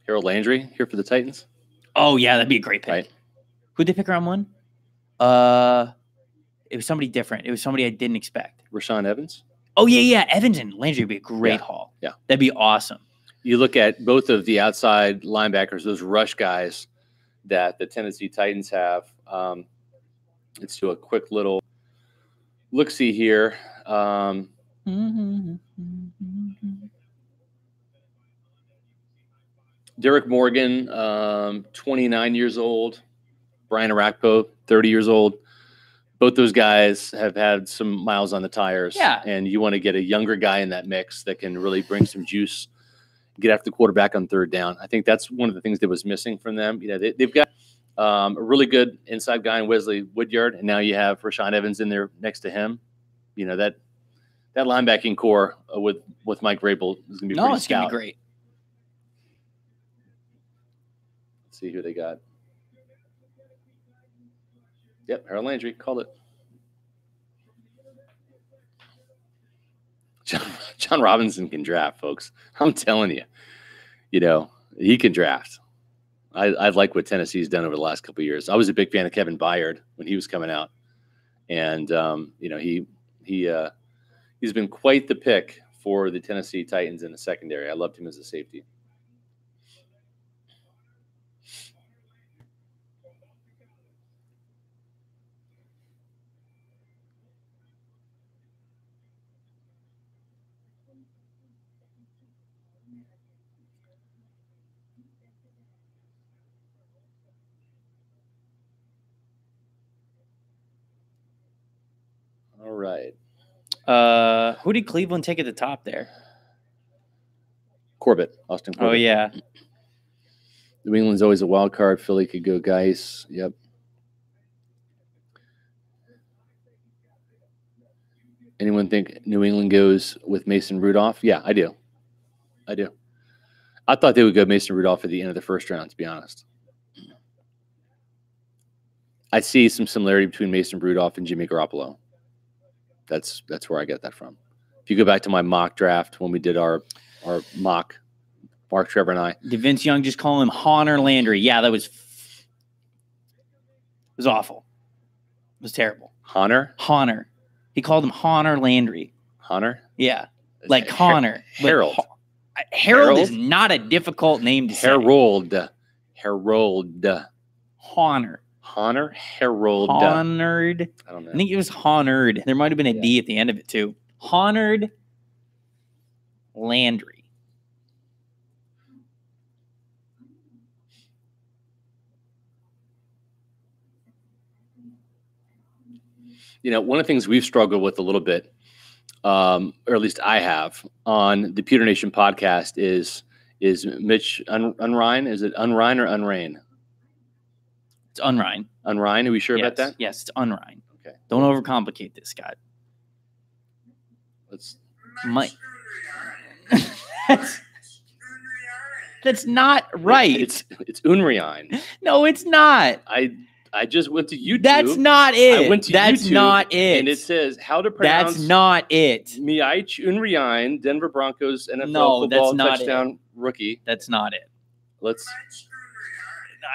Harold Landry here for the Titans. Oh yeah, that'd be a great pick. Right. Who'd they pick around 1? It was somebody different. It was somebody I didn't expect. Rashaan Evans. Oh yeah. Evans and Landry would be a great haul. Yeah. That'd be awesome. You look at both of the outside linebackers, those rush guys that the Tennessee Titans have. Let's do a quick little look-see here. Derek Morgan, 29 years old. Brian Arakpo, 30 years old. Both those guys have had some miles on the tires. Yeah. And you want to get a younger guy in that mix that can really bring some juice, get after the quarterback on 3rd down. I think that's one of the things that was missing from them. They've got a really good inside guy in Wesley Woodyard, and now you have Rashaan Evans in there next to him. That linebacking core with Mike Vrabel is going to be pretty stout. Going to be great. Let's see who they got. Yep, Harold Landry, called it. John Robinson can draft, folks. I'm telling you, he can draft. I like what Tennessee's done over the last couple of years. I was a big fan of Kevin Byard when he was coming out, and he's been quite the pick for the Tennessee Titans in the secondary. I loved him as a safety. All right. Who did Cleveland take at the top there? Corbett, Austin Corbett. Oh, yeah. New England's always a wild card. Philly could go Geis. Yep. Anyone think New England goes with Mason Rudolph? Yeah, I do. I thought they would go Mason Rudolph at the end of the first round, to be honest. I see some similarity between Mason Rudolph and Jimmy Garoppolo. That's where I get that from. If you go back to my mock draft when we did our mock, Mark, Trevor, and I. Did Vince Young just call him Honor Landry? Yeah, that was awful. It was terrible. Honor? He called him Honor Landry. Honor? Yeah. Like Connor. Harold. Harold is not a difficult name to say. Harold. Honor. Harold. Honored. I don't know. I think it was Honored. There might have been a D at the end of it, too. Honored Landry. You know, one of the things we've struggled with a little bit, or at least I have, on the Pewter Nation podcast is Mitch Unrein. Is it Unrein or Unrain? It's Unrein. Unrein? Are we sure about that? Yes, it's Unrein. Okay. Don't overcomplicate this, Scott. That's not right. It's Unrein. No, it's not. I just went to YouTube. That's not it. I went to That's YouTube, not it. And it says how to pronounce. That's not it. Miach Unrein, Denver Broncos NFL No, football that's not touchdown rookie. That's not it.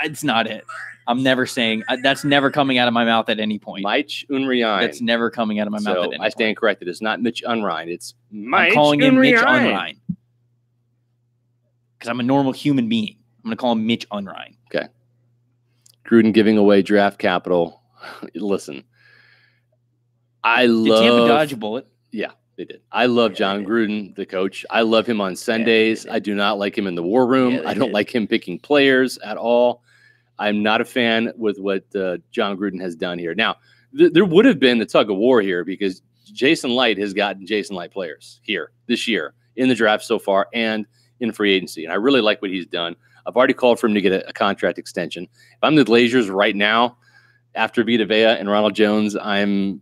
It's not it. I'm never saying that's never coming out of my mouth at any point. Miach Unrein. That's never coming out of my mouth at any point. I stand corrected. It's not Mitch Unrein. It's Miach I'm calling him Mitch Unrein. Unrein. Because I'm a normal human being. I'm going to call him Mitch Unrein. Okay. Gruden giving away draft capital. Listen, Did Tampa dodge a bullet? Yeah, they did. I love John Gruden, the coach. I love him on Sundays. I do not like him in the war room. I don't like him picking players at all. I'm not a fan with what John Gruden has done here. Now, there would have been a tug of war here because Jason Light has gotten Jason Light players here this year in the draft so far and in free agency. And I really like what he's done. I've already called for him to get a contract extension. If I'm the Glazers right now, after Vita Vea and Ronald Jones, I'm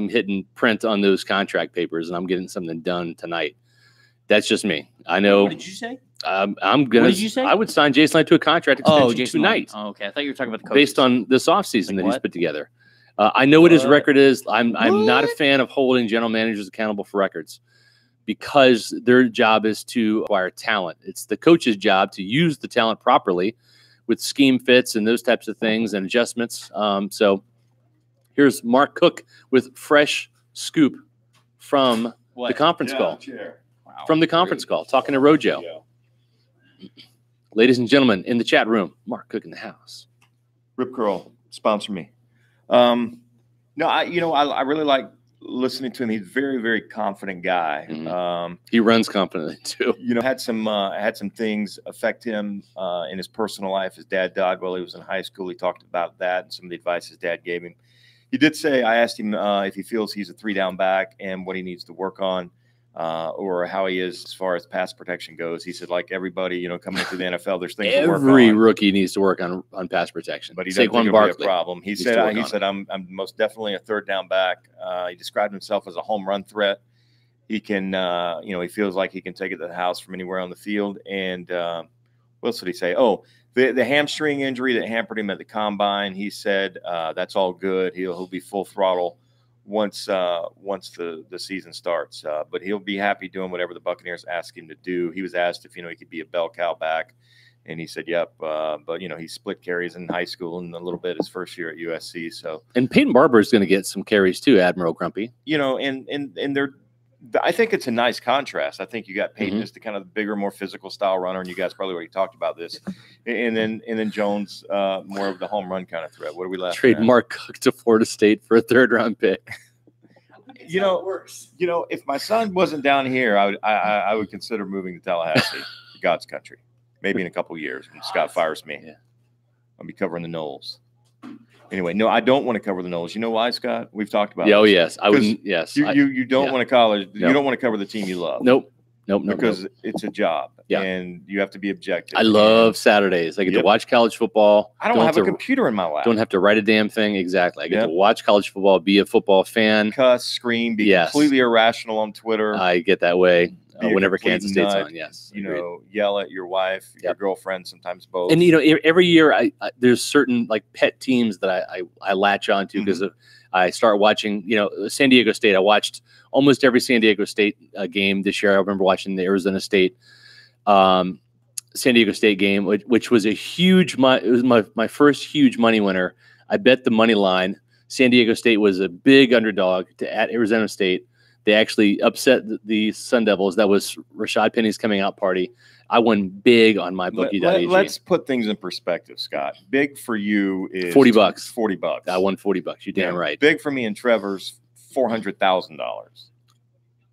hitting print on those contract papers and I'm getting something done tonight. That's just me. I know. What did you say? I'm gonna. What did you say? I would sign Jason Light to a contract extension tonight. Oh, okay. I thought you were talking about the coaches. Based on this offseason that he's put together. I know what his record is. I'm not a fan of holding general managers accountable for records because their job is to acquire talent. It's the coach's job to use the talent properly with scheme fits and those types of things and adjustments. So here's Mark Cook with fresh scoop from the conference call. Wow. From the conference call, talking to Rojo. Ladies and gentlemen, in the chat room, Mark Cook in the house. Rip Curl, sponsor me. No, I really like listening to him. He's a very, very confident guy. Mm-hmm. He runs confidently too. Had some things affect him in his personal life. His dad died while he was in high school. He talked about that and some of the advice his dad gave him. He did say, I asked him if he feels he's a 3-down back and what he needs to work on. Or how he is as far as pass protection goes. He said, like everybody, coming into the NFL, there's things to work on. Every rookie needs to work on pass protection. But he doesn't think it'll be a problem. He said, I'm most definitely a 3rd-down back. He described himself as a home run threat. He can, he feels like he can take it to the house from anywhere on the field. And what else did he say? Oh, the hamstring injury that hampered him at the combine. He said that's all good. He'll be full throttle once the season starts, but he'll be happy doing whatever the Buccaneers ask him to do. He was asked if he could be a bell cow back, and he said yep. But he split carries in high school and a little bit his first year at USC. So and Peyton Barber is going to get some carries too, Admiral Grumpy. And I think it's a nice contrast. I think you got Peyton as the kind of bigger, more physical style runner, and you guys probably already talked about this. And then Jones, more of the home run kind of threat. What are we left? Trade Mark Cook to Florida State for a 3rd-round pick. You know, if my son wasn't down here, I would consider moving to Tallahassee, God's country. Maybe in a couple years when Scott fires me. Yeah. I'll be covering the Knowles. Anyway, no, I don't want to cover the Knowles. You know why, Scott? We've talked about Oh, this. yes. I wouldn't. Yes. You don't want to college. No. You don't want to cover the team you love. Nope. Because it's a job. Yeah. And you have to be objective. I love Saturdays. I get to watch college football. I don't have a computer in my lap. Don't have to write a damn thing. Exactly. I get to watch college football, be a football fan. Cuss, scream, be completely irrational on Twitter. I get that way whenever Kansas State's on. Yes. You know, yell at your wife, your girlfriend, sometimes both. And, you know, every year there's certain like pet teams that I latch onto because I start watching, you know, San Diego State. I watched almost every San Diego State game this year. I remember watching the Arizona State, San Diego State game, which was a huge, it was my first huge money winner. I bet the money line. San Diego State was a big underdog at Arizona State. They actually upset the Sun Devils. That was Rashad Penny's coming out party. I won big on my bookie.ag. Let's put things in perspective, Scott. Big for you is $40. $40. I won $40. You're damn right. Big for me and Trevor's $400,000.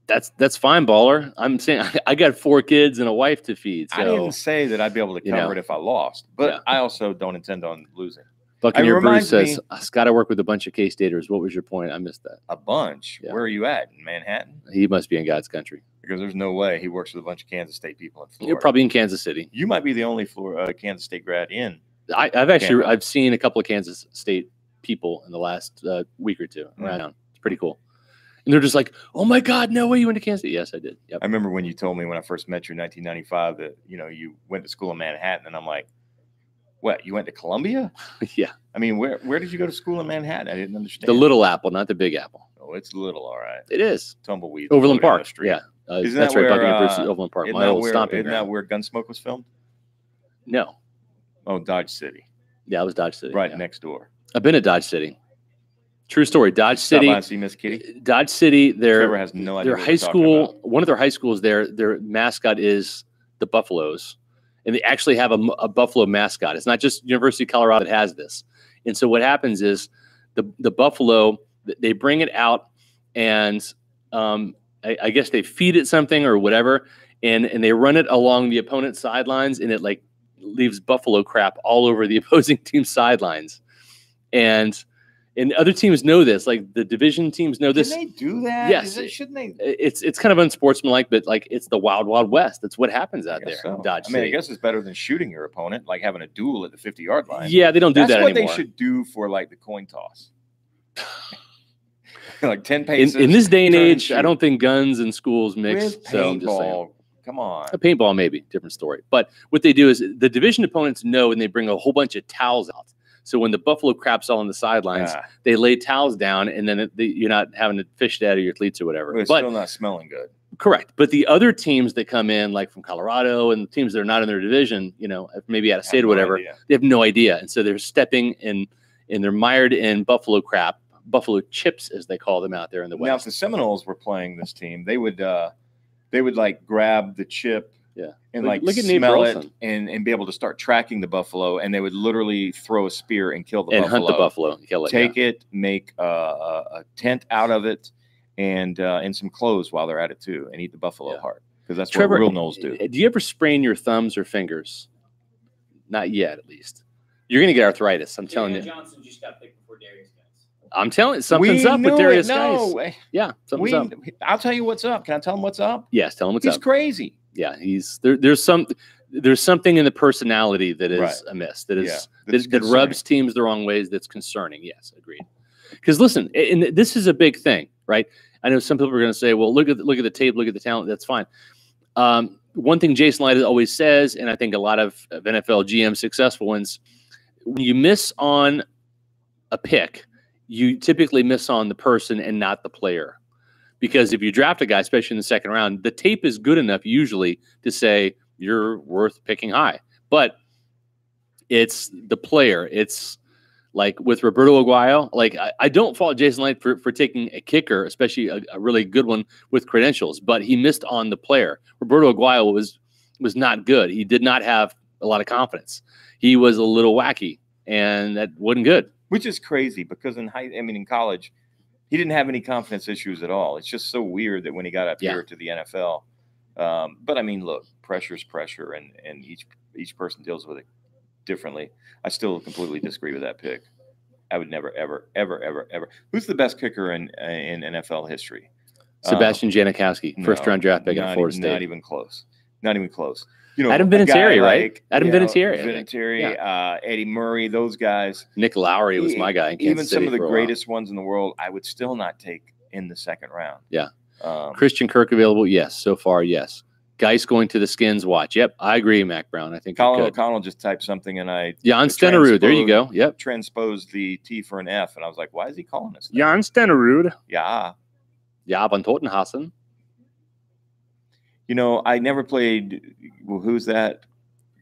That's fine, baller. I'm saying I got 4 kids and a wife to feed. So, I didn't say that I'd be able to cover it if I lost, but I also don't intend on losing. Buccaneer Bruce says, Scott, I work with a bunch of K-Staters. What was your point? I missed that. A bunch? Yeah. Where are you at? In Manhattan? He must be in God's country. Because there's no way he works with a bunch of Kansas State people in Florida. You're probably in Kansas City. You might be the only Kansas State grad in. I've seen a couple of Kansas State people in the last week or two around town. It's pretty cool. And they're just like, oh, my God, no way you went to Kansas State. Yes, I did. Yep. I remember when you told me when I first met you in 1995 that, you know, you went to school in Manhattan. And I'm like, what, you went to Columbia? Yeah. I mean, where did you go to school in Manhattan? I didn't understand. The Little Apple, not the Big Apple. Oh, it's little, all right. It is. Tumbleweed. Overland Park. Yeah. Isn't that's that right, where, Buccaneer Bruce, Overland Park. My old stomping ground. Isn't that where Gunsmoke was filmed? No. Oh, Dodge City. Yeah, it was Dodge City. Right next door. I've been to Dodge City. True story. Dodge City. Stop by and see Miss Kitty. Dodge City. Trevor has no idea. Their high school. One of their high schools. Their mascot is the Buffaloes, and they actually have a Buffalo mascot. It's not just University of Colorado that has this. And so what happens is the Buffalo, they bring it out, and I guess they feed it something or whatever, and they run it along the opponent's sidelines, and it like leaves buffalo crap all over the opposing team's sidelines, and other teams know this. Like the division teams know this. Can they do that? Yes. Shouldn't they? It's kind of unsportsmanlike, but like it's the wild, wild west. That's what happens out there. So. Dodge I mean, City. I guess it's better than shooting your opponent, like having a duel at the 50-yard line. Yeah, they don't do that anymore. That's what they should do for like the coin toss. Like 10 paces. In this day and age, I don't think guns and schools mix. With So I'm just saying. paintball. Come on. A paintball, maybe different story. But what they do is the division opponents know, and they bring a whole bunch of towels out. So when the buffalo crap's all on the sidelines, they lay towels down, and then you're not having to fish it out of your cleats or whatever. But it's still not smelling good. Correct. But the other teams that come in, like from Colorado and the teams that are not in their division, you know, maybe out of state or whatever, they have no idea. And so they're stepping in, and they're mired in buffalo crap, buffalo chips, as they call them out there in the West. Now, if the Seminoles were playing this team, they would like grab the chip and like smell it and be able to start tracking the buffalo, and they would literally throw a spear and kill the buffalo. And hunt the buffalo. Kill it, Take it, make a tent out of it, and some clothes while they're at it too, and eat the buffalo heart, because that's what real Knowles do. Do you ever sprain your thumbs or fingers? Not yet, at least. You're going to get arthritis. I'm telling you. Johnson just got picked before Darius Guys. I'm telling you, something's up with Darius Guys. Yeah, something's up. I'll tell you what's up. Can I tell him what's up? Yes, tell him what's up. He's crazy. Yeah, there's something in the personality that is amiss, that rubs teams the wrong ways. That's concerning. Yes, agreed. Because listen, and this is a big thing, right? I know some people are going to say, "Well, look at the tape, look at the talent." That's fine. One thing Jason Light always says, and I think a lot of NFL GM successful ones, when you miss on a pick, you typically miss on the person and not the player. Because if you draft a guy, especially in the second round, the tape is good enough usually to say you're worth picking high. But it's the player. It's Like with Roberto Aguayo, like I don't fault Jason Licht for taking a kicker, especially a really good one with credentials, but he missed on the player. Roberto Aguayo was not good. He did not have a lot of confidence. He was a little wacky, and that wasn't good. Which is crazy because in college, he didn't have any confidence issues at all. It's just so weird that when he got up here to the NFL. But I mean, look, pressure's pressure, and each person deals with it differently. I still completely disagree with that pick. I would never, ever, ever, ever, ever. Who's the best kicker in NFL history? Sebastian Janikowski, first-round draft pick at Florida State. Not even close. Not even close. You know, Adam Vinatieri, right? Adam Vinatieri. Vinatieri, Eddie Murray, those guys. Nick Lowry was my guy. Even some of the greatest ones in the world, I would still not take in the second round. Yeah. Christian Kirk available? Yes. So far, yes. Geis going to the Skins watch. Yep. I agree, Mac Brown. I think Colin O'Connell just typed something and I Jan Stenerud. There you go. Yep. Transposed the T for an F. And I was like, why is he calling us that? Jan Stenerud. Yeah. Ja, von Totenhassen. You know, I never played. Well, who's that?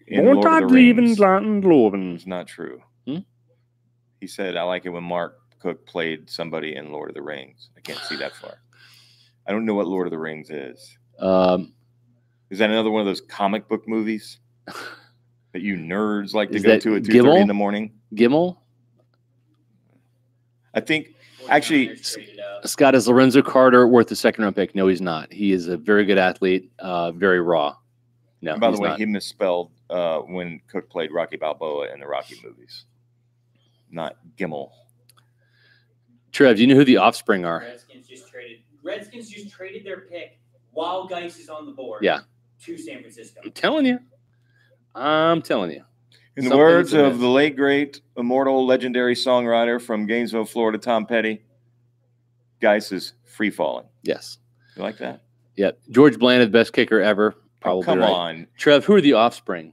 Montag Loven. It's not true. He said, I like it when Mark Cook played somebody in Lord of the Rings. I can't see that far. I don't know what Lord of the Rings is. Is that another one of those comic book movies that you nerds like to go to at 2:30 in the morning? Gimel? I think, actually, Scott, is Lorenzo Carter worth a second-round pick? No, he's not. He is a very good athlete, very raw. No, by the way, he misspelled when Cook played Rocky Balboa in the Rocky movies. Not Gimel. Trev, do you know who the offspring are? Redskins just traded their pick while Geis is on the board. Yeah. To San Francisco. I'm telling you. In the words of the late, great, immortal, legendary songwriter from Gainesville, Florida, Tom Petty, Geis is free falling. Yes. You like that? Yeah. George Bland, the best kicker ever. Probably come on. Trev, who are the offspring?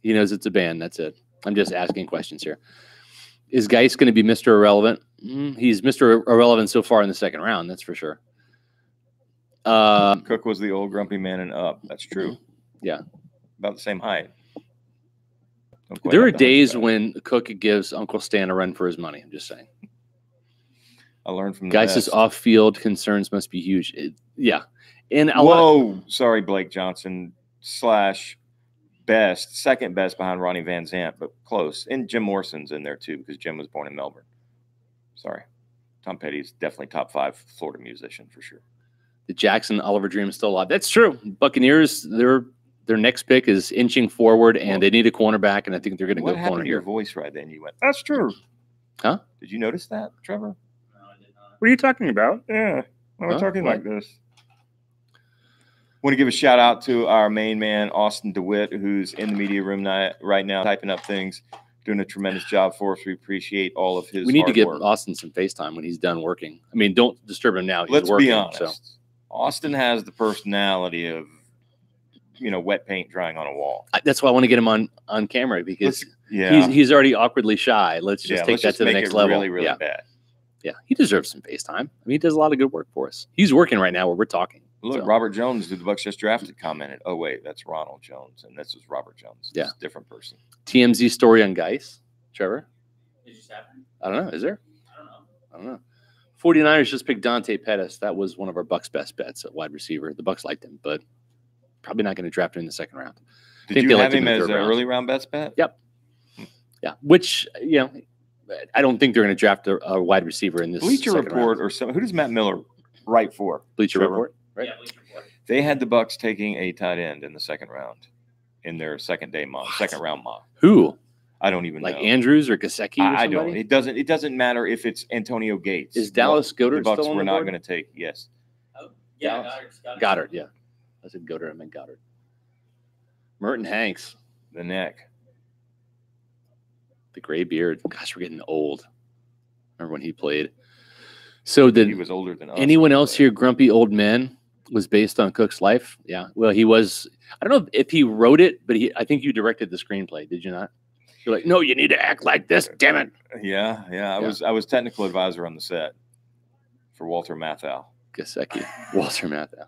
He knows it's a band. That's it. I'm just asking questions here. Is Geis going to be Mr. Irrelevant? He's Mr. Irrelevant so far in the second round. That's for sure. Cook was the old grumpy man and up. That's true. Yeah. About the same height. There are days when Cook gives Uncle Stan a run for his money. I'm just saying. I learned from Geis' off-field concerns must be huge. Yeah. And sorry, Blake Johnson / best, second best behind Ronnie Van Zant, but close. And Jim Morrison's in there too because Jim was born in Melbourne. Sorry. Tom Petty's definitely top 5 Florida musician for sure. The Jackson Oliver dream is still alive. That's true. Buccaneers, their next pick is inching forward, and they need a cornerback, and I think they're going to go corner here. What happened to your voice right then? You went, that's true. Huh? Did you notice that, Trevor? No, I did not. What are you talking about? Yeah. We're talking like this. Want to give a shout out to our main man, Austin DeWitt, who's in the media room right now, typing up things, doing a tremendous job for us. We appreciate all of his. We need to give work. Austin some FaceTime when he's done working. I mean, don't disturb him now. He's Let's working, be honest. So. Austin has the personality of, wet paint drying on a wall. That's why I want to get him on camera because he's already awkwardly shy. Let's just take that to the next level. Really, really bad. Yeah, he deserves some FaceTime. I mean, he does a lot of good work for us. He's working right now where we're talking. Look, Robert Jones, who the Bucs just drafted, commented, "Oh wait, that's Ronald Jones, and this is Robert Jones. Yeah, it's a different person." TMZ story on Geis, Trevor. It just happened. I don't know. Is there? I don't know. 49ers just picked Dante Pettis. That was one of our Bucs' best bets at wide receiver. The Bucs liked him, but probably not going to draft him in the second round. Did you have him as an early round best bet? Yep. Yeah, which I don't think they're going to draft a wide receiver in this. Bleacher Report round. Or some. Who does Matt Miller write for? Bleacher Report. Right? Yeah, Bleacher Report. They had the Bucs taking a tight end in the second round in their second round mock. Who? I don't even know. Like Andrews or Gesicki or I don't. It doesn't matter if it's Antonio Gates. Is Dallas Goedert the Bucs still on were the not board? going to take? Yes. Oh, yeah, Goddard. Yeah, I said Goedert. I meant Goddard. Merton Hanks. The neck. The gray beard. Gosh, we're getting old. Remember when he played? So he was older than us. Anyone else here? Grumpy old men was based on Cook's life. Yeah. Well, he was. I don't know if he wrote it, but I think you directed the screenplay. Did you not? You're like, no, you need to act like this. Damn it. Yeah. I was technical advisor on the set for Walter Matthau. Gesicki. Walter Matthau. Do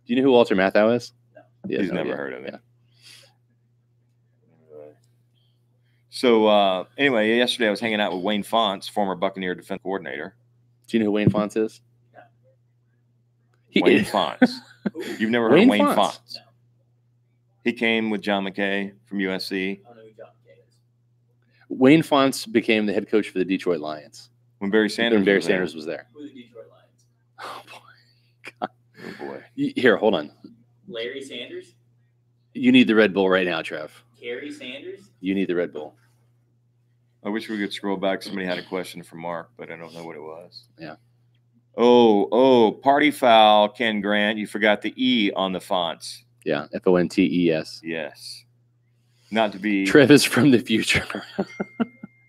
you know who Walter Matthau is? No. He's never heard of him. So anyway, yesterday I was hanging out with Wayne Fonts, former Buccaneer defense coordinator. Do you know who Wayne Fonts is? Wayne Fonts. You've never heard of Wayne Fonts? No. He came with John McKay from USC. I don't know who John McKay is. Wayne Fonts became the head coach for the Detroit Lions When Barry Sanders was there. Who are the Detroit Lions? Oh boy. God. Oh boy. Here, hold on. Larry Sanders? You need the Red Bull right now, Trev. Kerry Sanders? You need the Red Bull. I wish we could scroll back. Somebody had a question for Mark, but I don't know what it was. Yeah. Oh, party foul, Ken Grant. You forgot the E on the fonts. Yeah, Fontes. Yes. Not to be. Trev is from the future.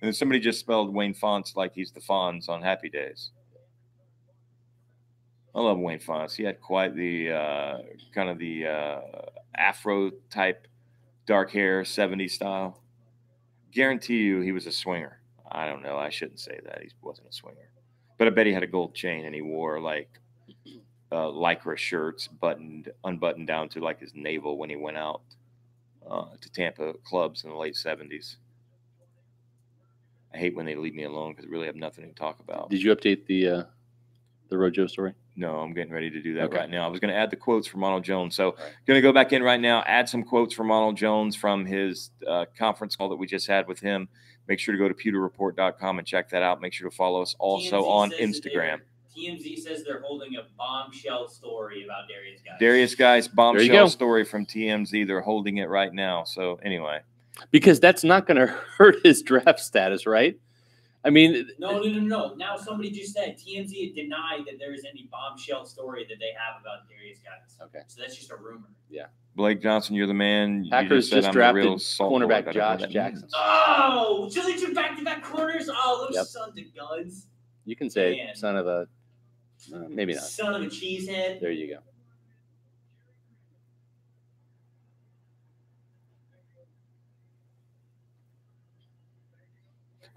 And somebody just spelled Wayne Fonts like he's the Fonz on Happy Days. I love Wayne Fonts. He had quite the kind of the Afro type dark hair, 70s style. Guarantee you he was a swinger. I don't know. I shouldn't say that. He wasn't a swinger. But I bet he had a gold chain and he wore like lycra shirts unbuttoned down to like his navel when he went out to Tampa clubs in the late 70s. I hate when they leave me alone because I really have nothing to talk about. Did you update the Rojo story? No, I'm getting ready to do that Okay. right now. I was going to add the quotes from Ronald Jones. So going to go back in right now, add some quotes from Ronald Jones from his conference call that we just had with him. Make sure to go to pewterreport.com and check that out. Make sure to follow us also on Instagram. TMZ says they're holding a bombshell story about Darius Geis. Darius Geis, bombshell story from TMZ. They're holding it right now. So anyway. Because that's not going to hurt his draft status, right? I mean, No. Now somebody just said TMZ denied that there is any bombshell story that they have about Darius Geis. Okay. So that's just a rumor. Yeah. Blake Johnson, you're the man. Packers you just I'm drafted real cornerback Josh Jackson. Oh, so they took back-to-back corners? Oh, those sons of guns. You can say Man. son of a, maybe not. Son of a cheesehead. There you go.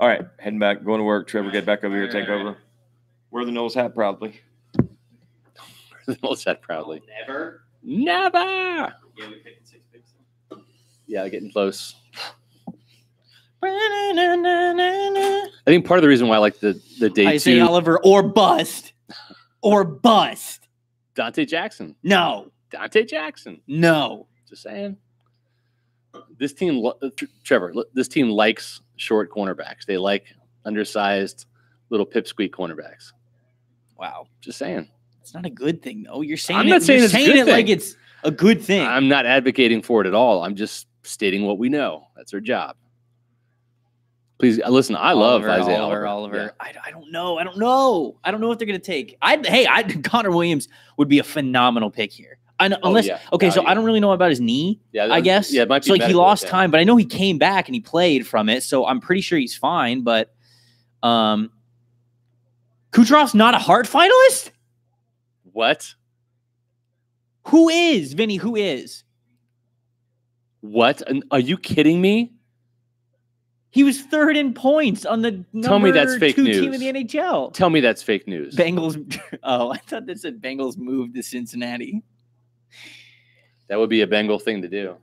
All right, heading back, going to work. Trevor, get back over here, take over. Wear the Knowles hat proudly. The Knowles hat proudly. Never. Yeah, we picked 6 picks. Yeah, getting close. I think part of the reason why I like the day Isaiah 2. Oliver or bust. Or bust. Dante Jackson. No. Dante Jackson. No. Just saying. This team, Trevor, this team likes short cornerbacks. They like undersized little pipsqueak cornerbacks. Wow. Just saying. It's not a good thing, though. You're saying I'm not saying it's a good thing. Like it's a good thing. I'm not advocating for it at all. I'm just stating what we know. That's our job. Please listen. I love Isaiah Oliver. Yeah. I don't know. I don't know what they're gonna take. Connor Williams would be a phenomenal pick here. I don't really know about his knee. Yeah, I guess. Yeah, it might be so like he lost thing. time, but I know he came back and he played from it, so I'm pretty sure he's fine. But Kucherov's not a Hart finalist. What? Who is Vinny? Who is? What? Are you kidding me? He was third in points on the Tell me that's fake two news. team in the NHL. Tell me that's fake news. Bengals. Oh, I thought that said Bengals moved to Cincinnati. That would be a Bengal thing to do.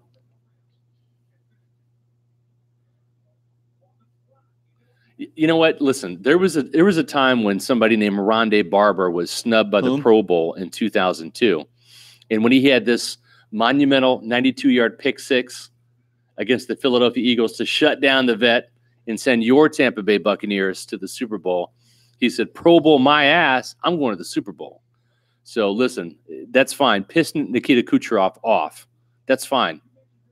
You know what? Listen, there was a time when somebody named Rondé Barber was snubbed by the Pro Bowl in 2002. And when he had this monumental 92-yard pick six against the Philadelphia Eagles to shut down the vet and send your Tampa Bay Buccaneers to the Super Bowl, he said, Pro Bowl my ass, I'm going to the Super Bowl. So listen, that's fine. Piss Nikita Kucherov off. That's fine.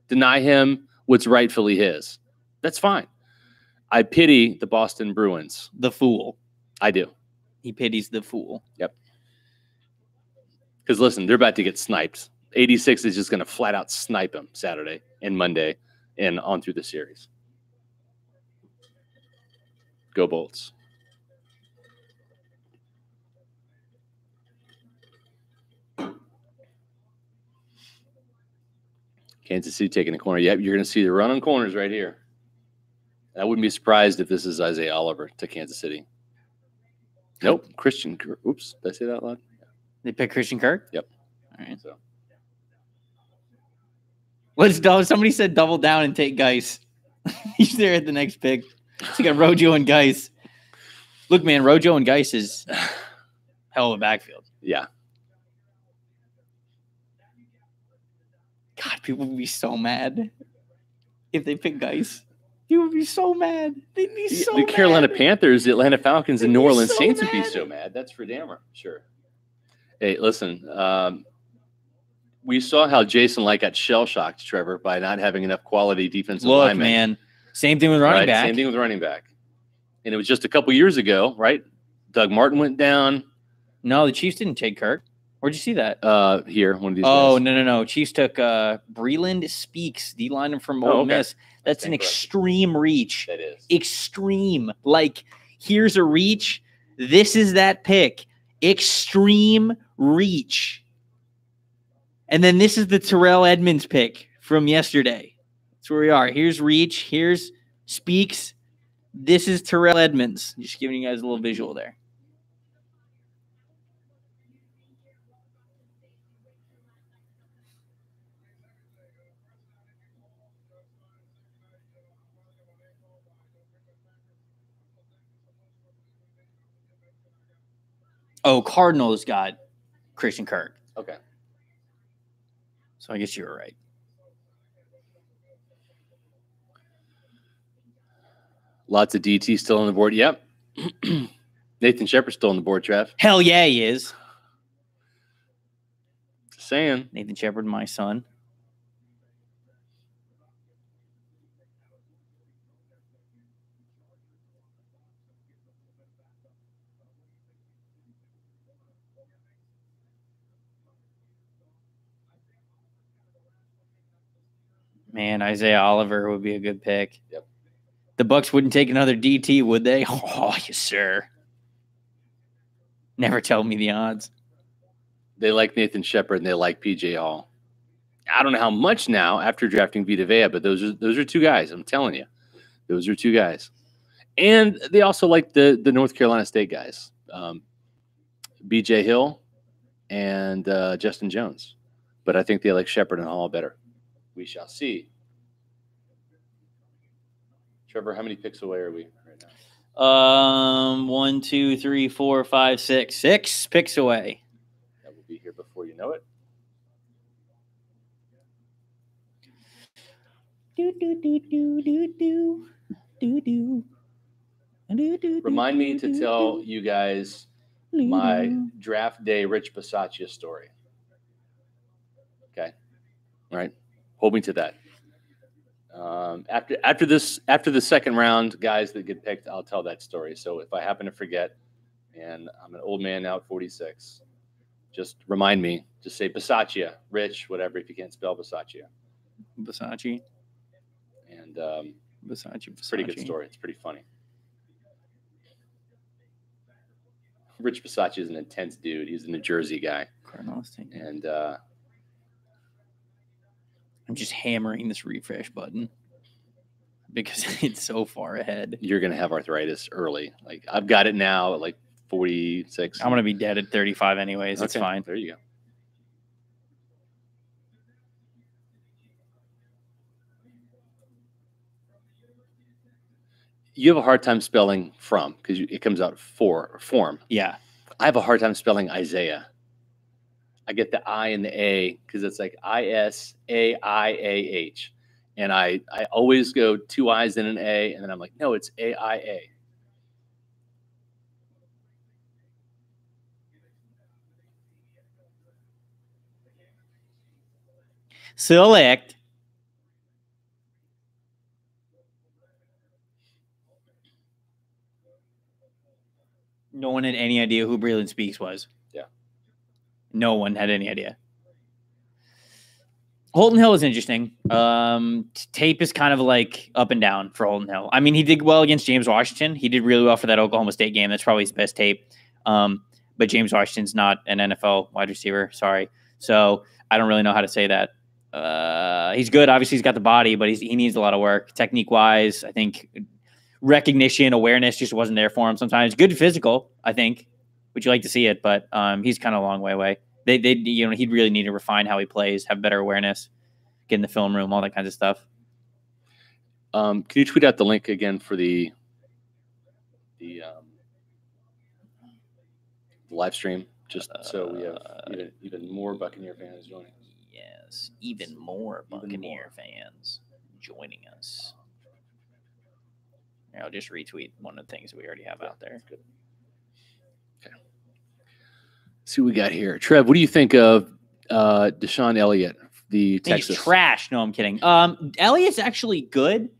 Deny him what's rightfully his. That's fine. I pity the Boston Bruins. The fool. I do. He pities the fool. Yep. Because listen, they're about to get sniped. 86 is just going to flat out snipe him Saturday and Monday and on through the series. Go Bolts. Kansas City taking a corner. Yep, you're going to see the run on corners right here. I wouldn't be surprised if this is Isaiah Oliver to Kansas City. Nope. Christian Kirk. Oops. Did I say that out loud? They pick Christian Kirk? Yep. All right. So somebody said double down and take Geis. He's there at the next pick. So you got Rojo and Geis. Look, man, Rojo and Geis is hell of a backfield. Yeah. God, people would be so mad if they pick Geis. People would be so mad. They'd be so the mad. Carolina Panthers, the Atlanta Falcons, and New Orleans so Saints mad. would be so mad. That's for damn sure. Hey, listen, we saw how Jason Light got shell-shocked, Trevor, by not having enough quality defensive linemen. Man, same thing with running back. Same thing with running back. And it was just a couple years ago, right? Doug Martin went down. No, the Chiefs didn't take Kirk. Where'd you see that? Here, one of these guys. No. Chiefs took Breland Speaks, D-liner from Ole Miss. That's an extreme reach. That is. Extreme. Like, here's a reach. This is that pick. Extreme reach. And then this is the Terrell Edmonds pick from yesterday. That's where we are. Here's reach. Here's Speaks. This is Terrell Edmonds. Just giving you guys a little visual there. Oh, Cardinals got Christian Kirk. Okay. So I guess you were right. Lots of DT still on the board. Yep. Nathan Shepard's still on the board, Trev. Hell yeah, he is. Just saying. Nathan Shepard, my son. Man, Isaiah Oliver would be a good pick. Yep. The Bucs wouldn't take another DT, would they? Oh, yes, sir. Never tell me the odds. They like Nathan Shepard and they like PJ Hall. I don't know how much now after drafting Vita Vea, but those are two guys. I'm telling you, those are two guys. And they also like the North Carolina State guys, BJ Hill and Justin Jones. But I think they like Shepard and Hall better. We shall see. Trevor, how many picks away are we right now? 1, 2, 3, 4, 5, 6. 6 picks away. That will be here before you know it. Remind me to tell you guys my draft day Rich Bisaccia story. Okay. All right. Hold me to that. After the second round, guys that get picked, I'll tell that story. So if I happen to forget, and I'm an old man now at 46, just remind me. Just say Bisaccia, Rich, whatever, if you can't spell Bisaccia. Bisaccia. And Bisaccia. Pretty good story. It's pretty funny. Rich Bisaccia is an intense dude. He's a New Jersey guy. And I'm just hammering this refresh button because it's so far ahead. You're going to have arthritis early. Like, I've got it now at like 46. I'm going to be dead at 35 anyways. It's fine. There you go. You have a hard time spelling from because it comes out form. Yeah. I have a hard time spelling Isaiah. I get the I and the A because it's like ISAIAH. And I always go 2 I's and an A, and then I'm like, no, it's AIA. Select. No one had any idea who Breland Speaks was. Yeah. No one had any idea. Holton Hill is interesting. Tape is kind of like up and down for Holton Hill. I mean, he did well against James Washington. He did really well for that Oklahoma State game. That's probably his best tape. But James Washington's not an NFL wide receiver. Sorry. So I don't really know how to say that. He's good. Obviously, he's got the body, but he needs a lot of work. Technique-wise, I think recognition, awareness just wasn't there for him sometimes. Good physical, I think. Would you like to see it? But he's kind of a long way away. He'd really need to refine how he plays, have better awareness, get in the film room, all that kinds of stuff. Can you tweet out the link again for the live stream, just so we have even more Buccaneer fans joining? Yes, even more Buccaneer fans joining us. I'll just retweet one of the things we already have out there. Good. Okay. Let's see what we got here. Trev, what do you think of Deshaun Elliott, the Texas? He's trash. No, I'm kidding. Elliott's actually good.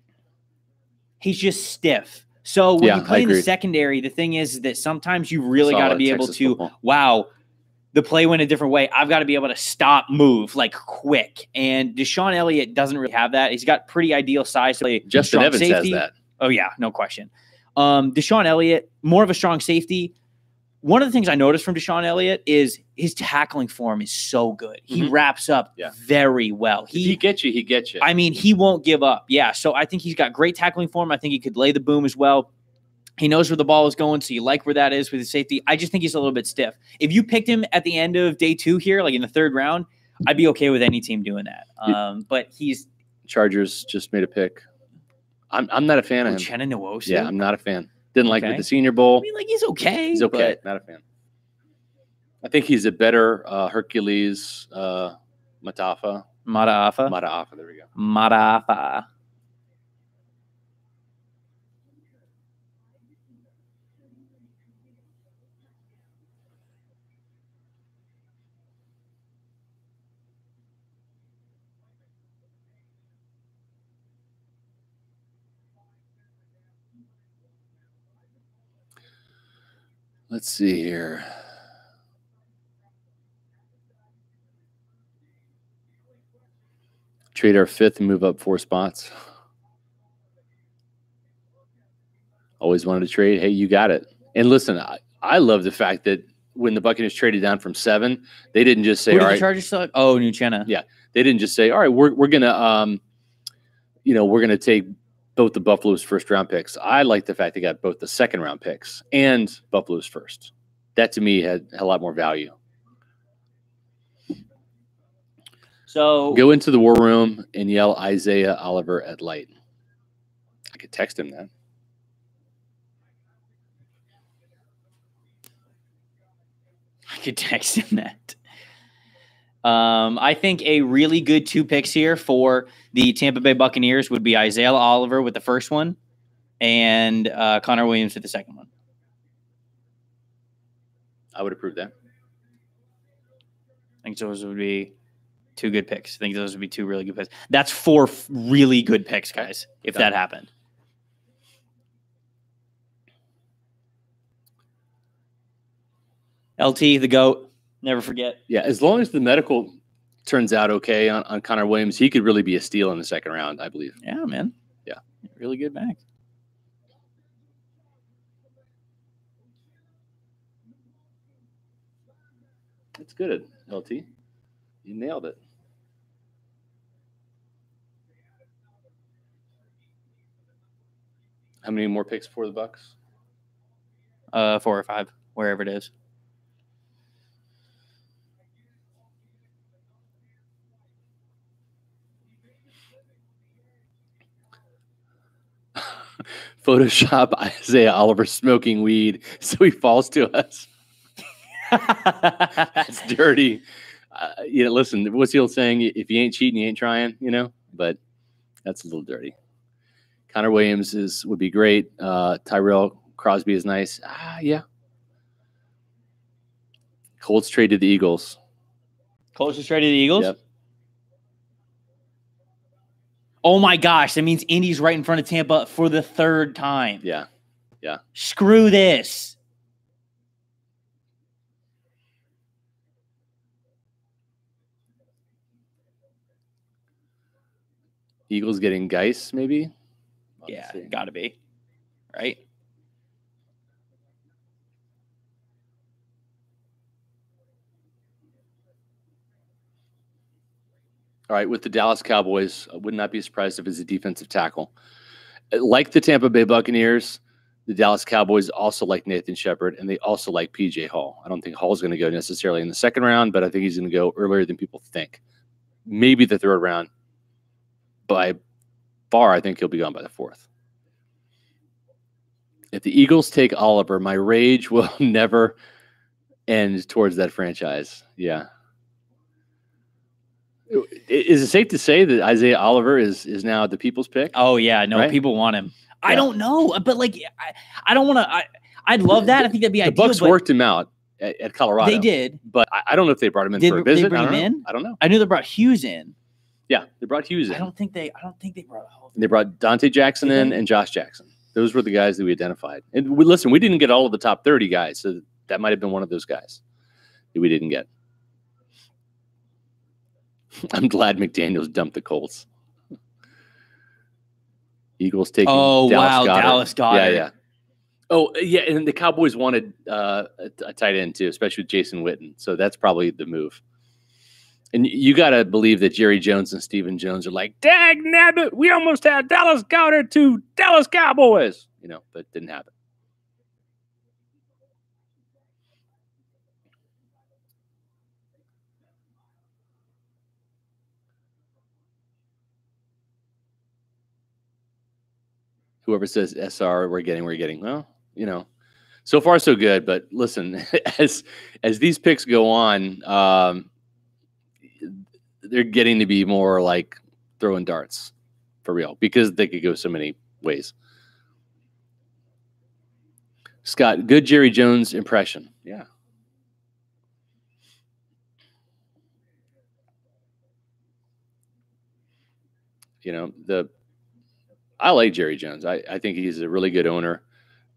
He's just stiff. So when you play in the secondary, the thing is that sometimes you really got to be able to, the play went a different way. I've got to be able to stop, move like quick. And Deshaun Elliott doesn't really have that. He's got pretty ideal size to play. Justin Evans has that. Oh, yeah, no question. Deshaun Elliott, more of a strong safety. One of the things I noticed from Deshaun Elliott is his tackling form is so good. He wraps up very well. He gets you. He gets you. I mean, he won't give up. Yeah, so I think he's got great tackling form. I think he could lay the boom as well. He knows where the ball is going, so you like where that is with his safety. I just think he's a little bit stiff. If you picked him at the end of day 2 here, like in the 3rd round, I'd be okay with any team doing that. But he's Chargers just made a pick. I'm not a fan of him. Uchenna Nwosu? Yeah, I'm not a fan. Didn't like with the Senior Bowl. I mean, like, he's okay. He's okay. Not a fan. I think he's a better Hercules Mataafa. There we go. Mataafa. Let's see here. Trade our 5th and move up 4 spots. Always wanted to trade. Hey, you got it. And listen, I love the fact that when the Buccaneers traded down from 7, they didn't just say, "Who did all right." The Chargers select? Oh, Uchenna. Yeah, they didn't just say, "All right, we're gonna we're gonna take both the Buffalo's 1st round picks." I like the fact they got both the 2nd round picks and Buffalo's 1st. That to me had a lot more value. So go into the war room and yell Isaiah Oliver at light. I could text him that. I think a really good 2 picks here for the Tampa Bay Buccaneers would be Isaiah Oliver with the 1st one and Connor Williams with the 2nd one. I would approve that. I think those would be 2 good picks. I think those would be 2 really good picks. That's 4 really good picks, guys, if that happened. LT, the GOAT. Never forget. Yeah, as long as the medical turns out okay on Connor Williams, he could really be a steal in the 2nd round, I believe. Yeah, man. Yeah. Really good back. That's good, LT. You nailed it. How many more picks for the Bucks? 4 or 5, wherever it is. Photoshop Isaiah Oliver smoking weed so he falls to us. That's dirty. Listen, what's the old saying? If you ain't cheating, you ain't trying, but that's a little dirty. Connor Williams would be great. Tyrell Crosby is nice. Yeah. Colts trade to the Eagles. Colts trade to the Eagles? Yep. Oh my gosh, that means Indy's right in front of Tampa for the 3rd time. Yeah. Yeah. Screw this. Eagles getting Geis, maybe? Yeah, gotta be. Right? All right, with the Dallas Cowboys, I would not be surprised if it's a defensive tackle. Like the Tampa Bay Buccaneers, the Dallas Cowboys also like Nathan Shepard, and they also like P.J. Hall. I don't think Hall's going to go necessarily in the 2nd round, but I think he's going to go earlier than people think. Maybe the 3rd round by far, I think he'll be gone by the 4th. If the Eagles take Oliver, my rage will never end towards that franchise. Yeah. Is it safe to say that Isaiah Oliver is now the people's pick? Oh, yeah. No, right? People want him. Yeah. I don't know. But, like, I don't want to – I'd love that. I think that'd be ideal. The Bucs worked him out at Colorado. They did. But I don't know if they brought him in for a visit. They bring him in? I don't know. I knew they brought Hughes in. Yeah, they brought Hughes in. I don't think they brought They brought Dante Jackson in and Josh Jackson. Those were the guys that we identified. And we didn't get all of the top 30 guys, so that might have been one of those guys that we didn't get. I'm glad McDaniels dumped the Colts. Eagles taking Dallas Goedert. Yeah. Oh, yeah, and the Cowboys wanted a tight end too, especially with Jason Witten. So that's probably the move. And you got to believe that Jerry Jones and Stephen Jones are like, dag nabbit, we almost had Dallas Goedert to Dallas Cowboys. But it didn't happen. Whoever says SR, we're getting. Well, so far so good. But listen, as these picks go on, they're getting to be more like throwing darts for real because they could go so many ways. Scott, good Jerry Jones impression. Yeah. I like Jerry Jones. I think he's a really good owner.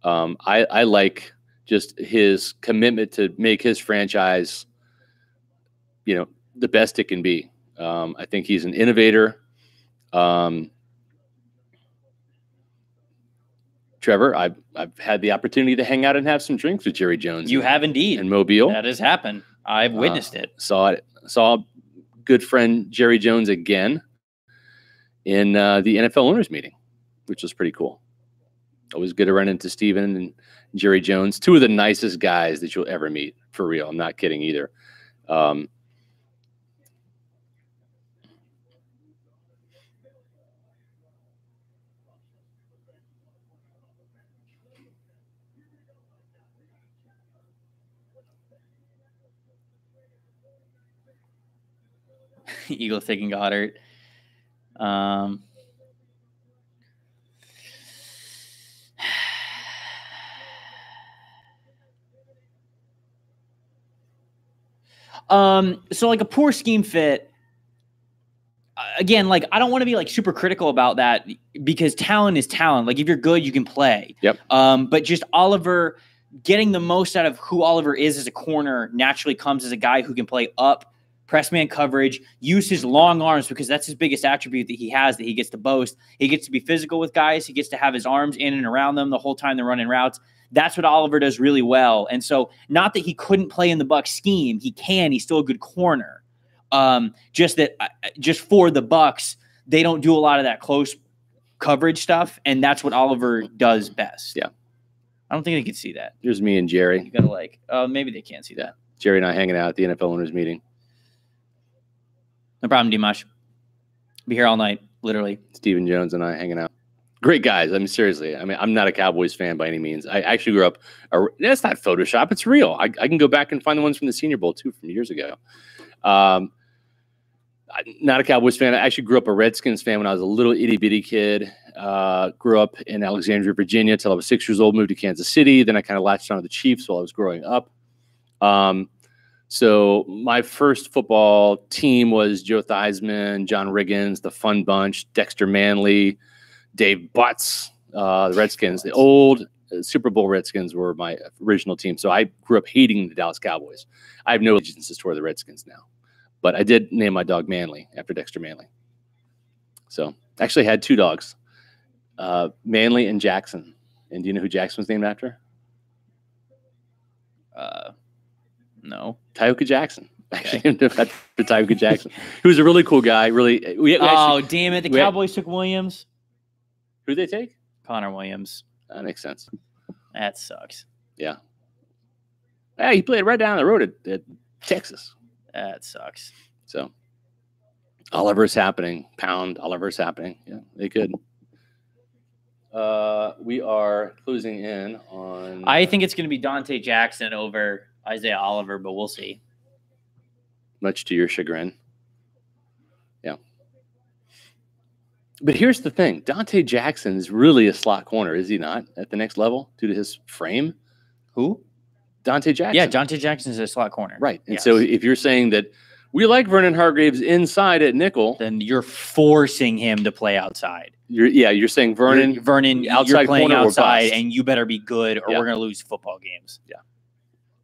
I like just his commitment to make his franchise, the best it can be. I think he's an innovator. Trevor, I've had the opportunity to hang out and have some drinks with Jerry Jones. You have indeed. In Mobile. That has happened. I've witnessed it. Saw good friend Jerry Jones again in the NFL owners meeting, which was pretty cool. Always good to run into Steven and Jerry Jones, two of the nicest guys that you'll ever meet, for real. I'm not kidding either. Eagles taking Goddard. So like a poor scheme fit. Again, like I don't want to be like super critical about that because talent is talent. Like if you're good, you can play. Yep. But just Oliver getting the most out of who Oliver is as a corner naturally comes as a guy who can play up, press man coverage, use his long arms because that's his biggest attribute that he has that he gets to boast. He gets to be physical with guys. He gets to have his arms in and around them the whole time they're running routes. That's what Oliver does really well. And so not that he couldn't play in the Bucs scheme. He can. He's still a good corner. Just for the Bucs, they don't do a lot of that close coverage stuff. And that's what Oliver does best. Yeah. I don't think they can see that. Here's me and Jerry. You gotta maybe they can't see that. Jerry and I hanging out at the NFL owners meeting. No problem, Dimash. Be here all night, literally. Stephen Jones and I hanging out. Great guys. I mean, seriously. I mean, I'm not a Cowboys fan by any means. I actually grew up. That's not Photoshop. It's real. I can go back and find the ones from the Senior Bowl too from years ago. Not a Cowboys fan. I actually grew up a Redskins fan when I was a little itty bitty kid. Grew up in Alexandria, Virginia till I was 6 years old. Moved to Kansas City. Then I kind of latched onto the Chiefs while I was growing up. So my first football team was Joe Theismann, John Riggins, the Fun Bunch, Dexter Manley, Dave Butts, the Redskins. The old Super Bowl Redskins were my original team. So I grew up hating the Dallas Cowboys. I have no allegiances toward the Redskins now. But I did name my dog Manley after Dexter Manley. So actually had two dogs, Manley and Jackson. And do you know who Jackson was named after? No. Tyoka Jackson. Actually named after Tyoka Jackson. He was a really cool guy. Really. Damn it. The Cowboys took Williams. Who'd they take? Connor Williams. That makes sense. That sucks. Yeah. Hey, he played right down the road at Texas. That sucks. So Oliver's happening. Pound. Oliver's happening. Yeah, they could. We are closing in on. I think it's going to be Dante Jackson over Isaiah Oliver, but we'll see. Much to your chagrin. Yeah. But here's the thing. Dante Jackson is really a slot corner, is he not, at the next level due to his frame? Who? Dante Jackson. Yeah, Dante Jackson is a slot corner. Right. And so if you're saying that we like Vernon Hargreaves inside at nickel, then you're forcing him to play outside. You're saying Vernon outside, you're playing corner outside, and you better be good, or we're going to lose football games. Yeah.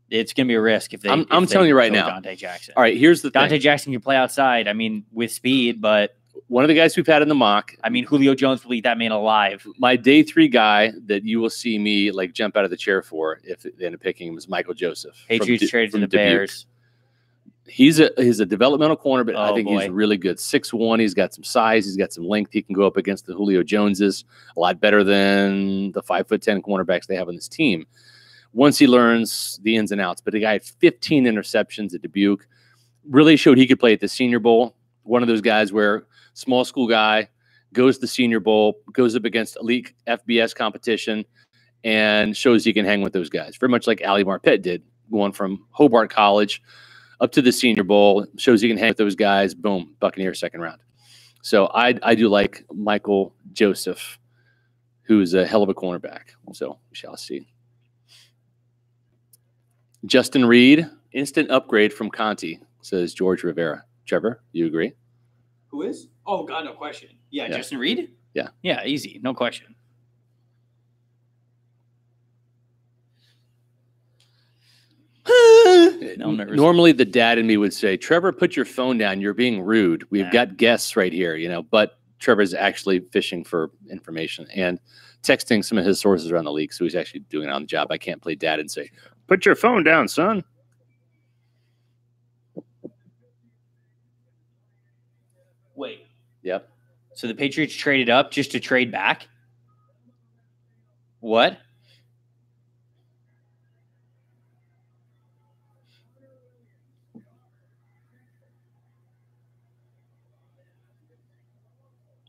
It's going to be a risk if they. I'm telling you right now. Dante Jackson. All right, here's the thing. Dante Jackson can play outside. I mean, with speed, but one of the guys we've had in the mock. I mean, Julio Jones will eat that man alive. My day 3 guy that you will see me like jump out of the chair for if they end up picking him is Michael Joseph. Patriots traded to the Bears. He's a developmental corner, but I think he's really good. 6'1", he's got some size, he's got some length. He can go up against the Julio Joneses a lot better than the 5'10" cornerbacks they have on this team. Once he learns the ins and outs, but the guy had 15 interceptions at Dubuque, really showed he could play at the Senior Bowl. One of those guys where small school guy goes to the Senior Bowl, goes up against elite FBS competition, and shows he can hang with those guys. Very much like Ali Marpet did, going from Hobart College up to the Senior Bowl, shows he can hang with those guys. Boom, Buccaneers second round. So I do like Michael Joseph, who's a hell of a cornerback. So we shall see. Justin Reed, instant upgrade from Conti, says George Rivera. Trevor, you agree? Who is? Oh, God, no question. Yeah. Justin Reed? Yeah. Yeah, easy. No question. No, normally the dad in me would say, Trevor, put your phone down. You're being rude. We've got guests right here, but Trevor's actually fishing for information and texting some of his sources around the league. So he's actually doing it on the job. I can't play dad and say, put your phone down, son. Wait. Yep. So the Patriots traded up just to trade back? What?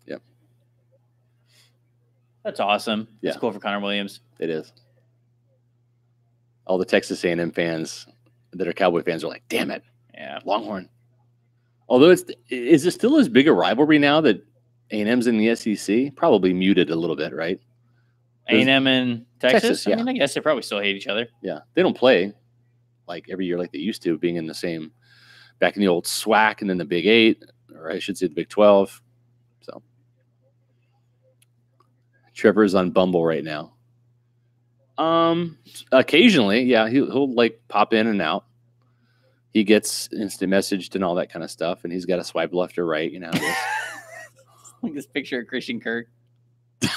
Yep. That's awesome. Yeah. It's cool for Connor Williams. It is. All the Texas A&M fans that are Cowboy fans are like, damn it. Yeah. Longhorn. Although is it still as big a rivalry now that A&M's in the SEC? Probably muted a little bit, right? A&M and Texas? Yeah. I mean, I guess they probably still hate each other. Yeah. They don't play like every year like they used to, being in the same, back in the old SWAC and then the Big 8, or I should say the Big 12. So Trevor's on Bumble right now. Occasionally, yeah, he'll like pop in and out. He gets instant messaged and all that kind of stuff, and he's got to swipe left or right, Like this picture of Christian Kirk. That's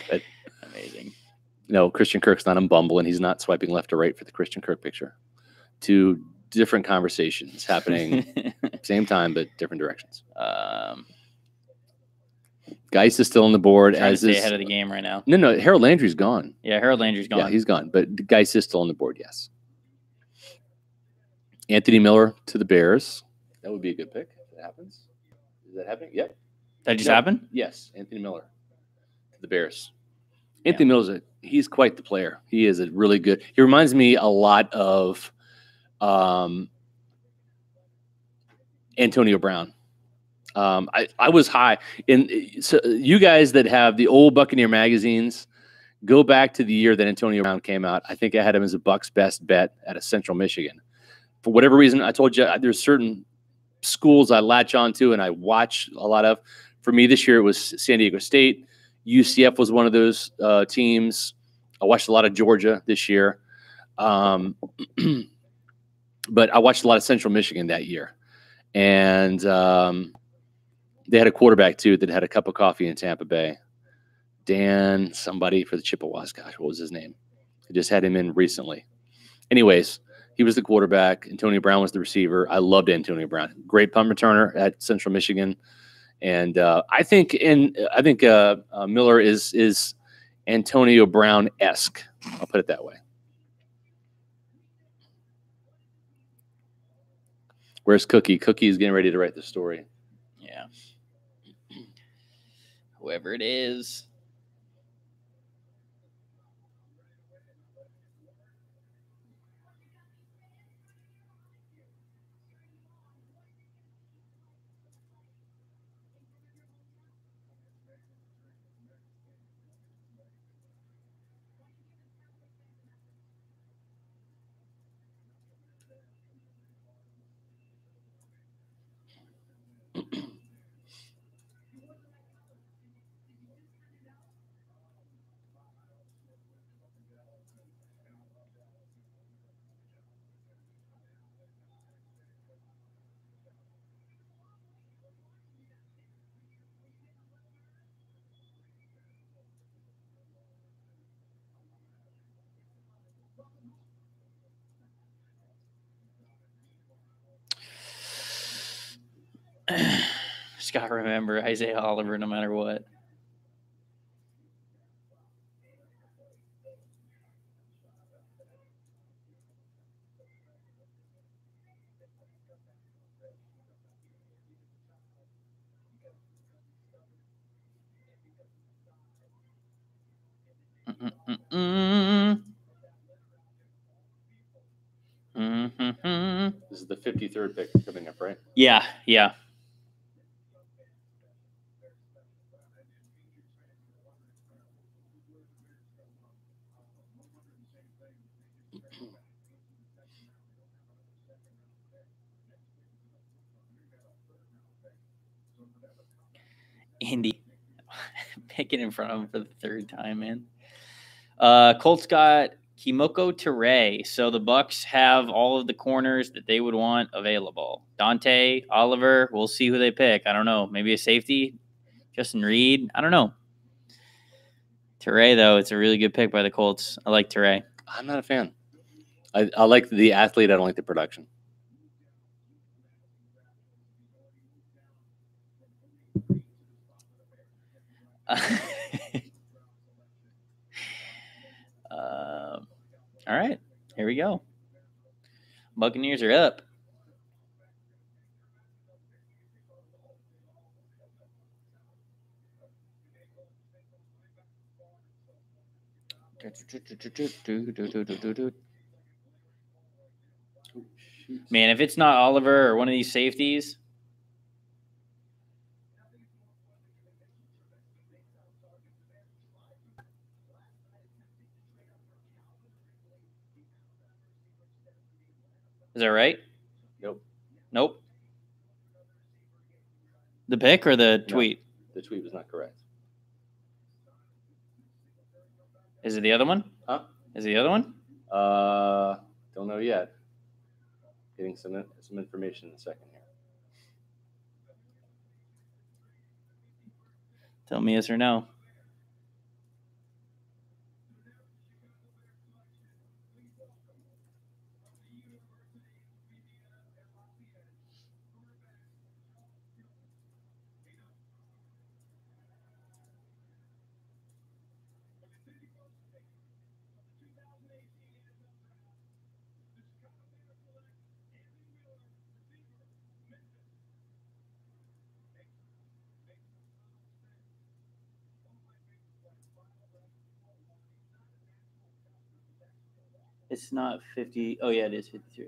good. Amazing. No, Christian Kirk's not on Bumble, and he's not swiping left or right for the Christian Kirk picture. Two different conversations happening same time, but different directions. Geis is still on the board. As to stay ahead of the game right now. No, Harold Landry's gone. Yeah, Harold Landry's gone. Yeah, he's gone, but Geis is still on the board, yes. Anthony Miller to the Bears. That would be a good pick if it happens. Is that happening? Yep. That just happened? Yes, Anthony Miller to the Bears. Anthony Miller's he's quite the player. He is a really good. He reminds me a lot of Antonio Brown. I was high. So you guys that have the old Buccaneer magazines, go back to the year that Antonio Brown came out. I think I had him as a Bucks best bet out of Central Michigan. For whatever reason, I told you there's certain schools I latch on to and I watch a lot of. For me this year, it was San Diego State. UCF was one of those teams. I watched a lot of Georgia this year. But I watched a lot of Central Michigan that year. And they had a quarterback, too, that had a cup of coffee in Tampa Bay. Dan, somebody for the Chippewas. Gosh, what was his name? I just had him in recently. Anyways, he was the quarterback. Antonio Brown was the receiver. I loved Antonio Brown. Great punt returner at Central Michigan. And I think Miller is Antonio Brown-esque. I'll put it that way. Where's Cookie? Cookie is getting ready to write the story. Yeah. Whoever it is. Just got to remember Isaiah Oliver no matter what. This is the 53rd pick coming up, right? Yeah, yeah. Indy picking in front of him for the third time, man. Colts got Kimoko Ture. So the Bucs have all of the corners that they would want available. Dante, Oliver, we'll see who they pick. I don't know. Maybe a safety? Justin Reed? I don't know. Ture, though, it's a really good pick by the Colts. I like Ture. I'm not a fan. I like the athlete. I don't like the production. All right, here we go. Buccaneers are up. Man, if it's not Oliver or one of these safeties. Is that right? Nope. The pick or the tweet? No, the tweet was not correct. Is it the other one? Huh? Is it the other one? Don't know yet. Getting some information in a second here. Tell me yes or no. It's not 50. Oh, yeah, it is 53.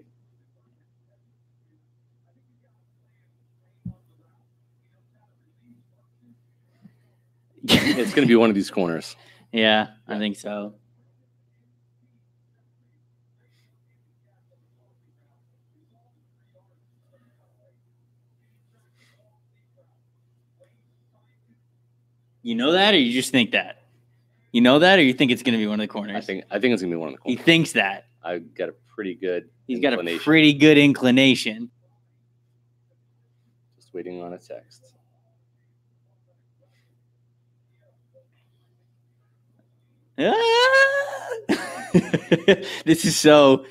It's going to be one of these corners. Yeah, I think so. You know that, or you just think that? You know that, or you think it's going to be one of the corners? I think it's going to be one of the corners. He thinks that. I've got a pretty good He's got a pretty good inclination. Just waiting on a text. This is so...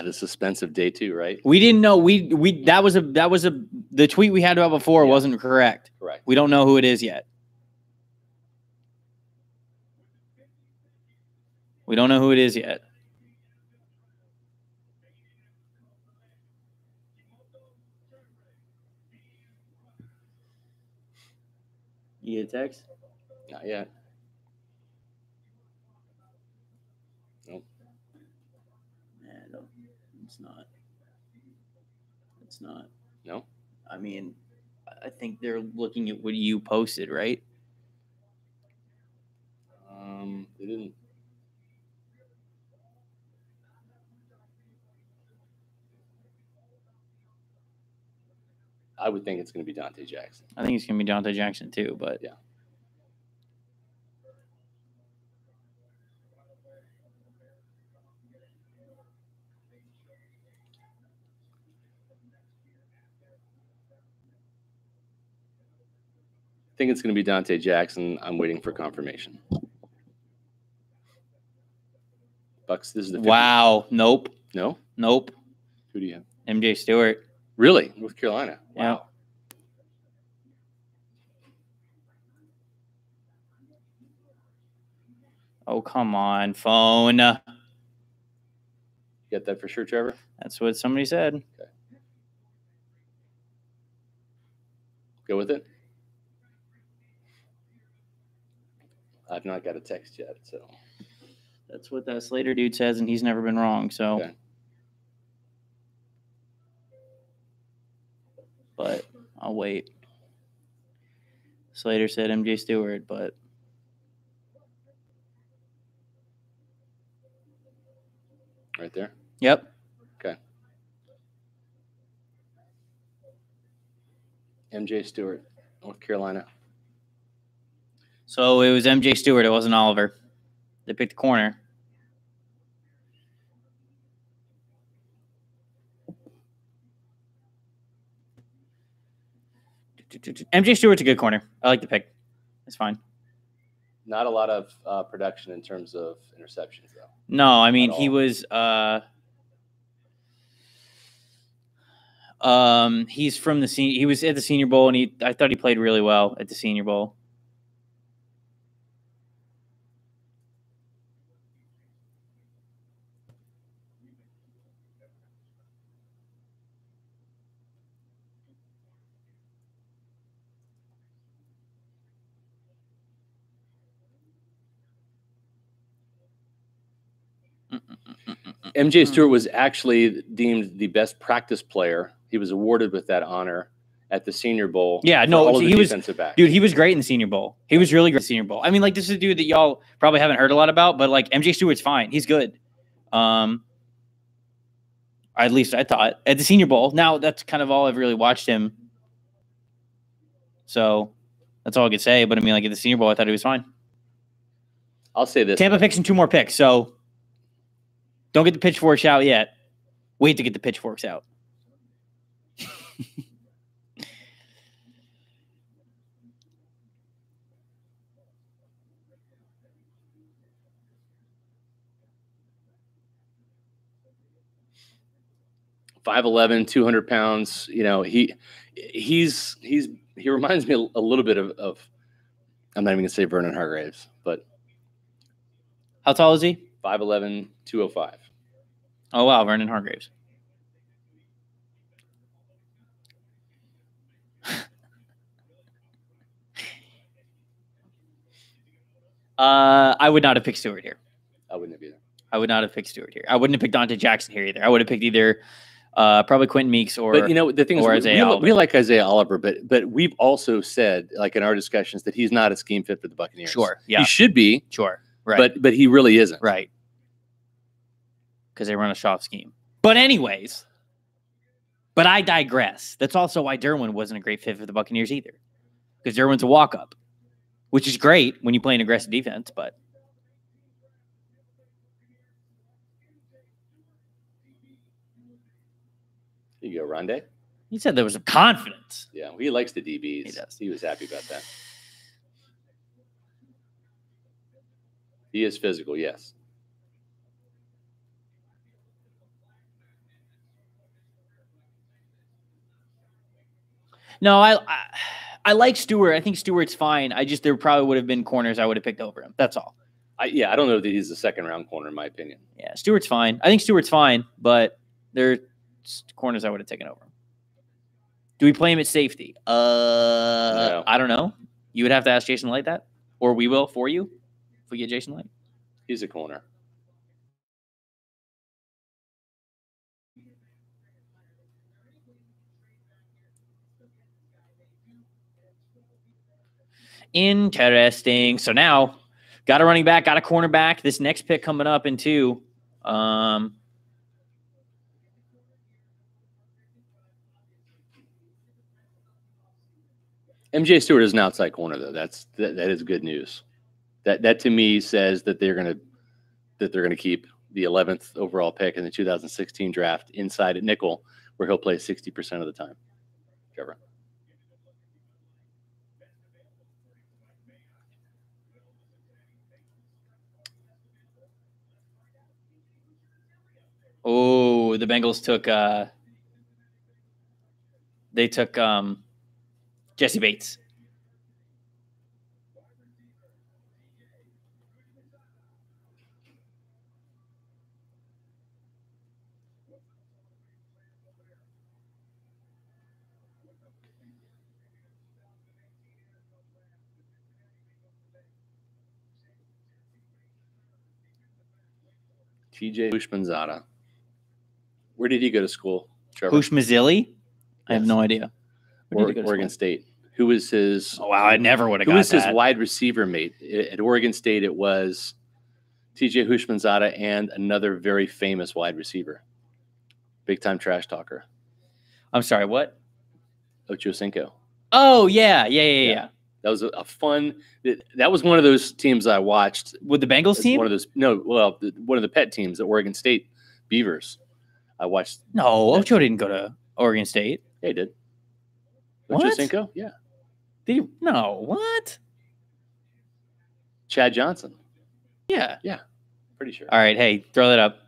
The suspense of day 2, right? We didn't know. The tweet we had about before wasn't correct. Correct. We don't know who it is yet. We don't know who it is yet. You get a text? Not yet. Nope. No, it's not. It's not. No? I mean, I think they're looking at what you posted, right? They didn't. I would think it's going to be Dante Jackson. I think it's going to be Dante Jackson too, but yeah. I think it's going to be Dante Jackson. I'm waiting for confirmation. Bucks, this is the 50th. Wow. Nope. No? Nope. Who do you have? MJ Stewart. Really? North Carolina. Wow. Yeah. Oh, come on, phone. You got that for sure, Trevor? That's what somebody said. Okay. Go with it. I've not got a text yet, so. That's what that Slater dude says, and he's never been wrong, so. Okay. But I'll wait. Slater said MJ Stewart, but. Right there? Yep. Okay. MJ Stewart, North Carolina. So it was MJ Stewart. It wasn't Oliver. They picked the corner. MJ Stewart's a good corner. I like the pick. It's fine. Not a lot of production in terms of interceptions, though. No, I mean, he was he's from the he was at the Senior Bowl, and I thought he played really well at the Senior Bowl. MJ Stewart was actually deemed the best practice player. He was awarded with that honor at the Senior Bowl. Yeah, no, he was back. Dude, he was great in the Senior Bowl. He was really great in the Senior Bowl. I mean, like, this is a dude that y'all probably haven't heard a lot about, but like MJ Stewart's fine. He's good. At least I thought at the Senior Bowl. Now that's kind of all I've really watched him. So that's all I could say. But I mean, like at the Senior Bowl, I thought he was fine. I'll say this: Tampa picks and 2 more picks. So don't get the pitchforks out yet. Wait to get the pitchforks out. 5'11", 200 pounds. You know, he reminds me a little bit of I'm not even gonna say Vernon Hargreaves, but how tall is he? 5'11", 205. Oh wow, Vernon Hargreaves. I would not have picked Stewart here. I wouldn't have either. I would not have picked Stewart here. I wouldn't have picked Dante Jackson here either. I would have picked either probably Quentin Meeks or. But you know the thing is, we like Isaiah Oliver, but we've also said, like in our discussions, that he's not a scheme fit for the Buccaneers. Sure, yeah, he should be. Sure, right. But he really isn't. Right. Because they run a soft scheme. But anyways, but I digress. That's also why Derwin wasn't a great fit for the Buccaneers either, because Derwin's a walk-up, which is great when you play an aggressive defense, but. There you go, Rondé. He said there was some confidence. Yeah, he likes the DBs. He does. He was happy about that. He is physical, yes. No, I like Stewart. I think Stewart's fine. There probably would have been corners I would have picked over him. That's all. I don't know that he's a second-round corner in my opinion. Yeah, Stewart's fine. I think Stewart's fine, but there are corners I would have taken over him. Do we play him at safety? No. I don't know. You would have to ask Jason Light that, or we will for you if we get Jason Light. He's a corner. Interesting. So now, got a running back, got a cornerback. This next pick coming up in 2. MJ Stewart is an outside corner, though. That is good news. That to me says that they're gonna keep the 11th overall pick in the 2016 draft inside at nickel, where he'll play 60% of the time. Trevor. Oh, the Bengals took Jesse Bates. TJ Hushmanzada. Where did he go to school, Trevor? Hushmazili? Yes. I have no idea. Oregon State. Who was his? Oh, wow, I never would have got that. Who was his wide receiver mate? At Oregon State, it was TJ Hushmanzada and another very famous wide receiver. Big-time trash talker. I'm sorry, what? Ocho Cinco. Oh, yeah. That was a fun. That was one of those teams I watched. With the Bengals team? One of those. No, well, one of the pet teams, the Oregon State Beavers. I watched. No, Ocho didn't go to Oregon State. Yeah, he did. What? Ocho Cinco? Yeah. Did he? No, what? Chad Johnson. Yeah. Yeah, pretty sure. All right, hey, throw that up.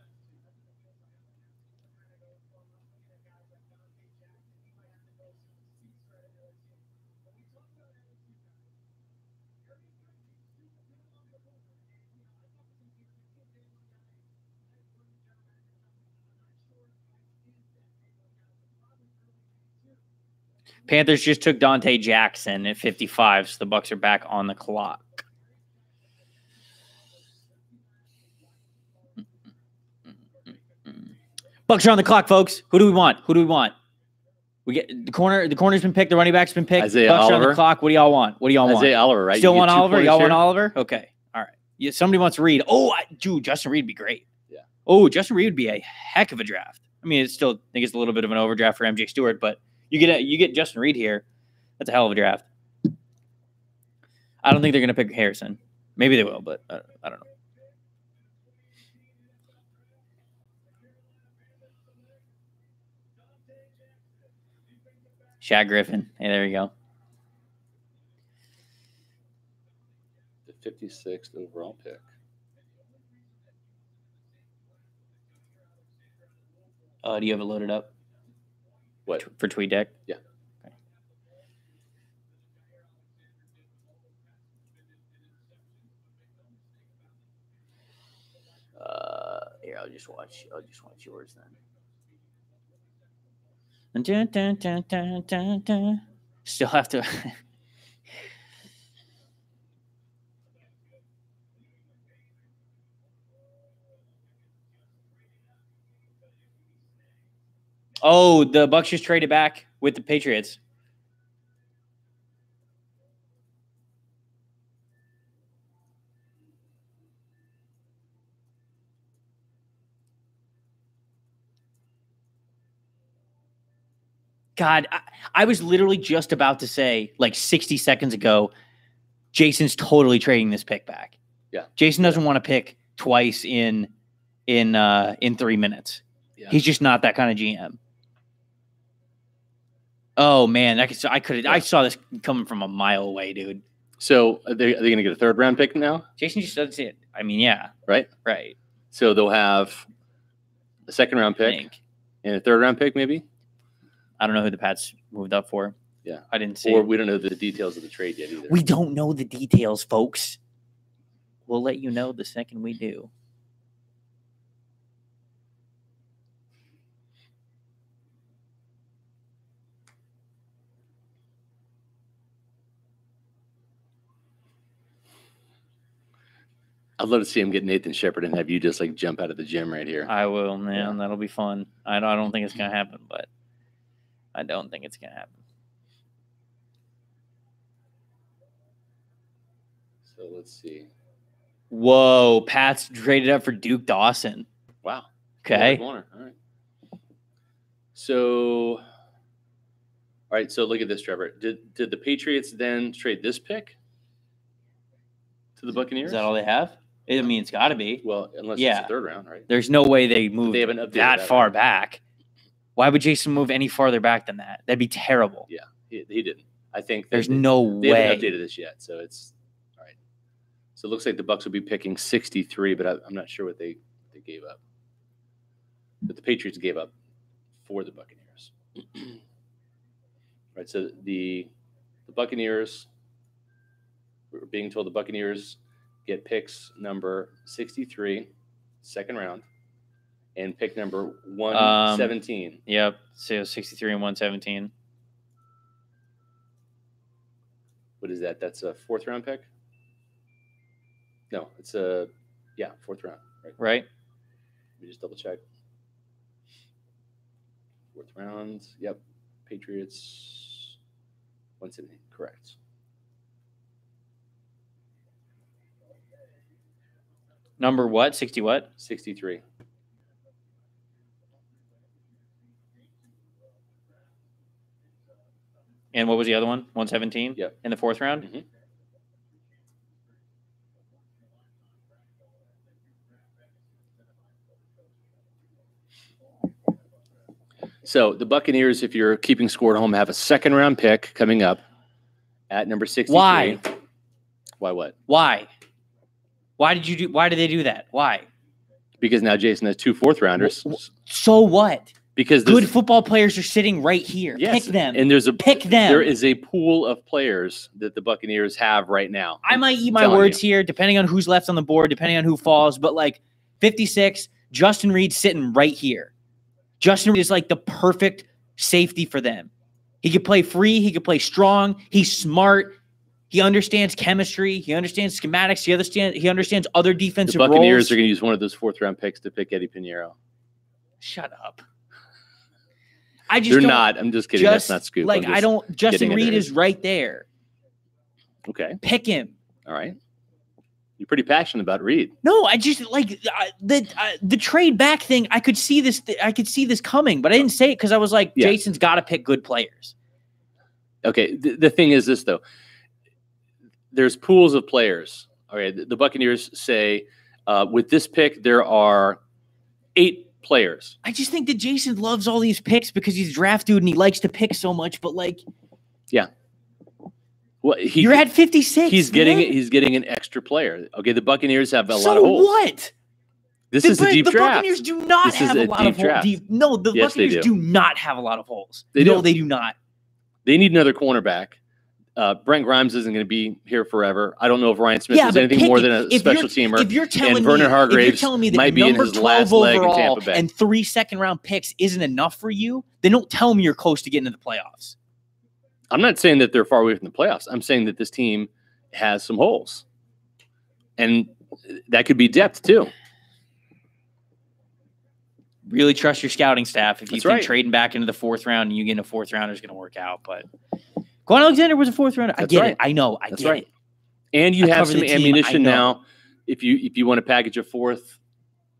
Panthers just took Dante Jackson at 55, so the Bucs are back on the clock. Bucs are on the clock, folks. Who do we want? We get the corner. The corner's been picked. The running back's been picked. Isaiah Bucs Oliver. are on the clock. What do y'all want? Isaiah Oliver, right? Still want Oliver? Y'all want Oliver? Okay. All right. Yeah, somebody wants Reed. Oh, dude, Justin Reed would be great. Yeah. Oh, Justin Reed would be a heck of a draft. I mean, I think it's a little bit of an overdraft for MJ Stewart, but you get Justin Reed here. That's a hell of a draft. I don't think they're going to pick Harrison. Maybe they will, but I don't know. Shaq Griffin. Hey, there you go. The 56th overall pick. Do you have it loaded up? What? For TweetDeck? Yeah. Okay. Here, I'll just watch yours then. Dun, dun, dun, dun, dun, dun. Still have to. Oh, the Bucs just traded back with the Patriots. God, I was literally just about to say, like 60 seconds ago, Jason's totally trading this pick back. Yeah. Jason doesn't want to pick twice in 3 minutes. Yeah. He's just not that kind of GM. Oh man, I saw this coming from a mile away, dude. So are they going to get a 3rd round pick now? Jason just doesn't see it. I mean, yeah. Right. So they'll have a 2nd round pick and a 3rd round pick, maybe. I don't know who the Pats moved up for. Yeah. I didn't see Or it. we don't know the details of the trade yet either. We don't know the details, folks. We'll let you know the second we do. I'd love to see him get Nathan Shepard and have you just like jump out of the gym right here. I will, man. Yeah. That'll be fun. I don't think it's going to happen, but I don't think it's going to happen. So let's see. Whoa, Pat's traded up for Duke Dawson. Wow. Okay. All right. So, all right. So look at this, Trevor. Did the Patriots then trade this pick to the Buccaneers? Is that all they have? I mean, it's got to be. Well, unless it's the third round, right? There's no way they moved They haven't updated that far right? back. Why would Jason move any farther back than that? That'd be terrible. Yeah, he didn't. I think There's no they way. haven't updated this yet, so it's all right. So it looks like the Bucs will be picking 63, but I'm not sure what they gave up. But the Patriots gave up for the Buccaneers. Right. So the Buccaneers, we're being told the Buccaneers get picks number 63, second round, and pick number 117. Yep. So 63 and 117. What is that? That's a fourth round pick? No, it's a fourth round. Right? Let me just double check. Fourth round. Yep. Patriots 117. Correct. Number what? 60 what? 63. And what was the other one? 117? Yep. In the fourth round? Mm-hmm. So the Buccaneers, if you're keeping score at home, have a second round pick coming up at number 63. Why? Why what? Why? Why did they do that? Why? Because now Jason has two fourth rounders. So what? Because good football players are sitting right here. Yes, Pick them. And pick them. There is a pool of players that the Buccaneers have right now. I might eat my words here, depending on who's left on the board, depending on who falls. But like 56, Justin Reed's sitting right here. Justin Reed is like the perfect safety for them. He could play free. He could play strong. He's smart. He understands chemistry. He understands schematics. He understands other defensive roles. The Buccaneers are going to use one of those fourth round picks to pick Eddie Pinheiro. Shut up. I just They're not. I'm just kidding. That's not scoop. Like I don't. Justin Reed is right there. Okay. Pick him. All right. You're pretty passionate about Reed. No, I just like the trade back thing. I could see this. I could see this coming, but I didn't say it because I was like, Jason's got to pick good players. Okay. The thing is this though. There's pools of players. Okay. The Buccaneers say with this pick there are 8 players. I just think that Jason loves all these picks because he's a draft dude and he likes to pick so much. But like, yeah. Well, you're at 56. He's getting an extra player. Okay, the Buccaneers have a lot of holes. So what? This is a deep draft. The Buccaneers do not have a lot of holes. No, the Buccaneers do not have a lot of holes. No, they do not. They need another cornerback. Brent Grimes isn't going to be here forever. I don't know if Ryan Smith is anything more than a special teamer. If you're telling and Vernon Hargraves me that might be in his last leg in Tampa Bay, and 3 second-round picks isn't enough for you, then don't tell me you're close to getting to the playoffs. I'm not saying that they're far away from the playoffs. I'm saying that this team has some holes, and that could be depth too. Really trust your scouting staff if you think trading back into the fourth round and you get a fourth rounder is going to work out. But Quan Alexander was a fourth rounder. I get it. I know. I get it. And you have some ammunition now. If you want to package a fourth.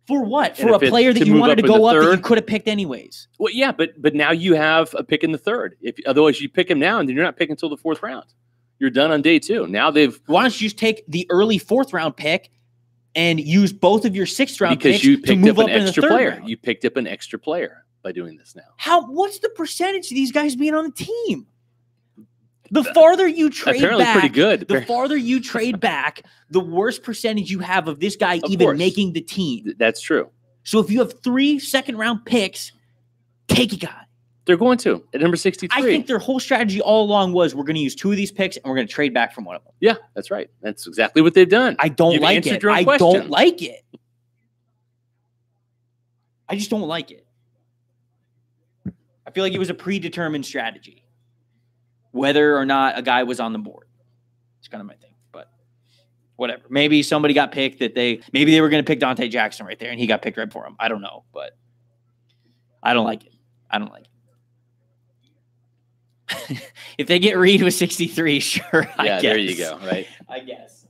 For what? For a player that you wanted to go up that you could have picked anyways. Well, yeah, but now you have a pick in the third. Otherwise you pick him now and then you're not picking until the fourth round. You're done on day 2. Now why don't you just take the early fourth round pick and use both of your 6th round picks you picked up an extra player. Round. You picked up an extra player by doing this now. What's the percentage of these guys being on the team? The farther you trade back, pretty good. The farther you trade back, the worse percentage you have of this guy even making the team. That's true. So if you have 3 second-round picks, take a guy. They're going to at number 63. I think their whole strategy all along was we're going to use 2 of these picks and we're going to trade back from one of them. Yeah, that's right. That's exactly what they've done. I don't like it. I don't like it. I just don't like it. I feel like it was a predetermined strategy, whether or not a guy was on the board. It's kind of my thing, but whatever. Maybe somebody got picked maybe they were going to pick Dante Jackson right there and he got picked right for him. I don't know, but I don't like it. I don't like it. If they get Reed with 63, sure. I guess. There you go. Right. I guess.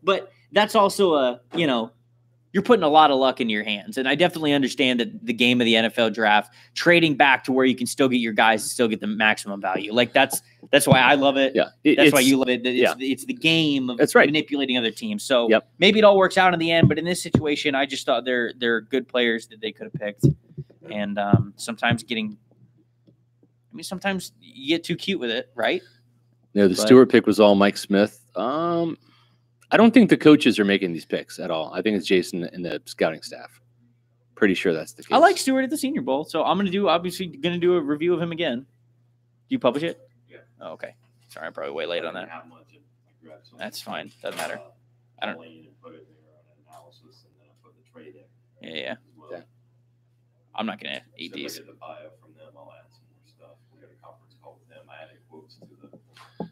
But that's also you're putting a lot of luck in your hands. And I definitely understand that the game of the NFL draft, trading back to where you can still get your guys and still get the maximum value. Like that's why I love it. Yeah. That's why you love it. It's the game of manipulating other teams. So maybe it all works out in the end. But in this situation, I just thought they're good players that they could have picked. And sometimes you get too cute with it, right? No, Stewart pick was all Mike Smith. I don't think the coaches are making these picks at all. I think it's Jason and the scouting staff. Pretty sure that's the case. I like Stewart at the Senior Bowl, so I'm going to do a review of him again. Do you publish it? Yeah. Oh, okay. Sorry, I'm probably way late on that. That's fine. Doesn't matter. I don't. Yeah. I'm not going to eat these.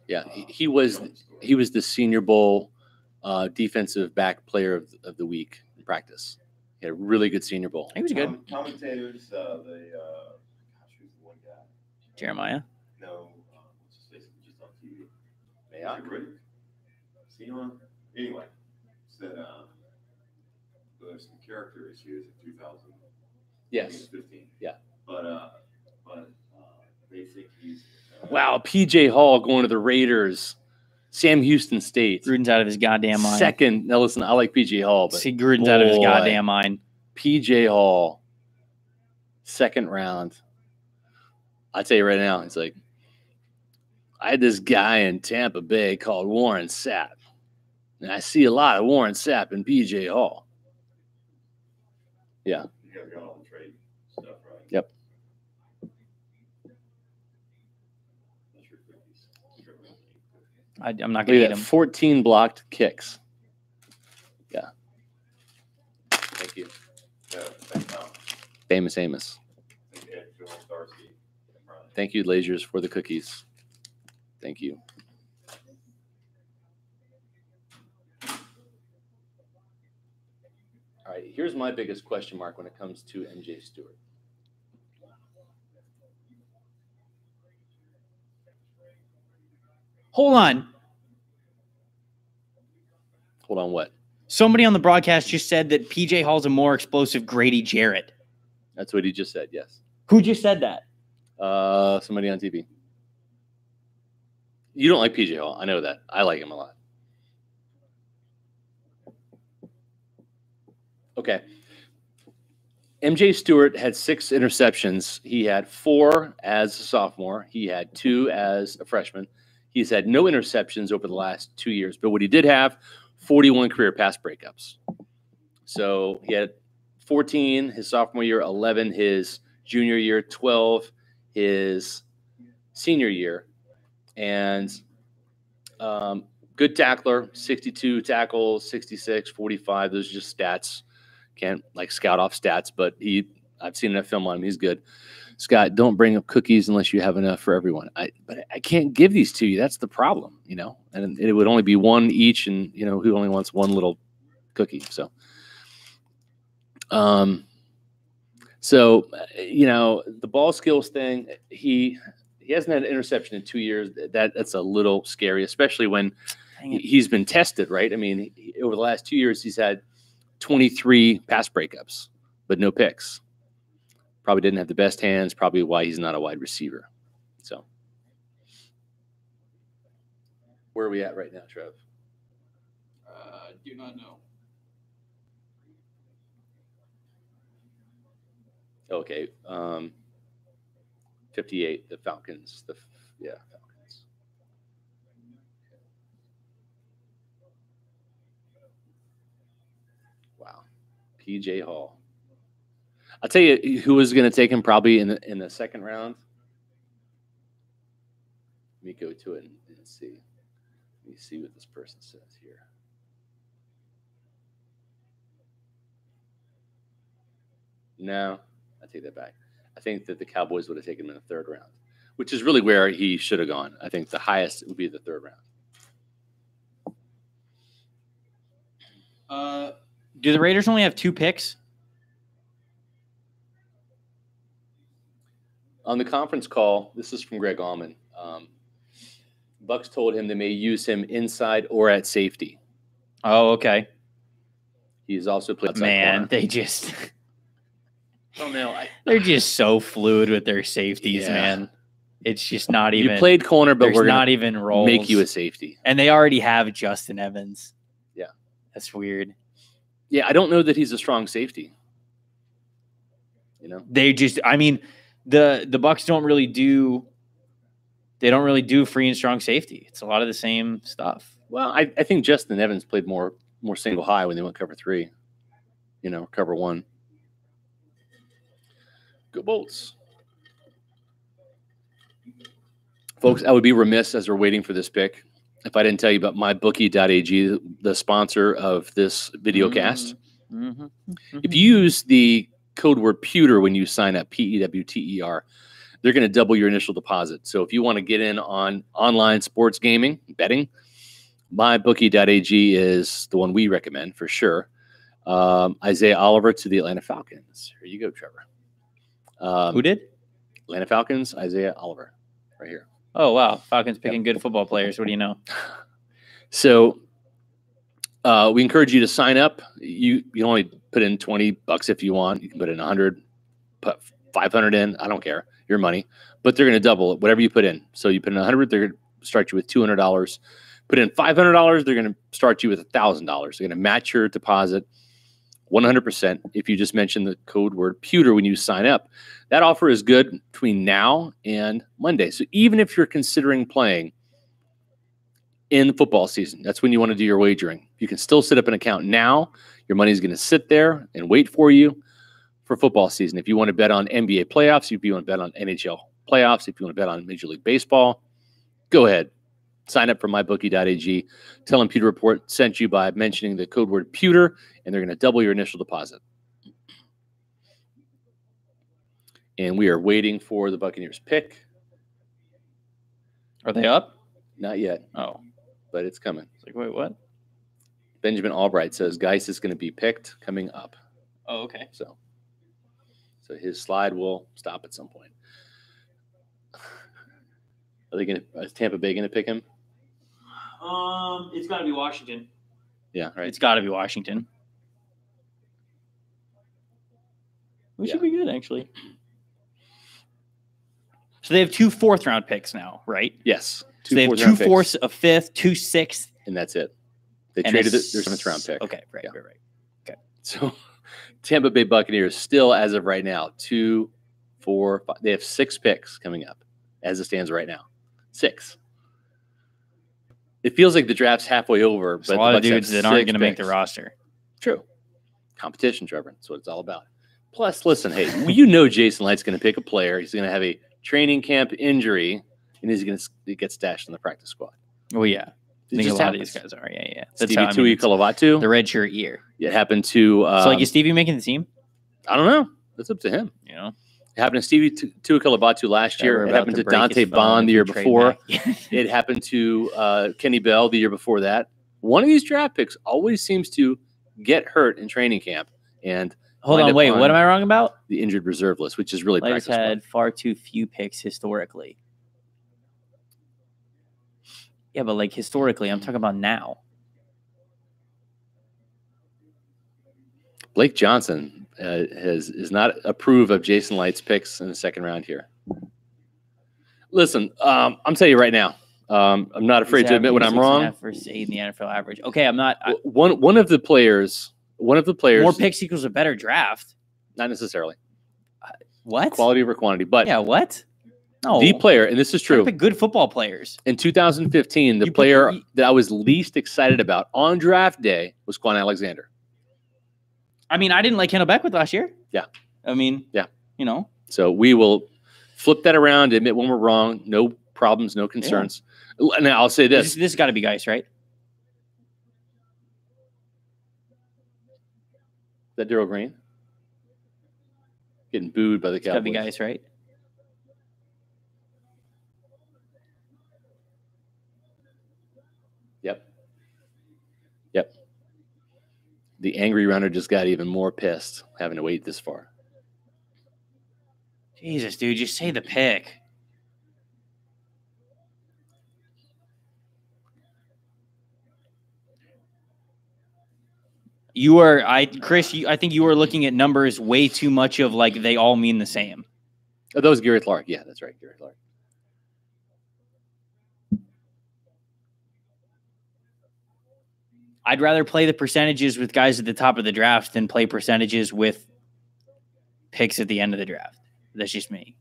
Yeah, he was the Senior Bowl defensive back player of the week in practice. He had a really good Senior Bowl. He was good. Commentators, who's the one guy? Jeremiah? No, what's his face? Just on TV. See him on? Anyway, said there's some character issues in 2015. Yeah. But they think he's wow, PJ Hall going to the Raiders. Sam Houston State. Gruden's out of his goddamn mind. Second. Now listen, I like PJ Hall, but Gruden's out of his goddamn mind. PJ Hall, second round. I tell you right now, it's like I had this guy in Tampa Bay called Warren Sapp, and I see a lot of Warren Sapp in PJ Hall. Yeah. You guys got all the trade stuff, right? Yep. I'm not going to eat them. 14 blocked kicks. Yeah. Thank you. Famous Amos. Thank you, Lasers, for the cookies. Thank you. All right, here's my biggest question mark when it comes to MJ Stewart. Hold on. Hold on, what? Somebody on the broadcast just said that PJ Hall's a more explosive Grady Jarrett. That's what he just said, yes. Who just said that? Somebody on TV. You don't like PJ Hall. I know that. I like him a lot. Okay. MJ Stewart had 6 interceptions. He had 4 as a sophomore. He had 2 as a freshman. He's had no interceptions over the last 2 years. But what he did have, 41 career pass breakups. So he had 14 his sophomore year, 11 his junior year, 12 his senior year. And good tackler, 62 tackles, 66, 45. Those are just stats. Can't like scout off stats, but I've seen enough film on him. He's good. Scott, don't bring up cookies unless you have enough for everyone. But I can't give these to you. That's the problem, you know. And it would only be one each, and you know who only wants one little cookie. So, you know, the ball skills thing. He hasn't had an interception in 2 years. That's a little scary, especially when he's been tested, right? I mean, over the last 2 years, he's had 23 pass breakups, but no picks. Probably didn't have the best hands, probably why he's not a wide receiver. So where are we at right now, Trev? Do not know. Okay. 58, the Falcons. Falcons. Wow. PJ Hall. I'll tell you who was going to take him probably in the second round. Let me go to it and see. Let me see what this person says here. No, I take that back. I think that the Cowboys would have taken him in the third round, which is really where he should have gone. I think the highest would be the third round. Do the Raiders only have 2 picks? On the conference call, this is from Greg Allman. Bucs told him they may use him inside or at safety. Oh, okay. He's also played. Man, they just. Oh no, they're just so fluid with their safeties, man. It's just not even. You played corner, but we're not even roles. Make you a safety, and they already have Justin Evans. Yeah, that's weird. Yeah, I don't know that he's a strong safety. They just. I mean, the Bucs don't really do. They don't really do free and strong safety. It's a lot of the same stuff. Well, I think Justin Evans played more single high when they went cover 3. Cover 1. Go Bolts. Folks, I would be remiss as we're waiting for this pick if I didn't tell you about mybookie.ag, the sponsor of this video cast. Mm-hmm. If you use the code word pewter when you sign up, PEWTER, they're going to double your initial deposit. So if you want to get in on online sports gaming, betting, mybookie.ag is the one we recommend for sure. Isaiah Oliver to the Atlanta Falcons. Here you go, Trevor. Who did? Atlanta Falcons, Isaiah Oliver, right here. Oh, wow. Falcons picking good football players. What do you know? So we encourage you to sign up. You only put in $20 if you want. You can put in 100, put 500 in. I don't care. Your money. But they're going to double it, whatever you put in. So you put in 100, they're going to start you with $200. Put in $500, they're going to start you with $1,000. They're going to match your deposit 100% if you just mention the code word pewter when you sign up. That offer is good between now and Monday. So even if you're considering playing in the football season, that's when you want to do your wagering. You can still set up an account now. Your money is going to sit there and wait for you for football season. If you want to bet on NBA playoffs, if you want to bet on NHL playoffs, if you want to bet on Major League Baseball, go ahead. Sign up for mybookie.ag. Tell them Pewter Report sent you by mentioning the code word pewter, and they're going to double your initial deposit. And we are waiting for the Buccaneers pick. Are they up? Not yet. Oh. But it's coming. It's like, wait, what? Benjamin Albright says Geis is going to be picked coming up. Oh, okay. So his slide will stop at some point. Is Tampa Bay going to pick him? It's got to be Washington. Yeah, right. It's got to be Washington. We should be good, actually. So they have 2 4th-round picks now, right? Yes. So they have 2 4ths, a 5th, 2 6th. And that's it. They traded their 7th-round pick. Okay, right. Okay. So Tampa Bay Buccaneers still, as of right now, 2, 4, 5. They have 6 picks coming up as it stands right now. 6. It feels like the draft's halfway over, but a lot of dudes that aren't going to make the roster. True. Competition, Trevor. That's what it's all about. Plus, listen, hey, you know Jason Light's going to pick a player. He's going to have a training camp injury, and he's going to get stashed in the practice squad. Oh, yeah. I think a lot of these guys are. Yeah. Stevie Tuiakalawatu. The redshirt year. It happened to... so, is Stevie making the team? I don't know. That's up to him. It happened to Stevie Tuiakalawatu last year. It happened to Dante Bond the year before. It happened to Kenny Bell the year before that. One of these draft picks always seems to get hurt in training camp. And hold on, wait, what am I wrong about? The injured reserve list, which is really practice. Lighters had far too few picks historically. Yeah, but historically, I'm talking about now. Blake Johnson is not approve of Jason Light's picks in the second round here. Listen, I'm telling you right now, I'm not afraid to admit when I'm wrong. First aid in the NFL average. Okay, I'm not. One of the players. More picks equals a better draft. Not necessarily. What? Quality over quantity, but yeah, what? No. The player, and this is true. Pick good football players. In 2015, the player that I was least excited about on draft day was Quan Alexander. I mean, I didn't like Kendall Beckwith last year. Yeah. I mean, yeah, you know. So we will flip that around, admit when we're wrong, no problems, no concerns. Yeah. And I'll say this. This has got to be Geis, right? Is that Darryl Green? Getting booed by the Cowboys. Got to be Geis, right? Yep. Yep. The angry runner just got even more pissed having to wait this far. Jesus, dude, just say the pick. Chris, I think you were looking at numbers way too much of like they all mean the same. Oh, that was Gary Clark. Yeah, that's right, Gary Clark. I'd rather play the percentages with guys at the top of the draft than play percentages with picks at the end of the draft. That's just me.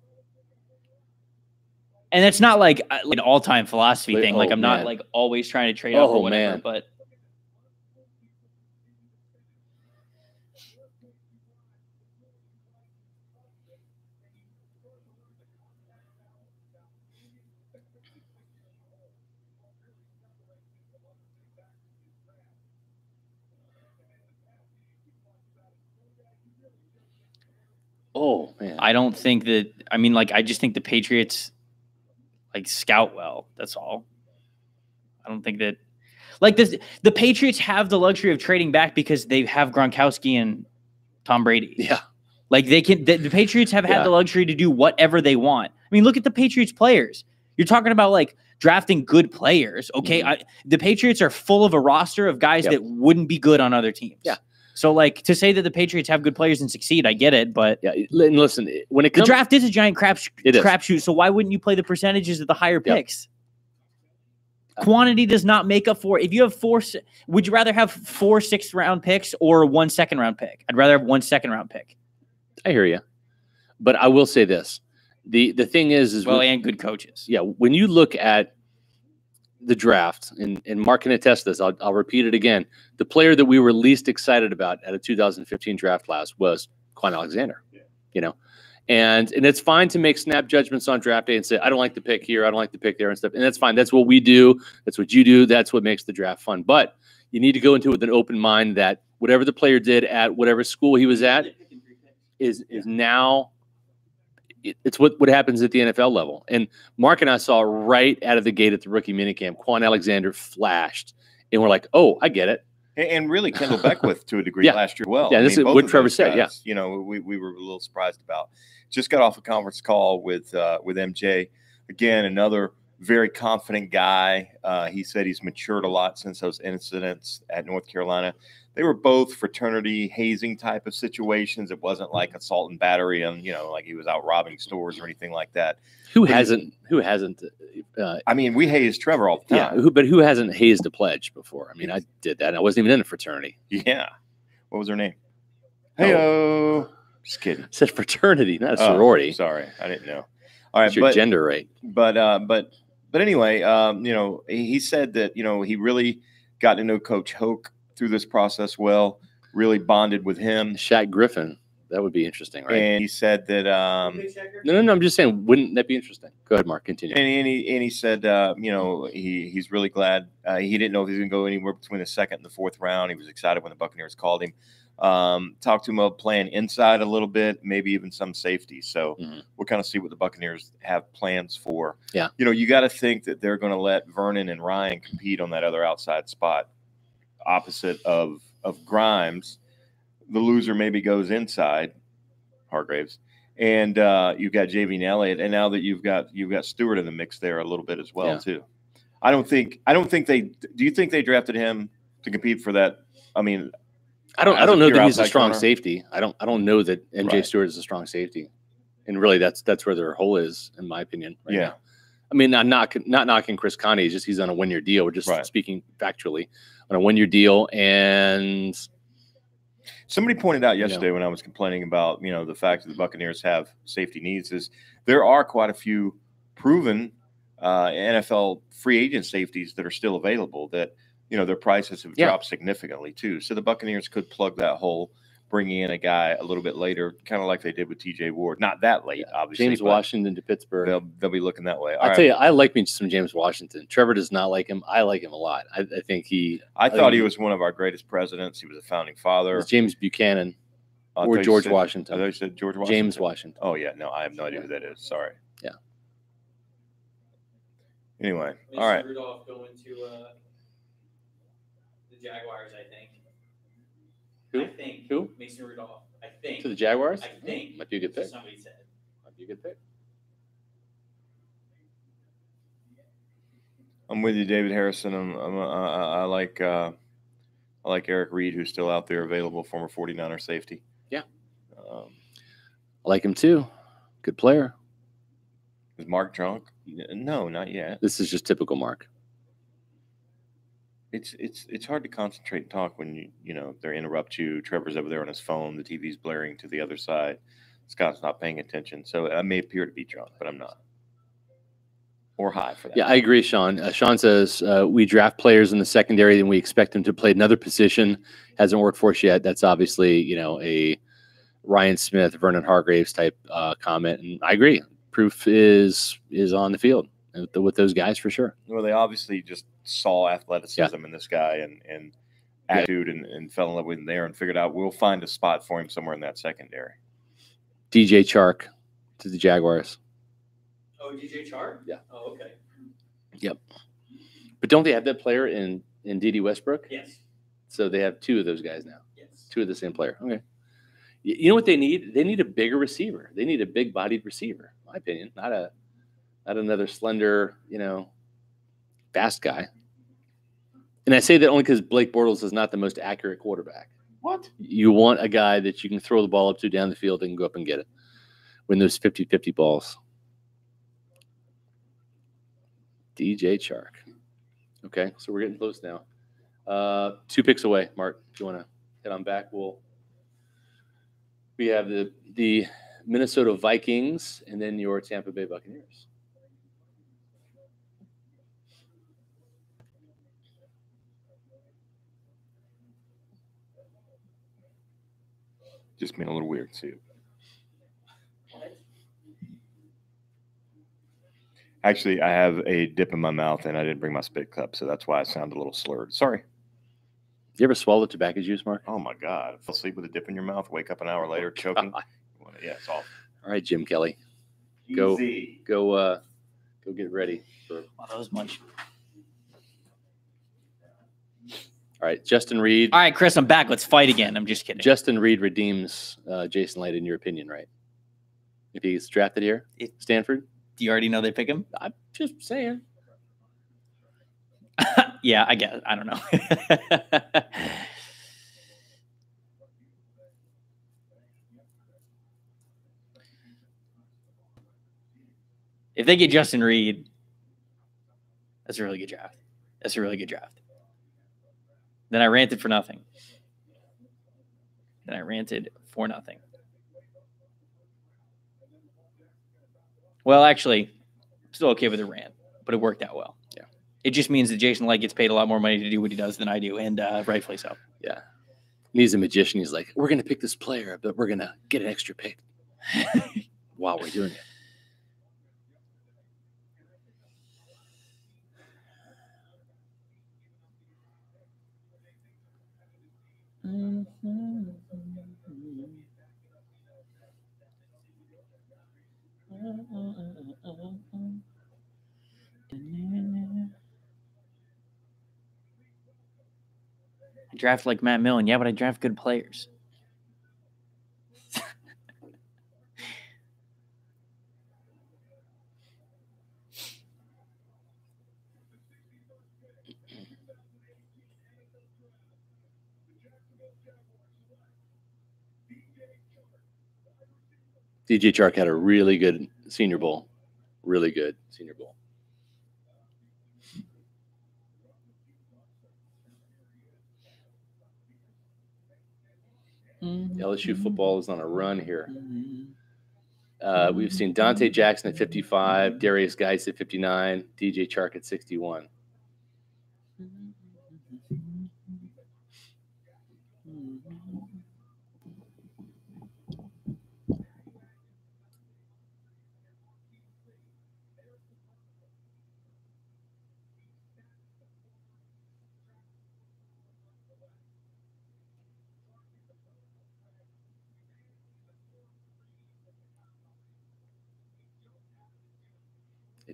And that's not like an all-time philosophy thing. Like I'm not like always trying to trade up or whatever, but oh man. I don't think that I just think the Patriots like scout well. That's all. I don't think that like this. The Patriots have the luxury of trading back because they have Gronkowski and Tom Brady. Yeah, like they can. The Patriots have had the luxury to do whatever they want. I mean, look at the Patriots players. You're talking about like drafting good players. Okay, the Patriots are full of a roster of guys that wouldn't be good on other teams. Yeah. So, like, to say that the Patriots have good players and succeed, I get it, but listen, when it comes, the draft is a giant crapshoot. So why wouldn't you play the percentages of the higher picks? Quantity does not make up for. If you have would you rather have 4 6th-round picks or 1 2nd-round pick? I'd rather have 1 2nd-round pick. I hear you, but I will say this: the thing is and good coaches. Yeah, when you look at the draft, and Mark can attest this, I'll repeat it again. The player that we were least excited about at a 2015 draft class was Quan Alexander. Yeah. You know, and it's fine to make snap judgments on draft day and say, I don't like the pick here, I don't like the pick there and stuff. And that's fine. That's what we do. That's what you do. That's what makes the draft fun. But you need to go into it with an open mind that whatever the player did at whatever school he was at is now it's what happens at the NFL level. And Mark and I saw right out of the gate at the rookie minicamp, Quan Alexander flashed, and we're like, oh, I get it. And really Kendall Beckwith to a degree last year. Well, yeah, this is what Trevor said. Guys, you know, we were a little surprised about. Just got off a conference call with MJ. Again, another very confident guy. He said he's matured a lot since those incidents at North Carolina. They were both fraternity hazing type of situations. It wasn't like assault and battery and, you know, like he was out robbing stores or anything like that. Who hasn't? I mean, we haze Trevor all the time. Yeah, but who hasn't hazed a pledge before? I mean, I did that. And I wasn't even in a fraternity. Yeah. What was her name? Hey-o. Just kidding. It said fraternity, not a sorority. Sorry, I didn't know. All right, it's your gender right. But anyway, you know, he said that, you know, he really got to know Coach Hoke through this process well, really bonded with him. Shaq Griffin. That would be interesting, right? And he said that no, I'm just saying, wouldn't that be interesting? Go ahead, Mark, continue. And he said you know, he's really glad. He didn't know if he was going to go anywhere between the 2nd and the 4th round. He was excited when the Buccaneers called him. Talked to him about playing inside a little bit, maybe even some safety. So we'll kind of see what the Buccaneers have plans for. Yeah. You know, you got to think that they're going to let Vernon and Ryan compete on that other outside spot opposite of Grimes. The loser maybe goes inside, Hargraves, and you've got JV and Elliott, and now that you've got Stewart in the mix there a little bit as well too. I don't think they. Do you think they drafted him to compete for that? I mean, I don't know that he's a strong safety. I don't know that MJ Stewart is a strong safety, and really that's where their hole is, in my opinion. Right now. I mean, not knocking Chris Conte. Just he's on a 1-year deal. We're just speaking factually on a 1-year deal, and somebody pointed out yesterday when I was complaining about, you know, the fact that the Buccaneers have safety needs is there are quite a few proven NFL free agent safeties that are still available that, you know, their prices have dropped significantly too. So the Buccaneers could plug that hole, bringing in a guy a little bit later, kind of like they did with T.J. Ward. Not that late, obviously. James Washington to Pittsburgh. They'll be looking that way. I'll tell you, I like me some James Washington. Trevor does not like him. I like him a lot. I think I thought he was one of our greatest presidents. He was a founding father. It was James Buchanan or George Washington. I thought you said George Washington. James Washington. Oh, yeah. No, I have no idea who that is. Sorry. Yeah. Anyway, all right. Rudolph going to the Jaguars, I think. Who? Mason Rudolph. I think. To the Jaguars? I think. Might be a good pick. Somebody said. Might be a good pick. I'm with you, David Harrison. I like Eric Reed, who's still out there available, former 49er safety. Yeah. I like him too. Good player. Is Mark drunk? No, not yet. This is just typical Mark. It's hard to concentrate and talk when you know they interrupt you. Trevor's over there on his phone. The TV's blaring to the other side. Scott's not paying attention. So I may appear to be drunk, but I'm not. Or high for that. Yeah, I agree, Sean. Sean says we draft players in the secondary and we expect them to play another position. Hasn't worked for us yet. That's obviously, a Ryan Smith, Vernon Hargraves type comment. And I agree. Proof is on the field with those guys for sure. Well, they obviously just saw athleticism in this guy and attitude and fell in love with him there and figured out we'll find a spot for him somewhere in that secondary. DJ Chark to the Jaguars. Oh, DJ Chark? Yeah. Oh, okay. Yep. But don't they have that player in D.D. Westbrook? Yes. So they have two of those guys now. Yes. Two of the same player. Okay. You know what they need? They need a bigger receiver. They need a big-bodied receiver, in my opinion. Not another slender, fast guy. And I say that only because Blake Bortles is not the most accurate quarterback. What? You want a guy that you can throw the ball up to down the field and go up and get it. Win those 50-50 balls. DJ Chark. Okay, so we're getting close now. 2 picks away, Mark. If you want to head on back, we have the Minnesota Vikings and then your Tampa Bay Buccaneers. Just being a little weird too. Actually, I have a dip in my mouth, and I didn't bring my spit cup, so that's why I sound a little slurred. Sorry. You ever swallow tobacco juice, Mark? Oh, my God. Fall asleep with a dip in your mouth, wake up an hour later choking. Yeah, it's awful. All right, Jim Kelly. Easy. Go get ready. That was much. All right, Justin Reed. All right, Chris, I'm back. Let's fight again. I'm just kidding. Justin Reed redeems Jason Light, in your opinion, right? If he gets drafted here, Stanford? Do you already know they pick him? I'm just saying. Yeah, I guess. I don't know. If they get Justin Reed, that's a really good draft. That's a really good draft. Then I ranted for nothing. Well, actually, I'm still okay with the rant, but it worked out well. Yeah. It just means that Jason Light gets paid a lot more money to do what he does than I do, and rightfully so. Yeah. He's a magician. He's like, we're going to pick this player, but we're going to get an extra pick while we're doing it. I draft like Matt Millen. Yeah, but I draft good players. DJ Chark had a really good Senior Bowl. Really good Senior Bowl. LSU football is on a run here. We've seen Dante Jackson at 55, Darius Geis at 59, DJ Chark at 61.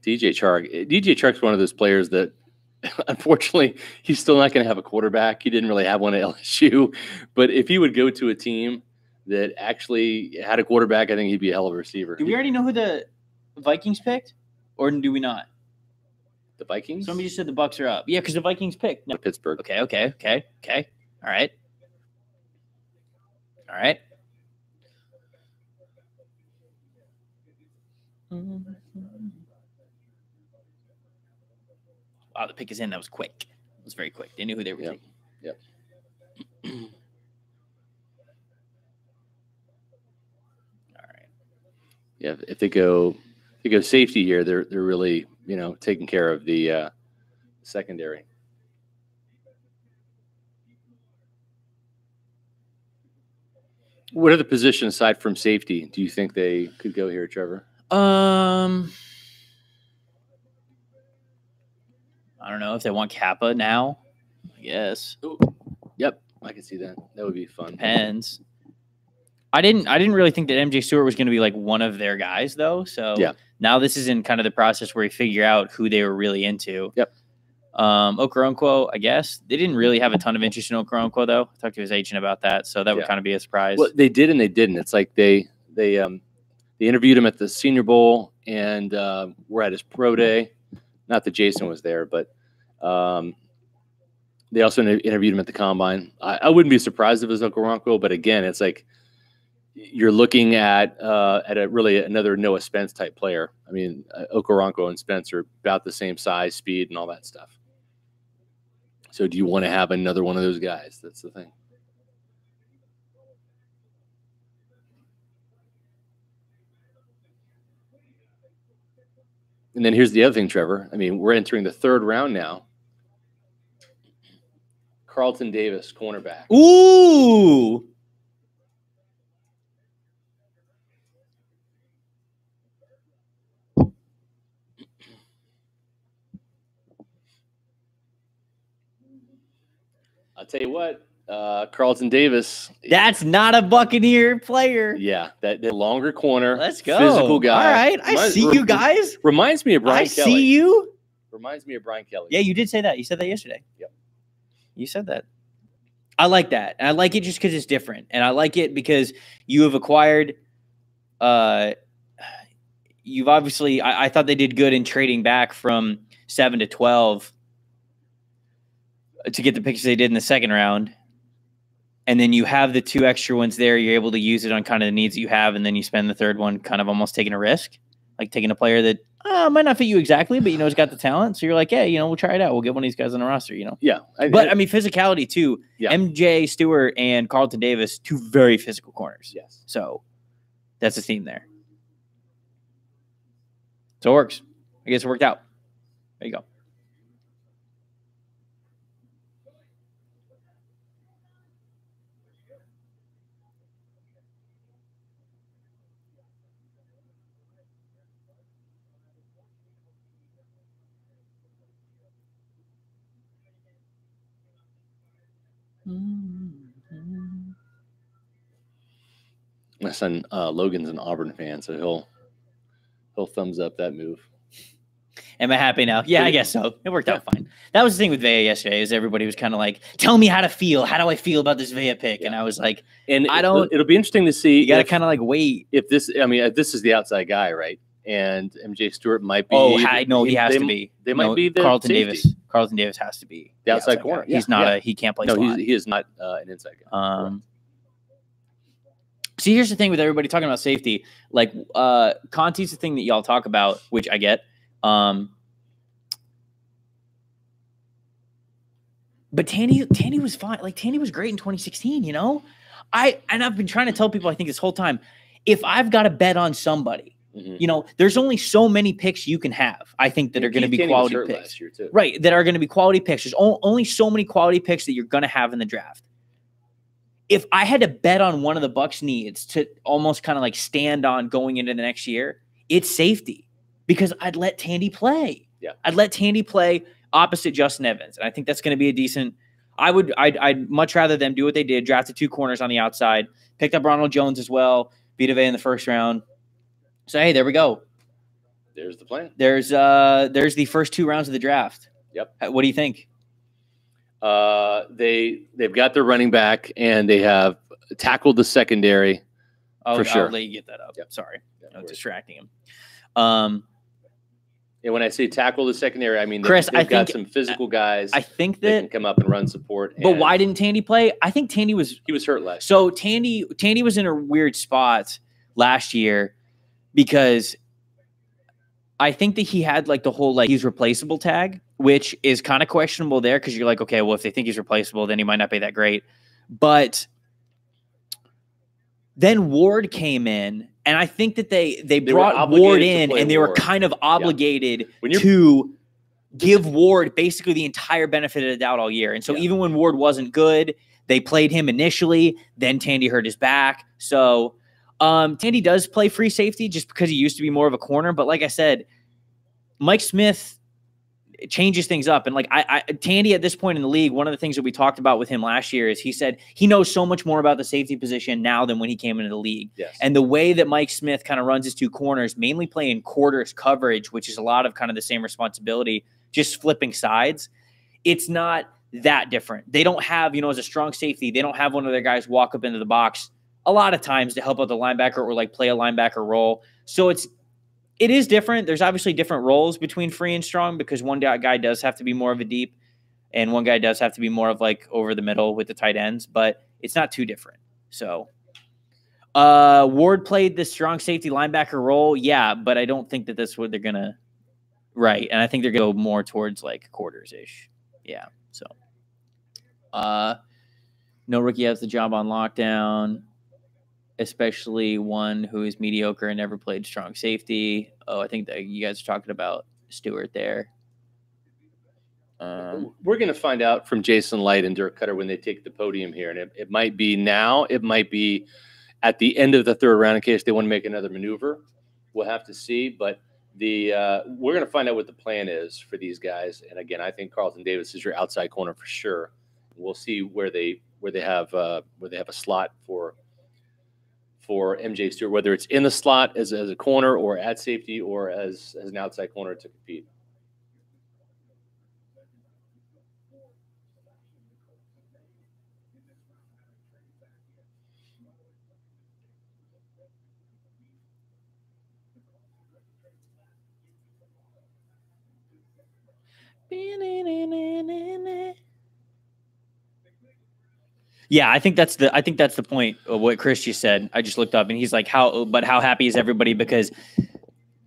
DJ Chark's one of those players that, unfortunately, he's still not going to have a quarterback. He didn't really have one at LSU. But if he would go to a team that actually had a quarterback, I think he'd be a hell of a receiver. Do we already know who the Vikings picked? Or do we not? The Vikings? Somebody just said the Bucs are up. Yeah, because the Vikings picked. No. Pittsburgh. Okay. All right. Wow, the pick is in. That was quick. It was very quick. They knew who they were taking. Yep. All right. Yeah, if they go safety here, they're really, taking care of the secondary. What other position aside from safety do you think they could go here, Trevor? I don't know if they want Kappa now. I guess. Ooh. Yep, I can see that. That would be fun. Depends. I didn't really think that MJ Stewart was going to be like one of their guys though. So yeah. Now this is in kind of the process where you figure out who they were really into. Yep. Okoronkwo, I guess they didn't really have a ton of interest in Okoronkwo though. I talked to his agent about that, so that would kind of be a surprise. Well, they did and they didn't. It's like they interviewed him at the Senior Bowl and were at his pro day. Not that Jason was there, but they also interviewed him at the Combine. I wouldn't be surprised if it was Okoronkwo, but again, it's like you're looking at another Noah Spence type player. I mean, Okoronkwo and Spence are about the same size, speed, and all that stuff. So do you want to have another one of those guys? That's the thing. And then here's the other thing, Trevor. I mean, we're entering the third round now. Carlton Davis, cornerback. Ooh. I'll tell you what, Carlton Davis. That's not a Buccaneer player. Yeah, that longer corner. Let's go. Physical guy. All right, I see you guys. Reminds me of Brian Kelly. I see you. Reminds me of Brian Kelly. Yeah, you did say that. You said that yesterday. Yep. You said that. I like that. And I like it just because it's different. And I like it because you have acquired you've obviously I thought they did good in trading back from 7 to 12 to get the picks they did in the second round. And then you have the 2 extra ones there. You're able to use it on kind of the needs that you have. And then you spend the third one kind of almost taking a risk, like taking a player that might not fit you exactly, but, has got the talent. So you're like, hey, we'll try it out. We'll get one of these guys on the roster, Yeah. I mean, physicality too. Yeah. MJ Stewart and Carlton Davis, 2 very physical corners. Yes. So that's the theme there. So it works. I guess it worked out. There you go. My son Logan's an Auburn fan, so he'll thumbs up that move. Am I happy now? Yeah, I guess so. It worked out fine. That was the thing with Vea yesterday, is everybody was kind of like, tell me how to feel. How do I feel about this Vea pick? Yeah. And I was like, it'll be interesting to see. You got to kind of like wait. If this is the outside guy, right? And MJ Stewart might be. Oh, no, he has to be. They might be the Carlton safety. Davis. Carlton Davis has to be the outside corner. Yeah, he's not he can't play slot. No, he is not an inside guy. See, here's the thing with everybody talking about safety. Like, Conti's the thing that y'all talk about, which I get. But Tandy was fine. Like, Tandy was great in 2016, I've been trying to tell people, I think, this whole time, if I've got to bet on somebody, there's only so many picks you can have, I think, that are going to be quality picks. Last year too. Right, that are going to be quality picks. There's only so many quality picks that you're going to have in the draft. If I had to bet on one of the Bucs needs to almost kind of like stand on going into the next year, it's safety, because I'd let Tandy play. Yeah. I'd let Tandy play opposite Justin Evans. And I think that's going to be a decent I'd much rather them do what they did, drafted 2 corners on the outside, picked up Ronald Jones as well, Vita Vea in the first round. So, hey, there we go. There's the plan. There's the first 2 rounds of the draft. Yep. What do you think? They've got their running back, and they have tackled the secondary for sure. I'll let you get that up. Yep. Sorry. I was distracting him. And when I say tackle the secondary, I mean Chris, they've got some physical guys. I think that that can come up and run support. But why didn't Tandy play? I think Tandy was hurt last year. So Tandy was in a weird spot last year because I think that he had like the whole like he's replaceable tag, which is kind of questionable there because you're like, okay, well, if they think he's replaceable, then he might not be that great. But then Ward came in, and I think that they brought Ward in, and they were kind of obligated to give Ward basically the entire benefit of the doubt all year. And so even when Ward wasn't good, they played him initially. Then Tandy hurt his back. So Tandy does play free safety just because he used to be more of a corner. But like I said, Mike Smith changes things up. And like Tandy at this point in the league, one of the things that we talked about with him last year is he said he knows so much more about the safety position now than when he came into the league. Yes. And the way that Mike Smith kind of runs his 2 corners, mainly playing quarters coverage, which is a lot of kind of the same responsibility, just flipping sides. It's not that different. They don't have, as a strong safety, they don't have one of their guys walk up into the box a lot of times to help out the linebacker or like play a linebacker role. So it is different. There's obviously different roles between free and strong because one guy does have to be more of a deep and one guy does have to be more of like over the middle with the tight ends, but it's not too different. So Ward played the strong safety linebacker role. Yeah, but I don't think that that's what they're going to And I think they're going to go more towards like quarters-ish. Yeah. So no rookie has the job on lockdown, especially one who is mediocre and never played strong safety. Oh, I think that you guys are talking about Stewart there. We're going to find out from Jason Light and Dirk Cutter when they take the podium here. And it might be now. It might be at the end of the 3rd round in case they want to make another maneuver. We'll have to see. But we're going to find out what the plan is for these guys. And again, I think Carlton Davis is your outside corner for sure. We'll see where they have a slot for MJ Stewart, whether it's in the slot as a corner or at safety or as an outside corner to compete. Yeah, I think that's the point of what Chris just said. I just looked up and he's like, how happy is everybody? Because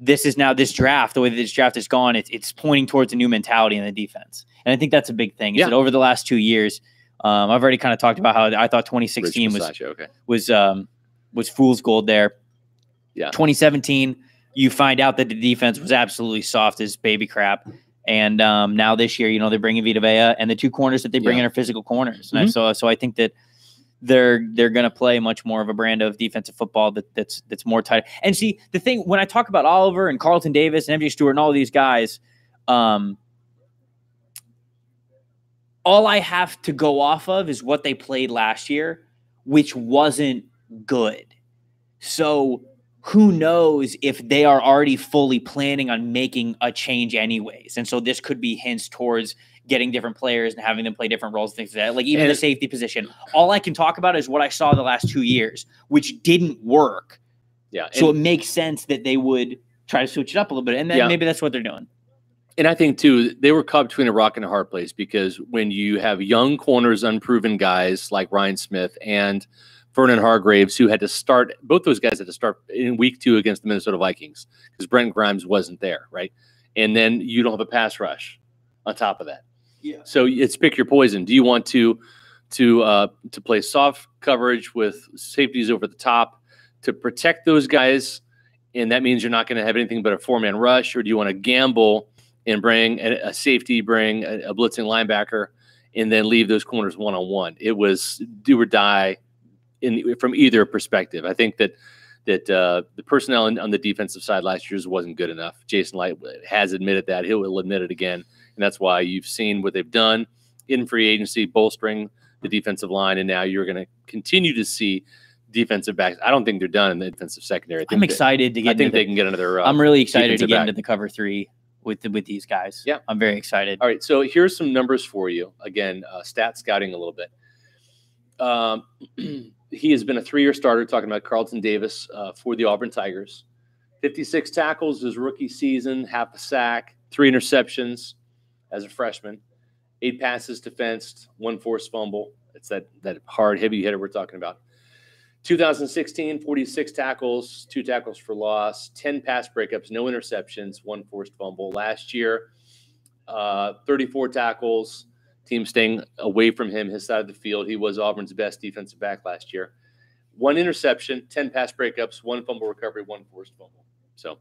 this draft, the way that this draft is gone, it's pointing towards a new mentality in the defense. And I think that's a big thing. Is that over the last 2 years, I've already kind of talked about how I thought 2016 was fool's gold there. Yeah. 2017, you find out that the defense was absolutely soft as baby crap. And now this year, they're bringing Vita Vea, and the 2 corners that they bring in are physical corners. And so I think that they're going to play much more of a brand of defensive football that's more tight. And see, the thing when I talk about Oliver and Carlton Davis and MJ Stewart and all these guys, all I have to go off of is what they played last year, which wasn't good. So who knows if they are already fully planning on making a change anyways. And so this could be hints towards getting different players and having them play different roles, things like that. Like even the safety position. All I can talk about is what I saw the last 2 years, which didn't work. Yeah. So it makes sense that they would try to switch it up a little bit. And then maybe that's what they're doing. And I think, too, they were caught between a rock and a hard place because when you have young corners, unproven guys like Ryan Smith and Vernon Hargraves, who had to start, both those guys had to start in week 2 against the Minnesota Vikings because Brent Grimes wasn't there, right? And then you don't have a pass rush on top of that. Yeah. So it's pick your poison. Do you want to play soft coverage with safeties over the top to protect those guys, and that means you're not going to have anything but a 4-man rush, or do you want to gamble and bring a safety, bring a blitzing linebacker, and then leave those corners one-on-one? It was do or die from either perspective. I think that the personnel on the defensive side last year wasn't good enough. Jason Light has admitted that. He'll admit it again. And that's why you've seen what they've done. in free agency, bolstering the defensive line, and now you're going to continue to see defensive backs. I don't think they're done in the defensive secondary. I'm excited to get. I think they can get another. I'm really excited to get into the cover 3 with these guys. Yeah, I'm very excited. All right, so here's some numbers for you. Again, stat scouting a little bit. He has been a 3-year starter. Talking about Carlton Davis for the Auburn Tigers. 56 tackles his rookie season, half a sack, 3 interceptions as a freshman, 8 passes defensed, 1 forced fumble. It's that hard, heavy hitter we're talking about. 2016, 46 tackles, 2 tackles for loss, 10 pass breakups, no interceptions, 1 forced fumble. Last year, 34 tackles, team staying away from him, his side of the field. He was Auburn's best defensive back last year. 1 interception, 10 pass breakups, 1 fumble recovery, 1 forced fumble. So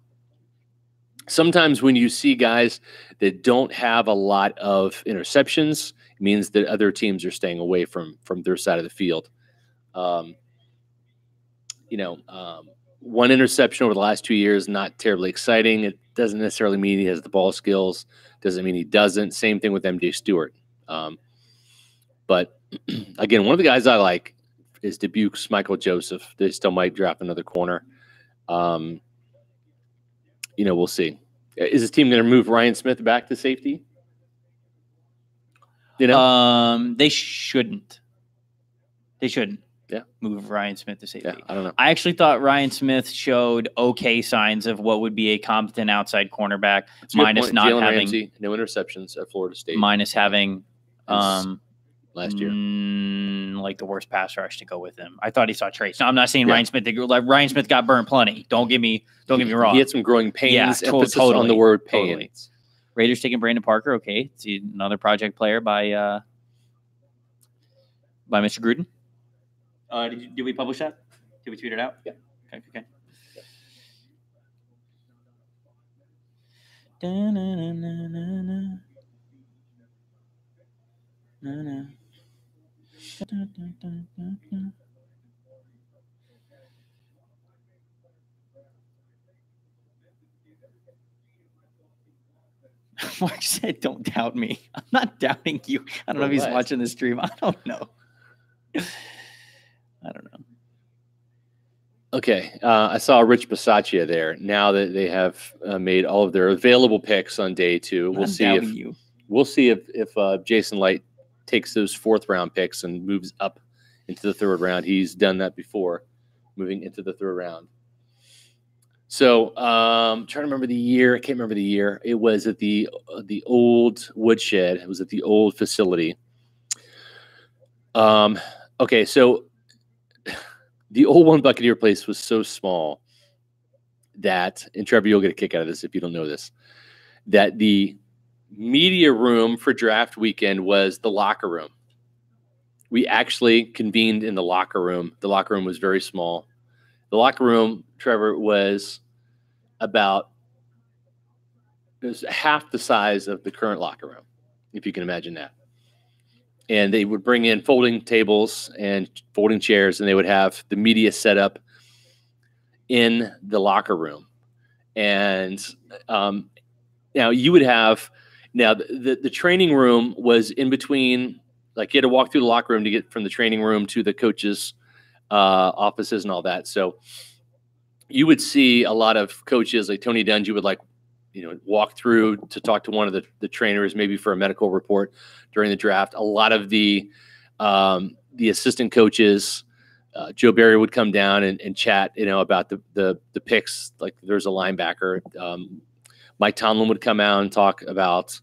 sometimes when you see guys that don't have a lot of interceptions, it means that other teams are staying away from their side of the field. 1 interception over the last 2 years, not terribly exciting. It doesn't necessarily mean he has the ball skills. Doesn't mean he doesn't. Same thing with MJ Stewart. But again, one of the guys I like is Dubuque's Michael Joseph. They still might draft another corner. We'll see. Is this team going to move Ryan Smith back to safety? They shouldn't. They shouldn't. Yeah, move Ryan Smith to safety. Yeah, I don't know. I actually thought Ryan Smith showed okay signs of what would be a competent outside cornerback, minus not Jalen having Ramsey, no interceptions at Florida State, minus having last year like the worst pass rush to go with him. I thought he saw traits. Now, I'm not saying Ryan Smith got burned plenty. Don't get me wrong. He had some growing pains. Yeah, emphasis totally, on the word pain. Totally. Raiders taking Brandon Parker. Okay, it's another project player by Mr. Gruden. Did we publish that? Did we tweet it out? Yeah. Okay. Mark said, "Don't doubt me." I'm not doubting you. I don't know if he's watching the stream. I don't know. Okay, I saw Rich Bisaccia there. Now that they have made all of their available picks on day 2, we'll see if Jason Light takes those 4th round picks and moves up into the 3rd round. He's done that before, moving into the 3rd round. So trying to remember the year. I can't remember the year. It was at the old woodshed. It was at the old facility. Okay, so the old One Buccaneer place was so small that, and Trevor, you'll get a kick out of this if you don't know this, that the media room for draft weekend was the locker room. We actually convened in the locker room. The locker room was very small. The locker room, Trevor, was half the size of the current locker room, if you can imagine that. And they would bring in folding tables and folding chairs, and they would have the media set up in the locker room. And now you would have the training room was in between. Like, you had to walk through the locker room to get from the training room to the coaches' offices and all that. So you would see a lot of coaches like Tony Dungy would walk through to talk to one of the trainers, maybe for a medical report during the draft. A lot of the assistant coaches, Joe Barry would come down and chat, about the picks. Like, there's a linebacker. Mike Tomlin would come out and talk about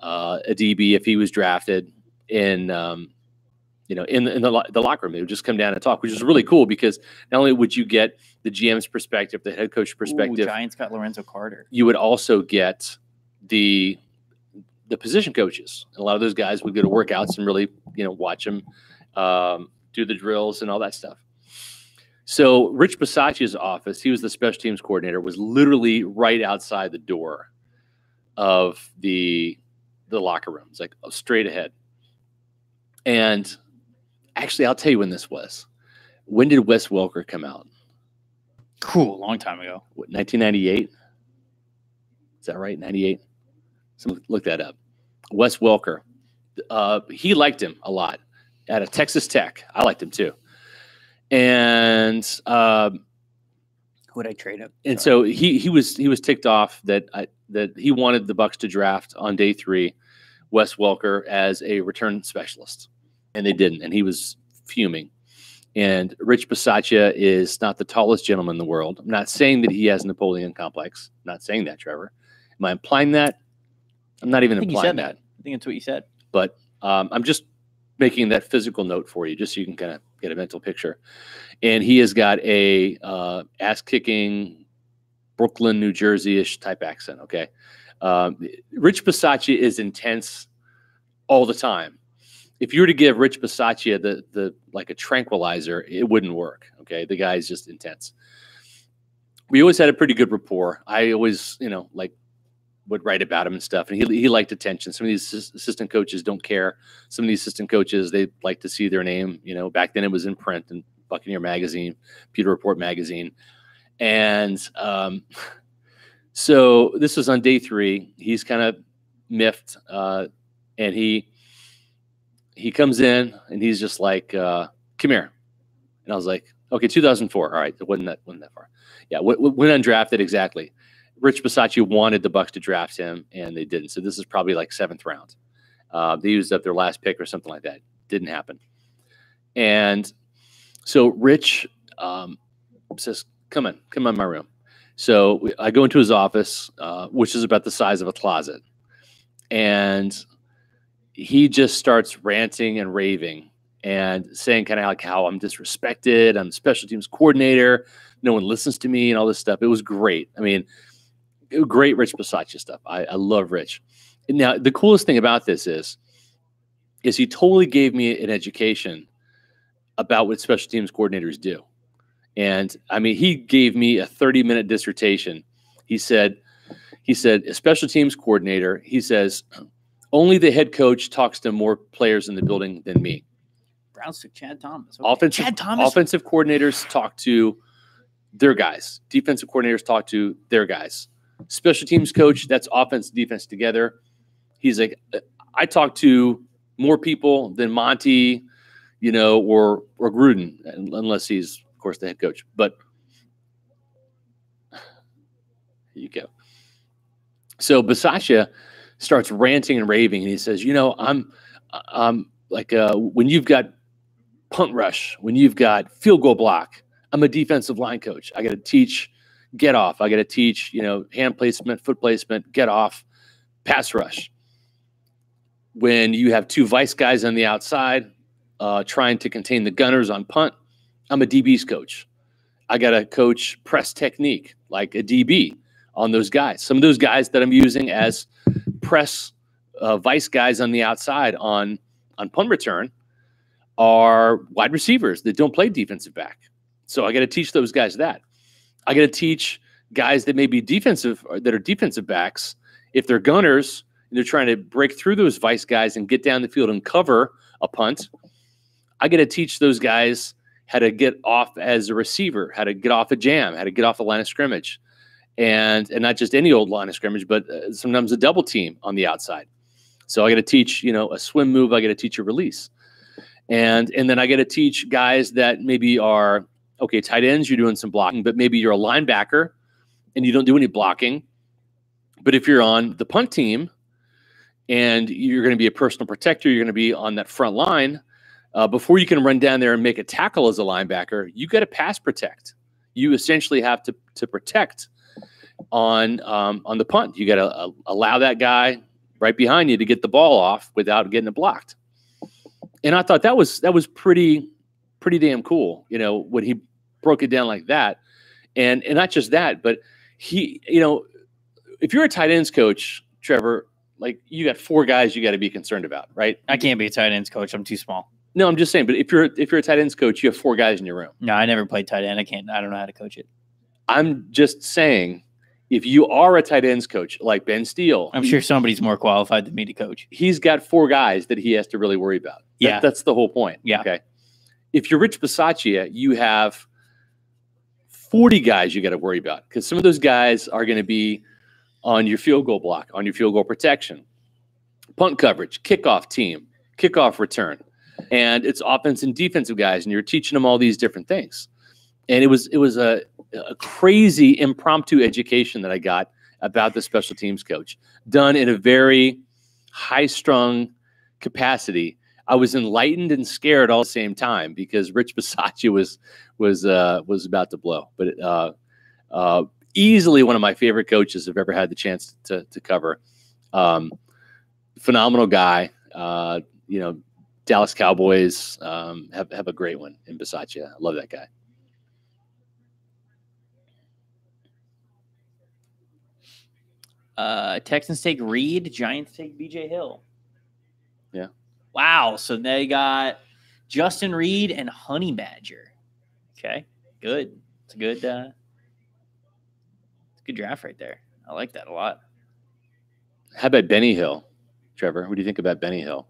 a DB if he was drafted in the locker room. They would just come down and talk, which is really cool because not only would you get the GM's perspective, the head coach perspective. Giants got Lorenzo Carter. You would also get the position coaches. And a lot of those guys would go to workouts and really, watch them do the drills and all that stuff. So Rich Bisaccia's office, he was the special teams coordinator, was literally right outside the door of the locker room. It's like straight ahead. And actually, I'll tell you when this was. When did Wes Welker come out? Cool, a long time ago. What, 1998? Is that right? 98? Someone look that up. Wes Welker. he liked him a lot at a Texas Tech. I liked him too. And who would I trade him? And so he was ticked off that he wanted the Bucs to draft on day 3 Wes Welker as a return specialist, and they didn't, and he was fuming. And Rich Bisaccia is not the tallest gentleman in the world. I'm not saying that he has a Napoleon complex. I'm not saying that, Trevor. Am I implying that? I'm not even implying that. I think that's what you said. But I'm just making that physical note for you, just so you can kind of get a mental picture. And he has got a ass-kicking Brooklyn, New Jersey-ish type accent, okay? Rich Bisaccia is intense all the time. If you were to give Rich Bisaccia the like a tranquilizer, it wouldn't work, okay? The guy's just intense. We always had a pretty good rapport. I always, like would write about him and stuff, and he liked attention. Some of these assistant coaches don't care. Some of these assistant coaches, they like to see their name. Back then it was in print in Buccaneer magazine, Pewter Report magazine. And so this was on day 3. He's kind of miffed, and he comes in and he's just like, come here. And I was like, okay, 2004. All right. It wasn't that far. Yeah. Went undrafted. Exactly. Rich Bisaccia wanted the Bucs to draft him, and they didn't. So this is probably like 7th round. They used up their last pick or something like that. Didn't happen. And so Rich says, come in my room. So I go into his office, which is about the size of a closet. And he just starts ranting and raving and saying kind of like how I'm disrespected. I'm the special teams coordinator. No one listens to me and all this stuff. It was great. I mean, great Rich Bisaccia stuff. I love Rich. Now, the coolest thing about this is he totally gave me an education about what special teams coordinators do. And I mean, he gave me a 30-minute dissertation. He said, a special teams coordinator, he says, only the head coach talks to more players in the building than me. Browns took Chad Thomas. Okay. Offensive coordinators talk to their guys. Defensive coordinators talk to their guys. Special teams coach, that's offense, defense together. He's like, I talk to more people than Monty, or Gruden, unless he's, of course, the head coach. But here you go. So Bisaccia starts ranting and raving, and he says, I'm like when you've got punt rush, when you've got field goal block, I'm a defensive line coach. I got to teach get off. I got to teach, hand placement, foot placement, get off, pass rush. When you have 2 vice guys on the outside trying to contain the gunners on punt, I'm a DB's coach. I got to coach press technique like a DB on those guys. Some of those guys that I'm using as press vice guys on the outside on punt return are wide receivers that don't play defensive back. So I got to teach those guys that. I got to teach guys that may be defensive or that are defensive backs, if they're gunners and they're trying to break through those vice guys and get down the field and cover a punt, I got to teach those guys how to get off as a receiver, how to get off a jam, how to get off the line of scrimmage. And not just any old line of scrimmage, but sometimes a double team on the outside. So I got to teach, a swim move. I got to teach a release. And then I got to teach guys that maybe are, okay, tight ends, you're doing some blocking, but maybe you're a linebacker and you don't do any blocking. But if you're on the punt team and you're going to be a personal protector, you're going to be on that front line, before you can run down there and make a tackle as a linebacker, you got to pass protect. You essentially have to protect on the punt. You got to allow that guy right behind you to get the ball off without getting it blocked. And I thought that was pretty damn cool, when he broke it down like that. And not just that, but he, if you're a tight ends coach, Trevor, like you got 4 guys you got to be concerned about, right? I can't be a tight ends coach. I'm too small. No, I'm just saying, but if you're a tight ends coach, you have 4 guys in your room. No, I never played tight end. I don't know how to coach it. I'm just saying, if you are a tight ends coach like Ben Steele, I'm sure somebody's more qualified than me to coach. He's got 4 guys that he has to really worry about. That's the whole point. Yeah. Okay. If you're Rich Bisaccia, you have 40 guys you got to worry about, because some of those guys are going to be on your field goal block, on your field goal protection. punt coverage, kickoff team, kickoff return. And it's offense and defensive guys, and you're teaching them all these different things. And it was a crazy impromptu education that I got about the special teams coach, done in a very high-strung capacity. I was enlightened and scared all at the same time because Rich Bisaccia was about to blow. But easily one of my favorite coaches I've ever had the chance to cover. Phenomenal guy. Dallas Cowboys have a great one in Bisaccia. I love that guy. Texans take Reed. Giants take BJ Hill. Yeah. Wow. So they got Justin Reed and Honey Badger. Okay. Good. It's a good draft right there. I like that a lot. How about Benny Hill, Trevor? What do you think about Benny Hill?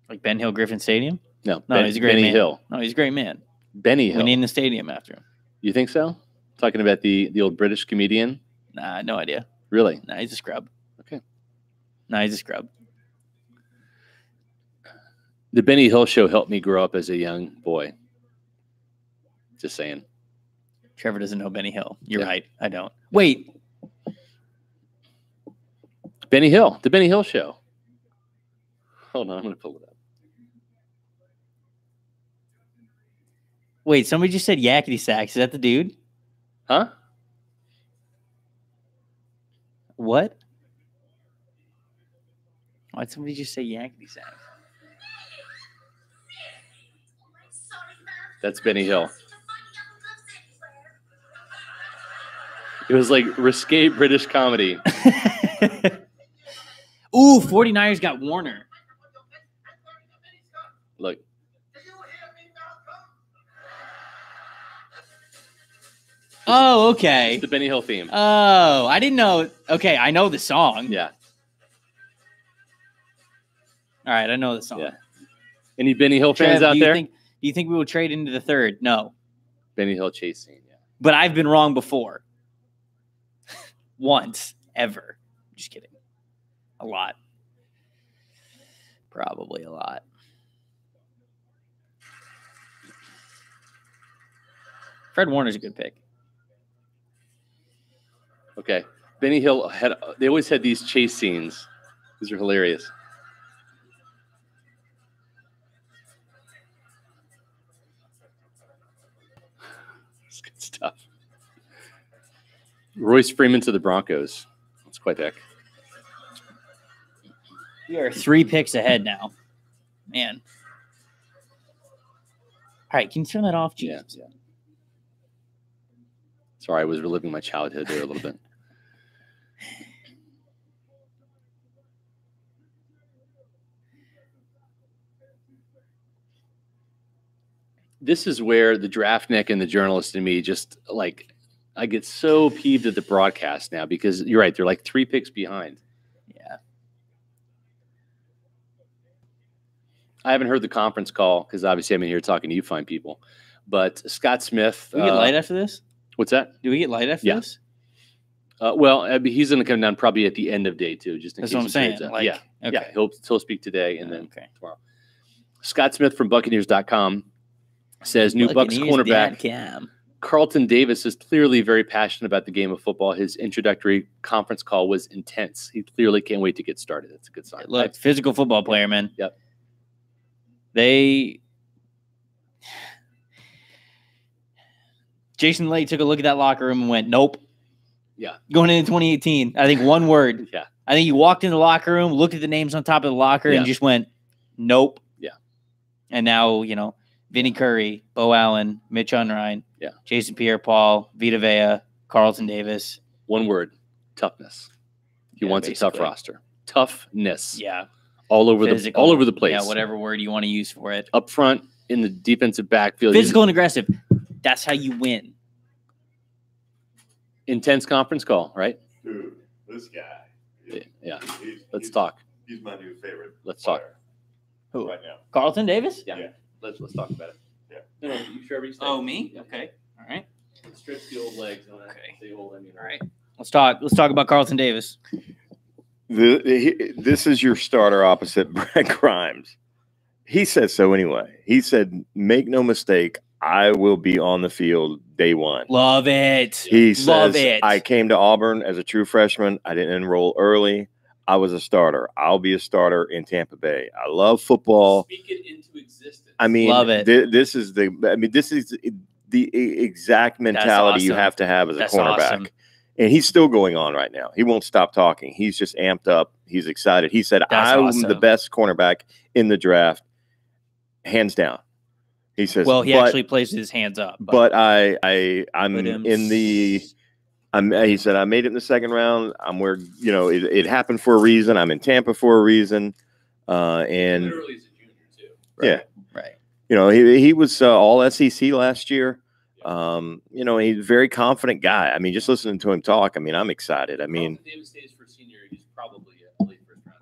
Like Ben Hill Griffin Stadium? No, he's a great Benny man. Hill. No, he's a great man. Benny Hill. We named the stadium after him. You think so? Talking about the old British comedian? Nah, no idea. Really? Nah, he's a scrub. Okay. Nah, he's a scrub. The Benny Hill show helped me grow up as a young boy. Just saying. Trevor doesn't know Benny Hill. You're right. I don't. Wait. Benny Hill. The Benny Hill show. Hold on. I'm going to pull it up. Wait, somebody just said Yakety Sax. Is that the dude? Huh? What? Why'd somebody just say Yakety Sax? That's Benny Hill. It was like risque British comedy. Ooh, 49ers got Warner. Look. Oh, okay. It's the Benny Hill theme. Oh, I didn't know. Okay, I know the song. Yeah. All right, I know the song. Yeah. Any Benny Hill fans Trev, out there? Do you think we will trade into the third? No. Benny Hill chase scene, yeah. But I've been wrong before. Once, ever. Just kidding. A lot. Probably a lot. Fred Warner's a good pick. Okay. Benny Hill they always had these chase scenes. These are hilarious. It's good stuff. Royce Freeman to the Broncos. That's quite heck. We are 3 picks ahead now. Man. All right, can you turn that off, Jesus? Yeah. Sorry, I was reliving my childhood there a little bit. This is where the draft neck and the journalist in me just like I get so peeved at the broadcast now because you're right, they're like 3 picks behind. Yeah. I haven't heard the conference call because obviously I'm in here talking to you fine people. But Scott Smith. Do we get light after this? What's that? Do we get light after this? Well, I mean, he's going to come down probably at the end of day 2, just in That's case. what I'm saying. Like, yeah. Okay. Yeah. He'll speak today and then okay. tomorrow. Scott Smith from Buccaneers.com says new Bucs cornerback Carlton Davis is clearly very passionate about the game of football. His introductory conference call was intense. He clearly can't wait to get started. That's a good sign. Look, physical football player, man. Yep. Jason Lay took a look at that locker room and went, nope. Yeah. Going into 2018, I think one word. Yeah. I think he walked in the locker room, looked at the names on top of the locker, and just went, nope. Yeah. And now, Vinny Curry, Bo Allen, Mitch Unrein, Jason Pierre-Paul, Vita Vea, Carlton Davis. One word, toughness. He wants basically a tough roster. Toughness. Yeah. All over the place. Yeah, whatever word you want to use for it. Up front, in the defensive backfield. Physical and aggressive. That's how you win. Intense conference call, right? Dude, this guy. Yeah. Let's talk. He's my new favorite. Let's talk. Who? Right now. Carlton Davis? Yeah. Let's talk about it. Yeah. No, you sure everything? Oh, me? Okay. All right. Stretch the old legs. Okay. The old, all right. Let's talk about Carlton Davis. This is your starter opposite Brett Grimes. He said so anyway. He said, make no mistake, I will be on the field day one. Love it. He says, I came to Auburn as a true freshman. I didn't enroll early. I was a starter. I'll be a starter in Tampa Bay. I love football. Speak it into existence. I mean, love it. This is the exact mentality you have to have as a cornerback. Awesome. And he's still going on right now. He won't stop talking. He's just amped up. He's excited. He said, I'm the best cornerback in the draft, hands down. He says, well, he actually plays his hands up. But I'm in the he said, I made it in the second round. I'm where, you know, it happened for a reason. I'm in Tampa for a reason. And literally as a junior too. Right? Yeah. Right. You know, he was all SEC last year. You know, he's a very confident guy. I mean, just listening to him talk, I mean, I'm excited. I mean, Carlton Davis stays for senior. He's probably a late first rounder,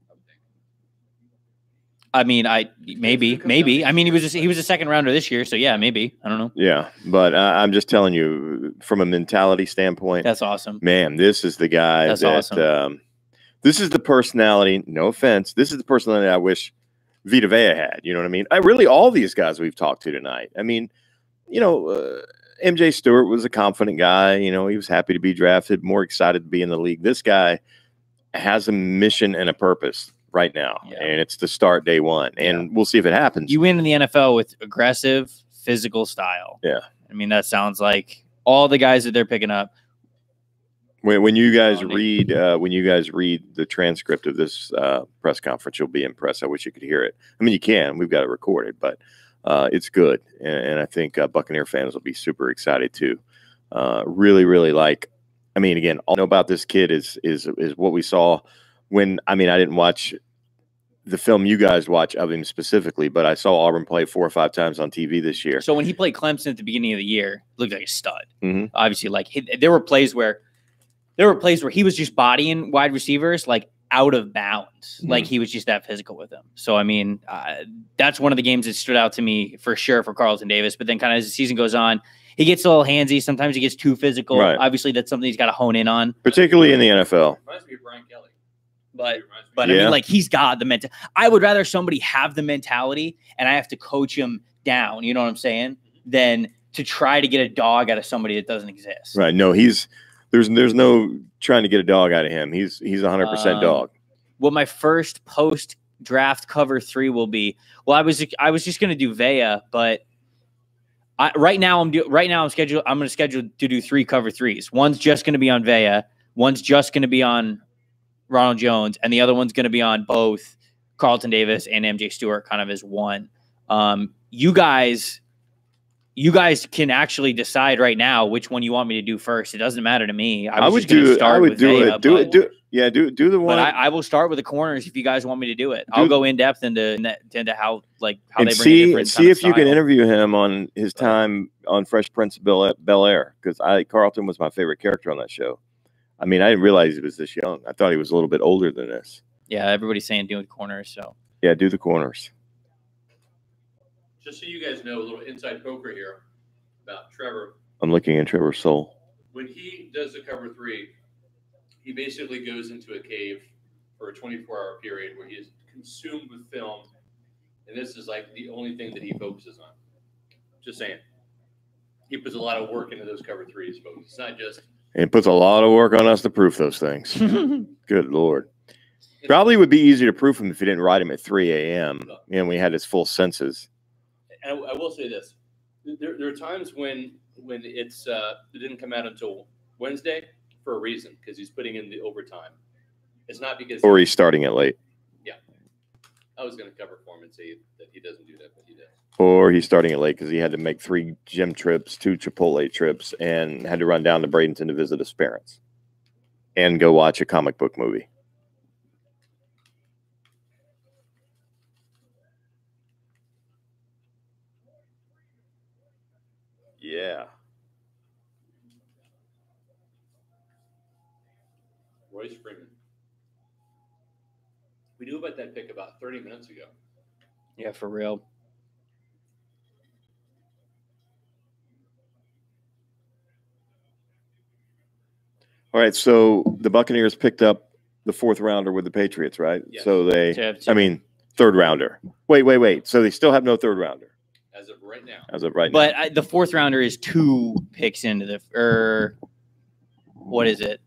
I would think. I mean, maybe. I mean, he was a second rounder this year, so yeah, maybe. I don't know. Yeah, but I'm just telling you, from a mentality standpoint, that's awesome. Man, this is the guy. That's awesome. This is the personality. No offense. This is the personality I wish Vita Vea had. You know what I mean? Really, all these guys we've talked to tonight. I mean, you know, MJ Stewart was a confident guy. You know, he was happy to be drafted, more excited to be in the league. This guy has a mission and a purpose right now, and it's to start day one. And we'll see if it happens. You win in the NFL with aggressive, physical style. Yeah. I mean, that sounds like all the guys that they're picking up. When you guys read the transcript of this press conference, you'll be impressed. I wish you could hear it. I mean, you can. We've got it recorded, but it's good, and I think Buccaneer fans will be super excited too. Really, really like. I mean, again, all I know about this kid is what we saw when. I mean, I didn't watch the film you guys watch of him specifically, but I saw Auburn play 4 or 5 times on TV this year. So when he played Clemson at the beginning of the year, he looked like a stud. Mm-hmm. Obviously, like there were plays where he was just bodying wide receivers like out of bounds. Mm-hmm. Like he was just that physical with them. So, I mean, that's one of the games that stood out to me for sure for Carlton Davis. But then kind of as the season goes on, he gets a little handsy. Sometimes he gets too physical. Right. Obviously, that's something he's got to hone in on. Particularly in the NFL. Reminds me of Brian Kelly. But I mean, like, he's got the mental. I would rather somebody have the mentality and I have to coach him down, you know what I'm saying, than to try to get a dog out of somebody that doesn't exist. Right. No, there's no trying to get a dog out of him. He's 100% dog. What my first post draft cover 3 will be. Well, I was just going to do Vea, but right now I'm going to schedule to do 3 cover 3s. One's just going to be on Vea. One's just going to be on Ronald Jones, and the other one's going to be on both Carlton Davis and MJ Stewart, kind of as one. You guys can actually decide right now which one you want me to do first. It doesn't matter to me. I would do the one. But I will start with the corners if you guys want me to do it. I'll go in depth into how they bring a different see if you can interview him on his time on Fresh Prince of Bel-Air, because Carlton was my favorite character on that show. I mean, I didn't realize he was this young. I thought he was a little bit older than this. Yeah, everybody's saying do the corners. So yeah, do the corners. Just so you guys know, a little inside poker here about Trevor. I'm looking in Trevor's soul. When he does the cover 3, he basically goes into a cave for a 24-hour period where he is consumed with film, and this is like the only thing that he focuses on. Just saying. He puts a lot of work into those cover 3s, folks. It's not just... And it puts a lot of work on us to proof those things. Good Lord. Probably would be easier to proof him if he didn't write him at 3 a.m. and we had his full senses. And I will say this. There are times when it didn't come out until Wednesday for a reason, because he's putting in the overtime. It's not because... Or he's starting it late. Yeah. I was going to cover for him and say that he doesn't do that, but he does. Or he's starting it late because he had to make 3 gym trips, 2 Chipotle trips, and had to run down to Bradenton to visit his parents and go watch a comic book movie. Yeah. Royce Freeman. We knew about that pick about 30 minutes ago. Yeah, for real. All right, so the Buccaneers picked up the 4th rounder with the Patriots, right? Yes. So they, Two. I mean, 3rd rounder. Wait. So they still have no 3rd rounder As of right now. But the 4th rounder is 2 picks into the what is it?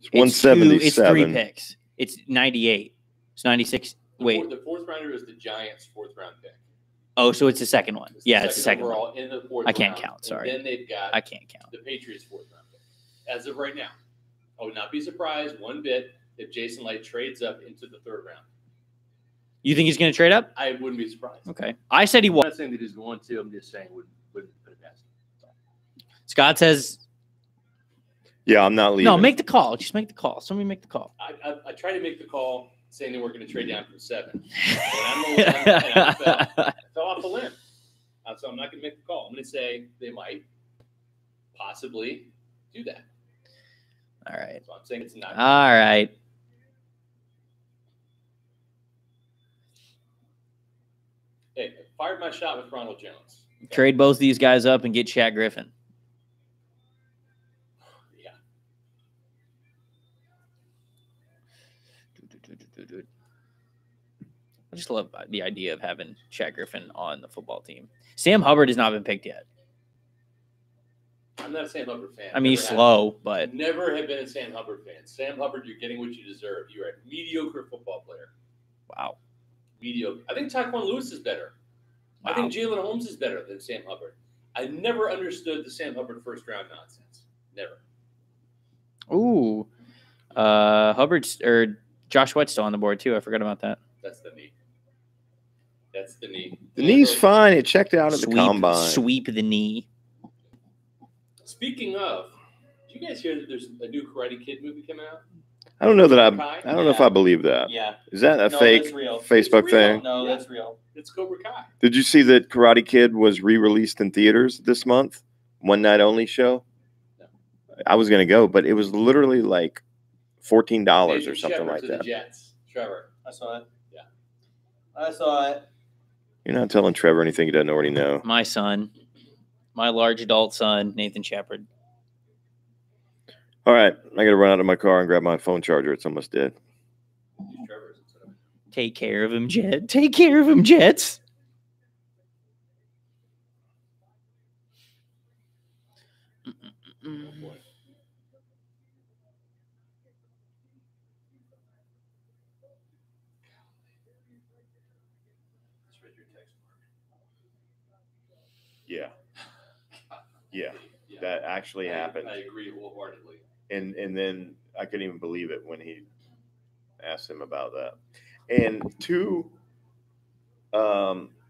It's 177. It's 3 picks. It's 98. It's 96. Wait. The 4th rounder is the Giants' 4th round pick. Oh, so it's the second one. It's the second overall one. in the 4th I can't round. count. Sorry. And then they've got I can't count. the Patriots' 4th round pick. As of right now, I would not be surprised one bit if Jason Light trades up into the 3rd round. You think he's going to trade up? I wouldn't be surprised. Okay. I said he was. I'm not saying that he's going to. I'm just saying wouldn't put it past him. Scott says, Yeah, I'm not leaving. no, make the call. Just make the call. Somebody make the call. I tried to make the call saying they weren't going to trade down from 7. And I fell off the limb. So I'm not going to make the call. I'm going to say they might possibly do that. All right. So I'm saying it's not. All right. Hey, I fired my shot with Ronald Jones. Okay. Trade both these guys up and get Shaq Griffin. Yeah. I just love the idea of having Shaq Griffin on the football team. Sam Hubbard has not been picked yet. I'm not a Sam Hubbard fan. I mean, he's slow, but never have been a Sam Hubbard fan. Sam Hubbard, you're getting what you deserve. You're a mediocre football player. wow. Mediocre. I think Tyquan Lewis is better. Wow. I think Jalen Holmes is better than Sam Hubbard. I never understood the Sam Hubbard 1st round nonsense. Never. Ooh. Hubbard's or Josh Sweat's still on the board too. I forgot about that. That's the knee. That's the knee. The knee's fine. It checked out at the combine. Sweep the knee. Speaking of, did you guys hear that there's a new Karate Kid movie coming out? I don't know that I don't know if I believe that. Yeah. Is that a fake Facebook thing? No, that's real. It's Cobra Kai. Did you see that Karate Kid was re-released in theaters this month? One night only show? No. I was going to go, but it was literally like $14 or something like that. The Jets. Trevor. I saw it. Yeah. I saw it. You're not telling Trevor anything he doesn't already know. My son. My large adult son, Nathan Shepard. All right. I got to run out of my car and grab my phone charger. It's almost dead. Take care of him, Jet. Take care of him, Jets. Yeah. Yeah. That actually happened. I agree wholeheartedly. And then I couldn't even believe it when he asked him about that. And to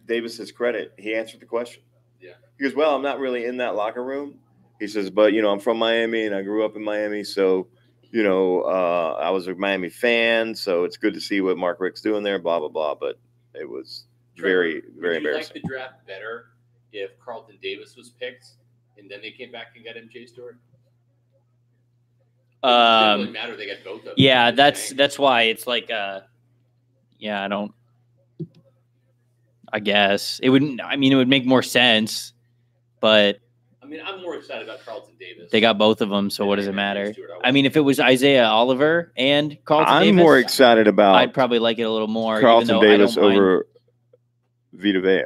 Davis's credit, he answered the question. Yeah. He goes, well, I'm not really in that locker room. He says, but, I'm from Miami and I grew up in Miami. So, I was a Miami fan. So it's good to see what Mark Richt's doing there, blah, blah, blah. But it was very, very embarrassing. Would you like the draft better if Carlton Davis was picked and then they came back and got MJ Stewart? It doesn't really matter. They got both of them. Yeah, that's why it's like, I don't. I guess it wouldn't. I mean, it would make more sense, but I mean, I'm more excited about Carlton Davis. They got both of them, so what does it matter? I mean, if it was Isaiah Oliver and Carlton Davis, I'm more excited about. I'd probably like it a little more. Carlton Davis over Vita Vea.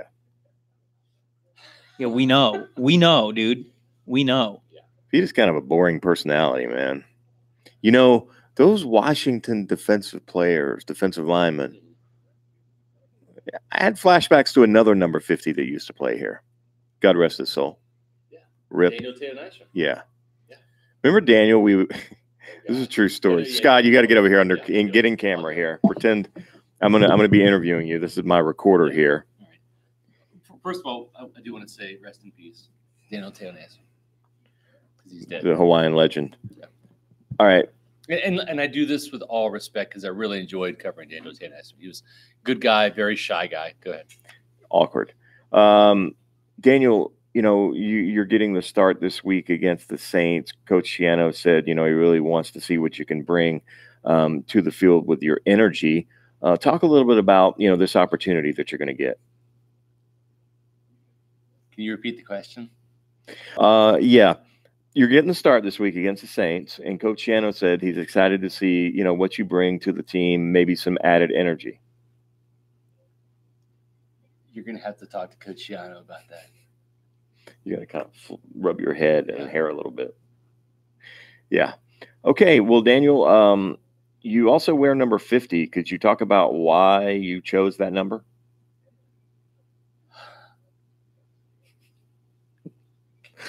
Yeah, we know, dude. We know. Yeah. Vita's kind of a boring personality, man. Those Washington defensive linemen. I had flashbacks to another number 50 that used to play here. God rest his soul. Yeah. Rip. Daniel Taylor-Nysher. Yeah. Remember Daniel? This is a true story. Scott, you got to get over here and get in camera here. Pretend I'm gonna be interviewing you. This is my recorder here. All right. First of all, I do want to say rest in peace, Daniel Taylor-Nysher, because he's dead. The Hawaiian legend. Yeah. All right. And I do this with all respect because I really enjoyed covering Daniel Taylor-Nysher. He was a good guy, very shy guy. Go ahead. Awkward. Daniel, you're getting the start this week against the Saints. Coach Shiano said, he really wants to see what you can bring to the field with your energy. Talk a little bit about, this opportunity that you're going to get. Can you repeat the question? Yeah. you're getting the start this week against the Saints, and Coach Shiano said he's excited to see, what you bring to the team, maybe some added energy. You're going to have to talk to Coach Shiano about that. You got to kind of rub your head and hair a little bit. Yeah. Okay. Well, Daniel, you also wear number 50. Could you talk about why you chose that number?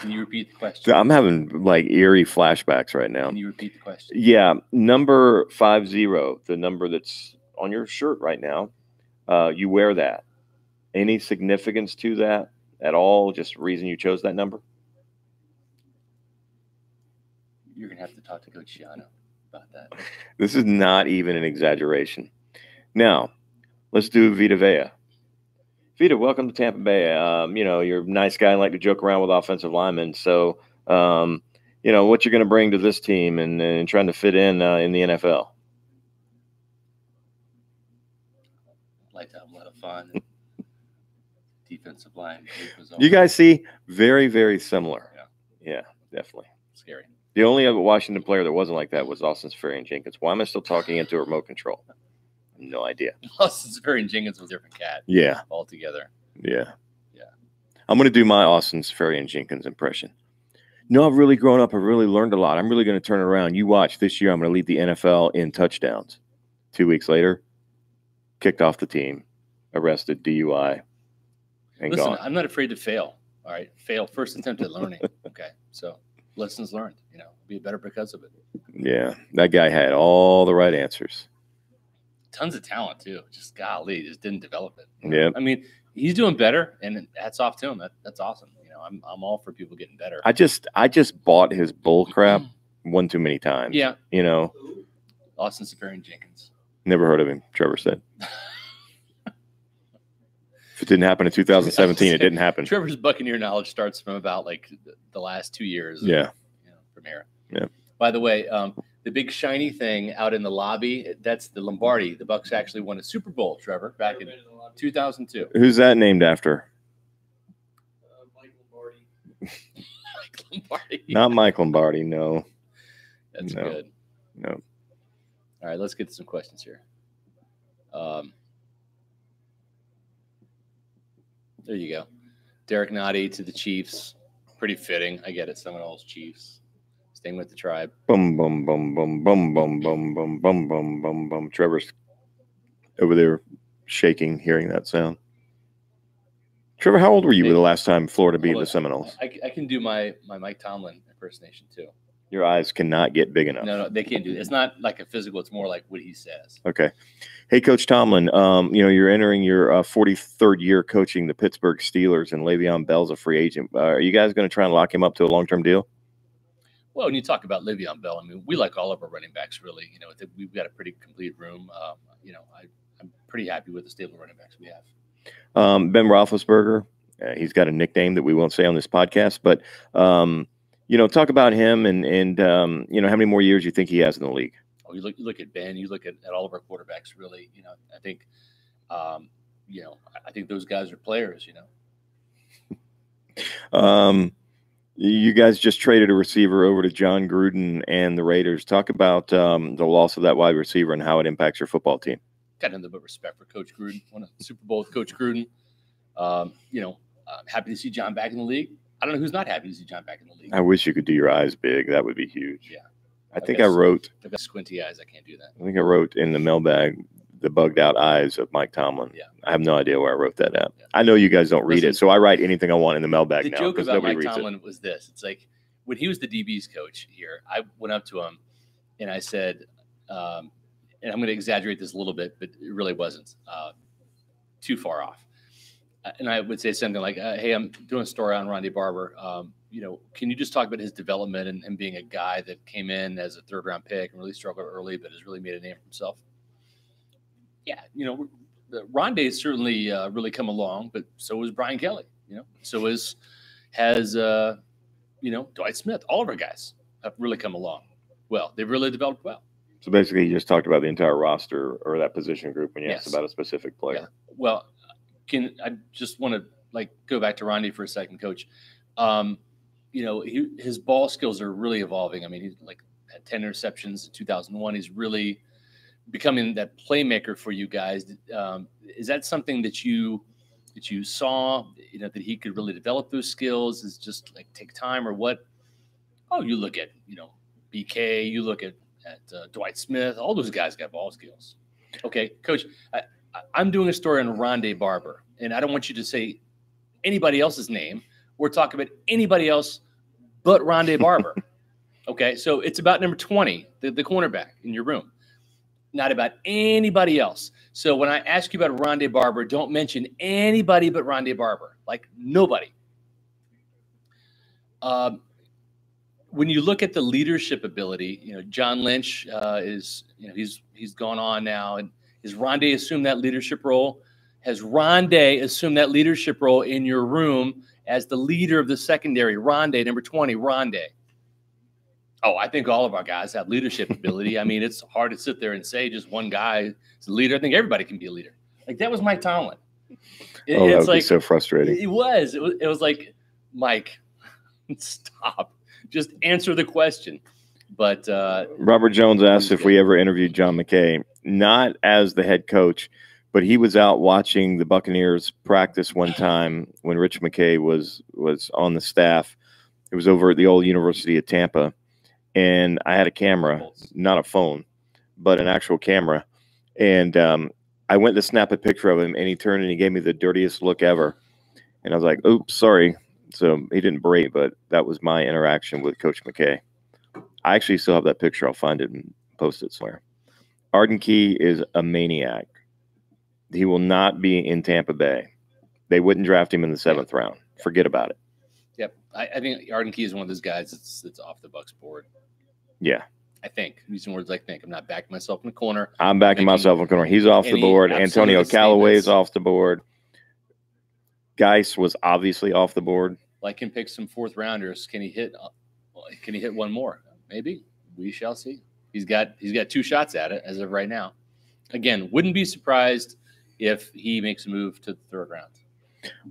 Can you repeat the question? I'm having like eerie flashbacks right now. Can you repeat the question? Yeah. Number 50, the number that's on your shirt right now. You wear that. Any significance to that at all? Just reason you chose that number? You're going to have to talk to Coach Shiano about that. This is not even an exaggeration. Now, let's do Vita Vea. Vita, welcome to Tampa Bay. You're a nice guy and like to joke around with offensive linemen. So, what you're going to bring to this team and trying to fit in the NFL? I'd like to have a lot of fun. Defensive line. You guys see very, very similar. Yeah, definitely. Scary. The only other Washington player that wasn't like that was Austin Seferian-Jenkins. Why am I still talking into a remote control? No idea. Austin Seferian-Jenkins was a different cat. Yeah. Altogether. Yeah. Yeah. I'm going to do my Austin Seferian-Jenkins impression. No, I've really grown up. I've really learned a lot. I'm really going to turn it around. You watch. This year, I'm going to lead the NFL in touchdowns. 2 weeks later, kicked off the team, arrested, DUI, and Listen, gone. I'm not afraid to fail. All right. Fail. First attempt at learning. Okay. So lessons learned, be better because of it. Yeah. That guy had all the right answers. Tons of talent too. Just golly, just didn't develop it. Yeah. I mean, he's doing better, and hats off to him. That's awesome. I'm all for people getting better. I just bought his bull crap one too many times. Yeah. Austin Seferian-Jenkins. Never heard of him, Trevor said. If it didn't happen in 2017, it didn't happen. Trevor's Buccaneer knowledge starts from about like the last 2 years. Yeah. From here. Yeah. By the way, the big shiny thing out in the lobby, that's the Lombardi. The Bucs actually won a Super Bowl, Trevor, back in 2002. Who's that named after? Mike Lombardi. Mike Lombardi. Not Mike Lombardi, no. That's No. good. No. All right, let's get to some questions here. There you go. Derek Nottie to the Chiefs. Pretty fitting. I get it. Seminoles, Chiefs. Staying with the tribe. Bum, bum, bum, bum, bum, bum, bum, bum, bum, bum, bum, bum. Trevor's over there shaking, hearing that sound. Trevor, how old were you the last time Florida beat the Seminoles? I can do my Mike Tomlin impersonation too. Your eyes cannot get big enough. No, they can't do it. It's not like a physical. It's more like what he says. Okay. Hey, Coach Tomlin, you're entering your 43rd year coaching the Pittsburgh Steelers, and Le'Veon Bell's a free agent. Are you guys going to try and lock him up to a long-term deal? Well, when you talk about Le'Veon Bell, I mean, we like all of our running backs, really. We've got a pretty complete room. I'm pretty happy with the stable of running backs we have. Ben Roethlisberger, he's got a nickname that we won't say on this podcast, but talk about him and how many more years you think he has in the league. Oh, you look at Ben, you look at all of our quarterbacks, really. I think, I think those guys are players. You guys just traded a receiver over to John Gruden and the Raiders. Talk about the loss of that wide receiver and how it impacts your football team. Got nothing but respect for Coach Gruden. Won a Super Bowl with Coach Gruden. Happy to see John back in the league. I don't know who's not happy to see John back in the league. I wish you could do your eyes big. That would be huge. Yeah. I think I wrote. I've got squinty eyes. I can't do that. I think I wrote in the mailbag the bugged out eyes of Mike Tomlin. Yeah. I have no idea where I wrote that at. Yeah. I know you guys don't read it, so I write anything I want in the mailbag now. The joke about nobody Mike reads Tomlin was this. It's like when he was the DB's coach here, I went up to him and I said, and I'm going to exaggerate this a little bit, but it really wasn't too far off. And I would say something like, hey, I'm doing a story on Ronde Barber. Can you just talk about his development and him being a guy that came in as a third-round pick and really struggled early, but has really made a name for himself? Yeah, Ronde's certainly really come along, but so has Brian Kelly. So has Dwight Smith. All of our guys have really come along well. They've really developed well. So basically, you just talked about the entire roster or that position group when you asked about a specific player. Yeah. Well, I just want to go back to Ronde for a second, Coach. you know, his ball skills are really evolving. I mean, he's like had 10 interceptions in 2001. He's really becoming that playmaker for you guys. Is that something that you saw, you know, that he could really develop those skills? Is just like take time or what? Oh, you look at, you know, BK, you look at Dwight Smith, all those guys got ball skills. Okay, Coach, I'm doing a story on Rondé Barber, and I don't want you to say anybody else's name. We're talking about anybody else but Rondé Barber. Okay, so it's about number 20, the cornerback in your room, not about anybody else. So when I ask you about Rondé Barber, don't mention anybody but Rondé Barber, like nobody. When you look at the leadership ability, you know, John Lynch is, you know, he's gone on now. And has Rondé assumed that leadership role? Has Rondé assumed that leadership role in your room as the leader of the secondary? Rondé, number 20, Rondé. Oh, I think all of our guys have leadership ability. I mean, it's hard to sit there and say just one guy is a leader. I think everybody can be a leader. Like, that was Mike Tomlin. That would be so frustrating. It was like, Mike, stop. Just answer the question. But Robert Jones asked if we ever interviewed John McKay, not as the head coach, but he was out watching the Buccaneers practice one time when Rich McKay was on the staff. It was over at the old University of Tampa, and I had a camera, not a phone, but an actual camera. And I went to snap a picture of him, and he turned and he gave me the dirtiest look ever. And I was like, oops, sorry. So he didn't berate, but that was my interaction with Coach McKay. I actually still have that picture. I'll find it and post it somewhere. Arden Key is a maniac. He will not be in Tampa Bay. They wouldn't draft him in the 7th round. Forget about it. Yep. I think Arden Key is one of those guys that's off the Bucs board. Yeah. I think. Using words I think. I'm not backing myself in the corner. I'm backing myself in the corner. He's off the board. Antonio Callaway is off the board. Geis was obviously off the board. Well, I can pick some 4th rounders. Can he hit one more? Maybe. We shall see. He's got 2 shots at it as of right now. Again, wouldn't be surprised if he makes a move to the 3rd round.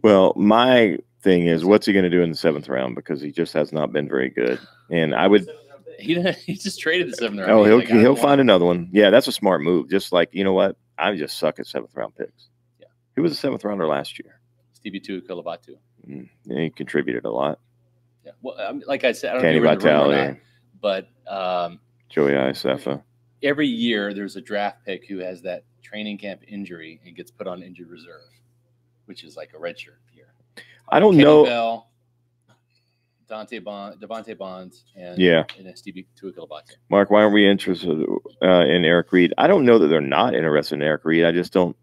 Well, my thing is, what's he going to do in the 7th round? Because he just has not been very good. And I would. He just traded the 7th round. Oh, he'll find another one. Yeah, that's a smart move. Just like, you know what? I just suck at 7th round picks. Yeah. He was a 7th rounder last year. Stevie Tuikulabatu. Yeah, he contributed a lot. Yeah. Well, like I said, I don't Kenny know if you're in the room or Vitale, not, but Joey Iosefa. Every year there's a draft pick who has that training camp injury and gets put on injured reserve, which is like a redshirt year. I don't Kenny know. Bell, Devontae Bonds, and Stevie Tuikulabatu. Mark, why aren't we interested in Eric Reed? I don't know that they're not interested in Eric Reed. I just don't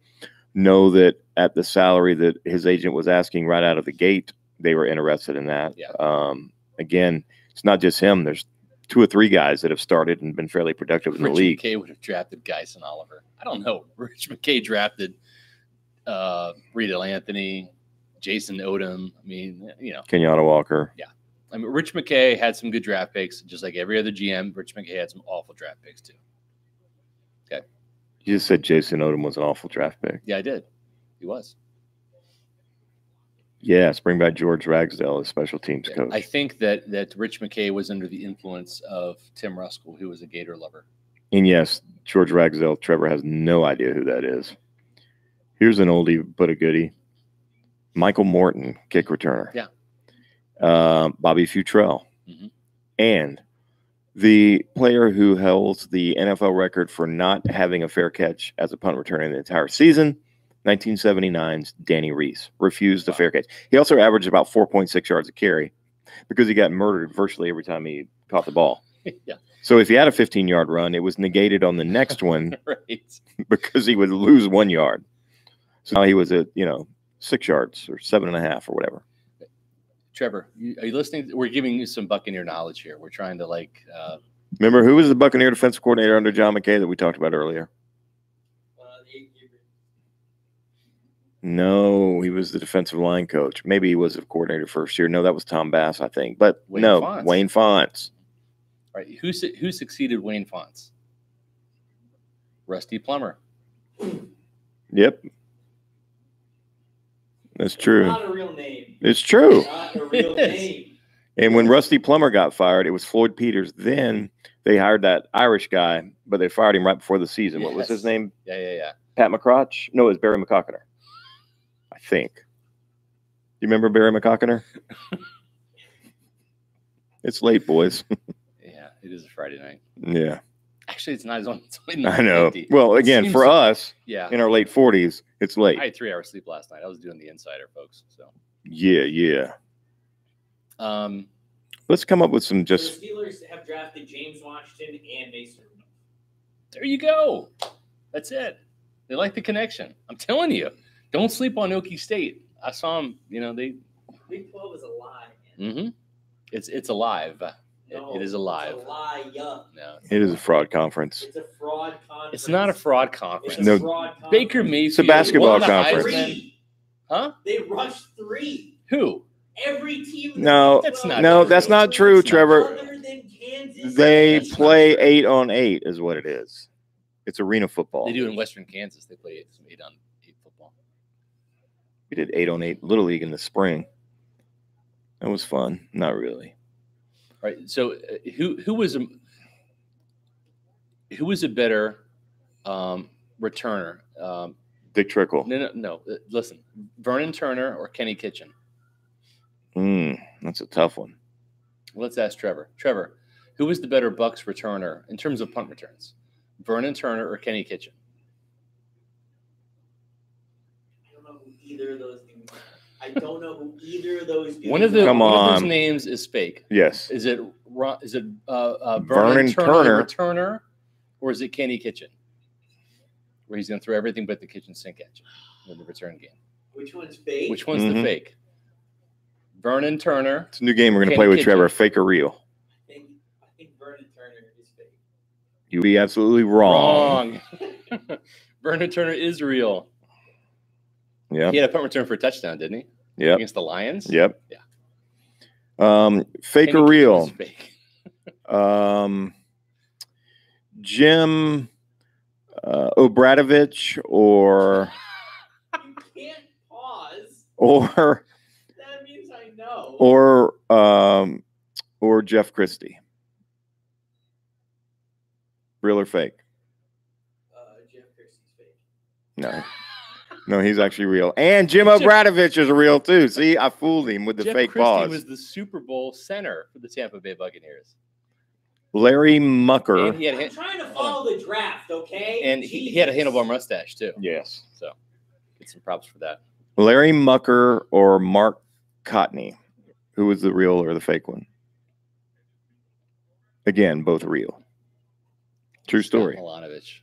know that at the salary that his agent was asking right out of the gate, they were interested in that. Yeah. Again, it's not just him. There's 2 or 3 guys that have started and been fairly productive in the league. Rich McKay would have drafted Geis and Oliver. I don't know. Rich McKay drafted Riedel Anthony, Jason Odom. I mean, you know. Kenyatta Walker. Yeah. I mean, Rich McKay had some good draft picks, just like every other GM. Rich McKay had some awful draft picks, too. Okay. You just said Jason Odom was an awful draft pick. Yeah, I did. He was. Yes, bring back George Ragsdale as special teams coach. I think that Rich McKay was under the influence of Tim Ruskell, who was a Gator lover. And yes, George Ragsdale, Trevor has no idea who that is. Here's an oldie but a goodie. Michael Morton, kick returner. Yeah. Bobby Futrell. And the player who holds the NFL record for not having a fair catch as a punt returner in the entire season, 1979's Danny Reese, refused a fair catch. He also averaged about 4.6 yards a carry because he got murdered virtually every time he caught the ball. Yeah. So if he had a 15-yard run, it was negated on the next one right. because he would lose 1 yard. So now he was at, 6 yards or 7.5 or whatever. Trevor, are you listening? We're giving you some Buccaneer knowledge here. We're trying to remember who was the Buccaneer defensive coordinator under John McKay that we talked about earlier? No, he was the defensive line coach. Maybe he was the coordinator first year. No, that was Tom Bass, I think. But Wayne Fonts. All right, who succeeded Wayne Fonts? Rusty Plummer. Yep. That's true. Not a real name. It's true. Not a real name. And when Rusty Plummer got fired, it was Floyd Peters. Then they hired that Irish guy, but they fired him right before the season. What was his name? Yeah. Pat McCrotch? No, it was Barry McCockiner. I think. You remember Barry McCockiner? It's late, boys. Yeah, it is a Friday night. Yeah. Actually, it's not. It's only I know. 9:50. Well, again, for us, in our late 40s, it's late. I had 3 hours sleep last night. I was doing the Insider, folks. So. Yeah. Let's come up with some just. The Steelers have drafted James Washington and Mason. There you go. That's it. They like the connection. I'm telling you. Don't sleep on Okie State. I saw them. They. Big 12 is alive. Mm-hmm. It's alive. No, it is alive. It's a lie. No. It is a fraud conference. It's a fraud conference. It's not a fraud conference. It's a fraud conference. Baker Mayfield. It's a basketball conference. 3. Huh? They rushed 3. Who? Every team. No, that's not. No, true. that's not true, Trevor. Other than Kansas, They play 8-on-8, is what it is. It's arena football. They do in Western Kansas. They play 8-on-8 football. We did 8-on-8 Little League in the spring. That was fun. Not really. All right. So who was a better returner? Dick Trickle. No. Listen, Vernon Turner or Kenny Kitchen? That's a tough one. Let's ask Trevor. Trevor, who was the better Bucks returner in terms of punt returns? Vernon Turner or Kenny Kitchen? I don't know who either of those do. One of those names is fake. Yes. Is it Vernon Turner returner, or is it Kenny Kitchen, where he's going to throw everything but the kitchen sink at you in the return game? Which one's fake? Which one's the fake? Vernon Turner. It's a new game we're going to play with Trevor. Fake or real? I think Vernon Turner is fake. You'd be absolutely wrong. Vernon Turner is real. Yeah. He had a punt return for a touchdown, didn't he? Yeah. Against the Lions? Yep. Yeah. Fake Kenny or real? Fake. Jim Obradovich or You can't pause. or That means I know. or Jeff Christie. Real or fake? Jeff Christie's fake. No, he's actually real. And Jim Obradovich is real too. See, I fooled him with the Jeff fake Christie pause. was the Super Bowl center for the Tampa Bay Buccaneers. Larry Mucker. And I'm trying to follow the draft, okay? And he had a handlebar mustache too. Yes. So get some props for that. Larry Mucker or Mark Cotney? Who was the real or the fake one? Again, both real. True story. Milanovic.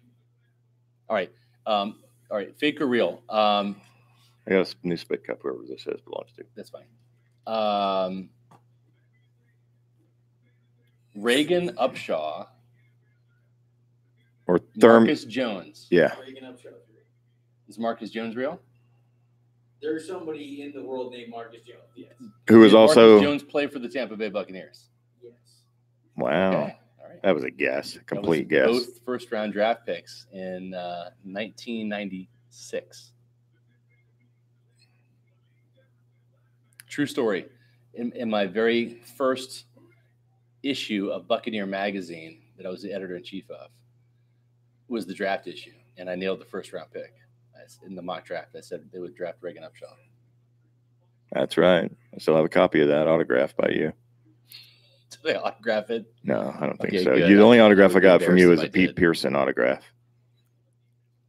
All right. Fake or real? I got a new spit cup, whoever this says belongs to. That's fine. Reagan Upshaw Or Marcus Jones. Yeah. Reagan Upshaw is real. Is Marcus Jones real? There's somebody in the world named Marcus Jones, yes. Who was also Marcus Jones play for the Tampa Bay Buccaneers? Yes. Wow. Okay. All right. That was a guess. A complete guess. Both first-round draft picks in 1996. True story. In my very first issue of Buccaneer magazine that I was the editor-in-chief of was the draft issue, and I nailed the first-round pick. In the mock draft, I said they would draft Reagan Upshaw. That's right. I still have a copy of that autographed by you. Did they autograph it? No, I don't think Okay, so. good. The only autograph I got from you embarrassed was a if I Pete did. Pearson autograph.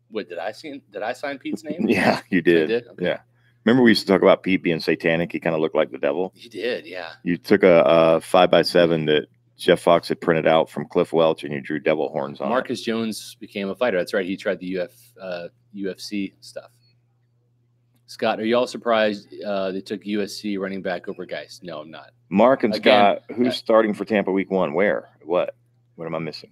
What did I sign? Did I sign Pete's name? Yeah, you did. I did? Okay. Yeah. Remember we used to talk about Pete being satanic? He kind of looked like the devil. You did, yeah. You took a 5x7 that Jeff Fox had printed out from Cliff Welch, and you drew devil horns on Marcus Jones became a fighter. That's right. He tried the UFC stuff. Scott, are you all surprised they took USC running back over Geist? No, I'm not. it. Mark and Again, Scott, who's starting for Tampa week 1? Where? What? What am I missing?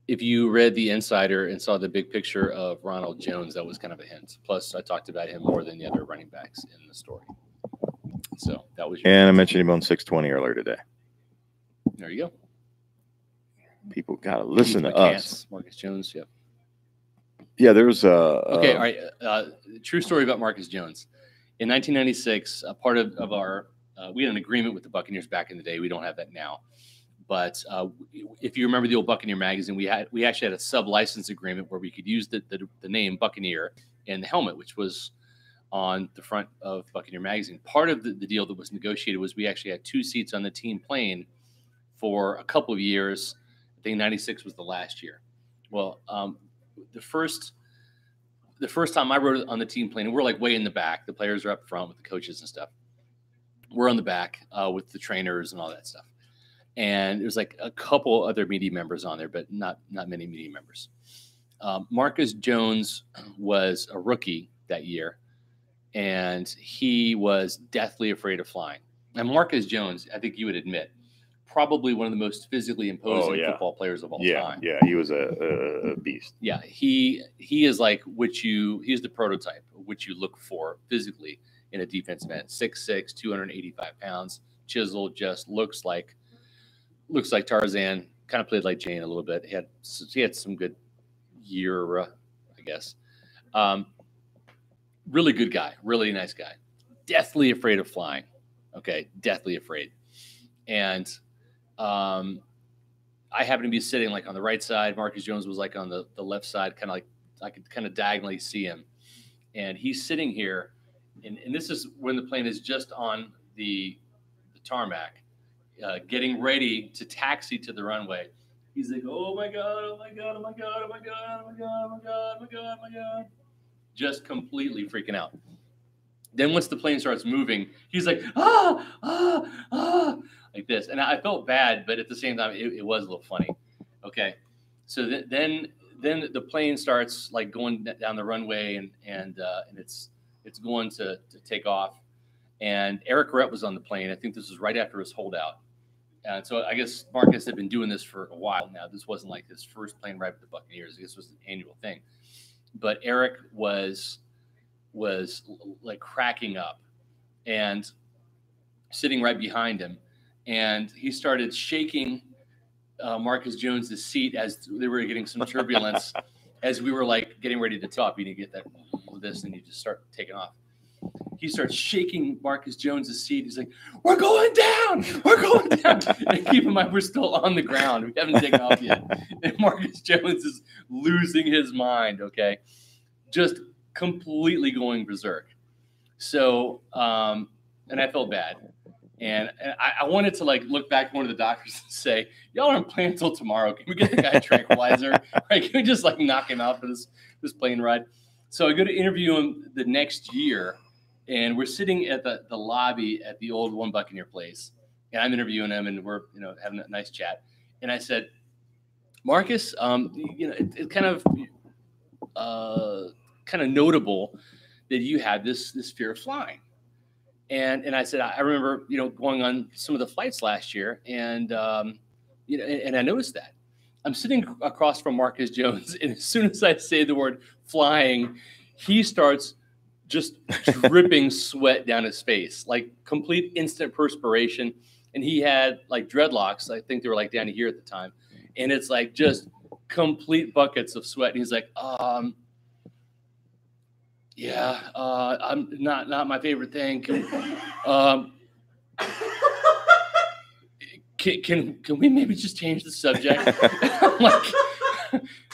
If you read the Insider and saw the big picture of Ronald Jones, that was kind of a hint. Plus, I talked about him more than the other running backs in the story. So that was your And I mentioned him on 620 earlier today. There you go. People got to listen Keith to us. McCants, Marcus Jones, yeah. Yeah, there's Okay, all right. True story about Marcus Jones. In 1996, a part of our we had an agreement with the Buccaneers back in the day. We don't have that now. But if you remember the old Buccaneer magazine, we actually had a sub-license agreement where we could use the name Buccaneer in the helmet, which was on the front of Buccaneer magazine. Part of the deal that was negotiated was we actually had 2 seats on the team plane for a couple of years. I think 96 was the last year. Well, the first time I rode on the team plane, and we're like way in the back. The players are up front with the coaches and stuff. We're on the back with the trainers and all that stuff. And there's like a couple other media members on there, but not many media members. Marcus Jones was a rookie that year, and he was deathly afraid of flying. And Marcus Jones, I think you would admit, probably one of the most physically imposing football players of all time. Yeah, he was a beast. Yeah, he is like he's the prototype of what you look for physically in a defensive end. 6'6", 285 pounds, chiseled, just looks like Tarzan. Kind of played like Jane a little bit. He had some good year, I guess. Really good guy, really nice guy. Deathly afraid of flying. Okay, deathly afraid. And I happened to be sitting like on the right side. Marcus Jones was like on the left side, kind of like I could kind of diagonally see him. And he's sitting here, and this is when the plane is just on the tarmac, getting ready to taxi to the runway. He's like, oh my God, oh my God, oh my God, oh my God, oh my God, oh my God, oh my God, oh my God. Just completely freaking out. Then once the plane starts moving, he's like, like this. And I felt bad, but at the same time, it was a little funny. Okay. So then the plane starts like going down the runway and it's going to take off. And Eric Rhett was on the plane. I think this was right after his holdout. And so I guess Marcus had been doing this for a while now. This wasn't like his first plane ride with the Buccaneers. I guess it was an annual thing. But Eric was like cracking up and sitting right behind him. And he started shaking Marcus Jones' seat as they were getting some turbulence as we were like getting ready to top. You need to get that this and you just start taking off. He starts shaking Marcus Jones' seat. He's like, we're going down. We're going down. And keep in mind, we're still on the ground. We haven't taken off yet. And Marcus Jones is losing his mind, okay? Just completely going berserk. So, and I felt bad. And I wanted to like look back at one of the doctors and say, y'all aren't playing until tomorrow. Can we get the guy a tranquilizer? Right? Can we just like knock him out for this plane ride? So I go to interview him the next year. And we're sitting at the lobby at the old One Buccaneer place, and I'm interviewing him, and we're having a nice chat. And I said, Marcus, it's kind of notable that you had this fear of flying. And I said, I remember going on some of the flights last year, and and I noticed that. I'm sitting across from Marcus Jones, and as soon as I say the word flying, he starts just dripping sweat down his face, like complete instant perspiration. And he had like dreadlocks. I think they were like down here at the time. And it's like just complete buckets of sweat. And he's like, I'm not my favorite thing. Can we maybe just change the subject?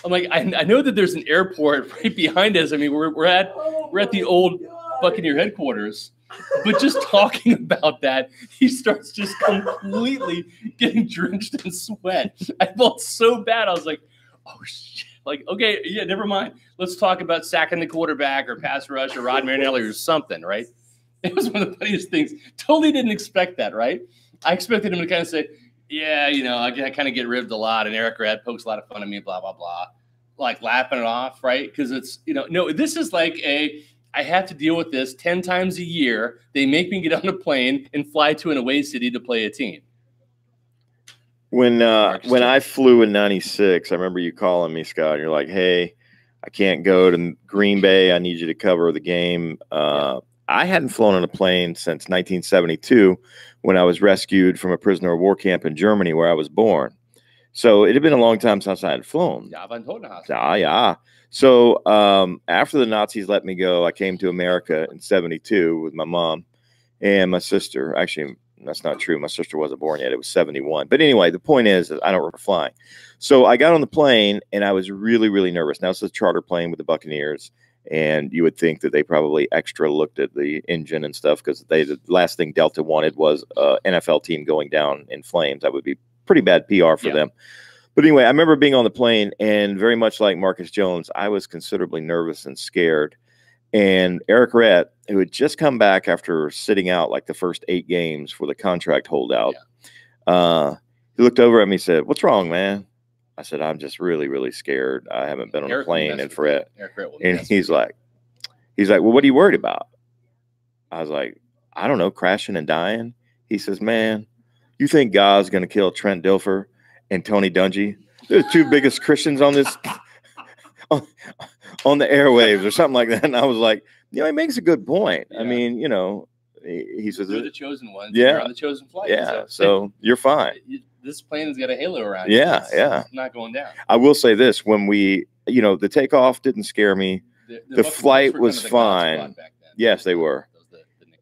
I'm like, I know that there's an airport right behind us. I mean, we're at the old Buccaneer headquarters, but just talking about that, he starts just completely getting drenched in sweat. I felt so bad. I was like, oh shit. Like, okay, yeah, never mind. Let's talk about sacking the quarterback or pass rush or Rod Marinelli or something, right? It was one of the funniest things. Totally didn't expect that, right? I expected him to kind of say, yeah, I kind of get ribbed a lot, and Eric Redd pokes a lot of fun at me, blah, blah, blah. Like laughing it off, right? Because it's, no, this is like I have to deal with this 10 times a year. They make me get on a plane and fly to an away city to play a team. When I flew in 96, I remember you calling me, Scott, and you're like, hey, I can't go to Green Bay. I need you to cover the game. I hadn't flown on a plane since 1972 when I was rescued from a prisoner of war camp in Germany where I was born. So it had been a long time since I had flown. Yeah. So after the Nazis let me go, I came to America in 72 with my mom and my sister. Actually, that's not true. My sister wasn't born yet. It was 71. But anyway, the point is that I don't remember flying. So I got on the plane and I was really, really nervous. Now it's a charter plane with the Buccaneers. And you would think that they probably extra looked at the engine and stuff because the last thing Delta wanted was an NFL team going down in flames. That would be pretty bad PR for them. But anyway, I remember being on the plane and very much like Marcus Jones, I was considerably nervous and scared. And Eric Rhett, who had just come back after sitting out like the first 8 games for the contract holdout, he looked over at me and said, "What's wrong, man?" I said, "I'm just really, really scared. I haven't been on a plane in forever." And he's like, "Well, what are you worried about?" I was like, "I don't know, crashing and dying." He says, "Man, you think God's going to kill Trent Dilfer and Tony Dungy? They're the 2 biggest Christians on this on the airwaves or something like that." And I was like, he makes a good point. I mean, he says, "They're the chosen ones. Yeah. You're on the chosen flight. Yeah. So you're fine. This plane has got a halo around it. Yeah. It's not going down." I will say this: when we, the takeoff didn't scare me. The flight was fine. Yes, they were.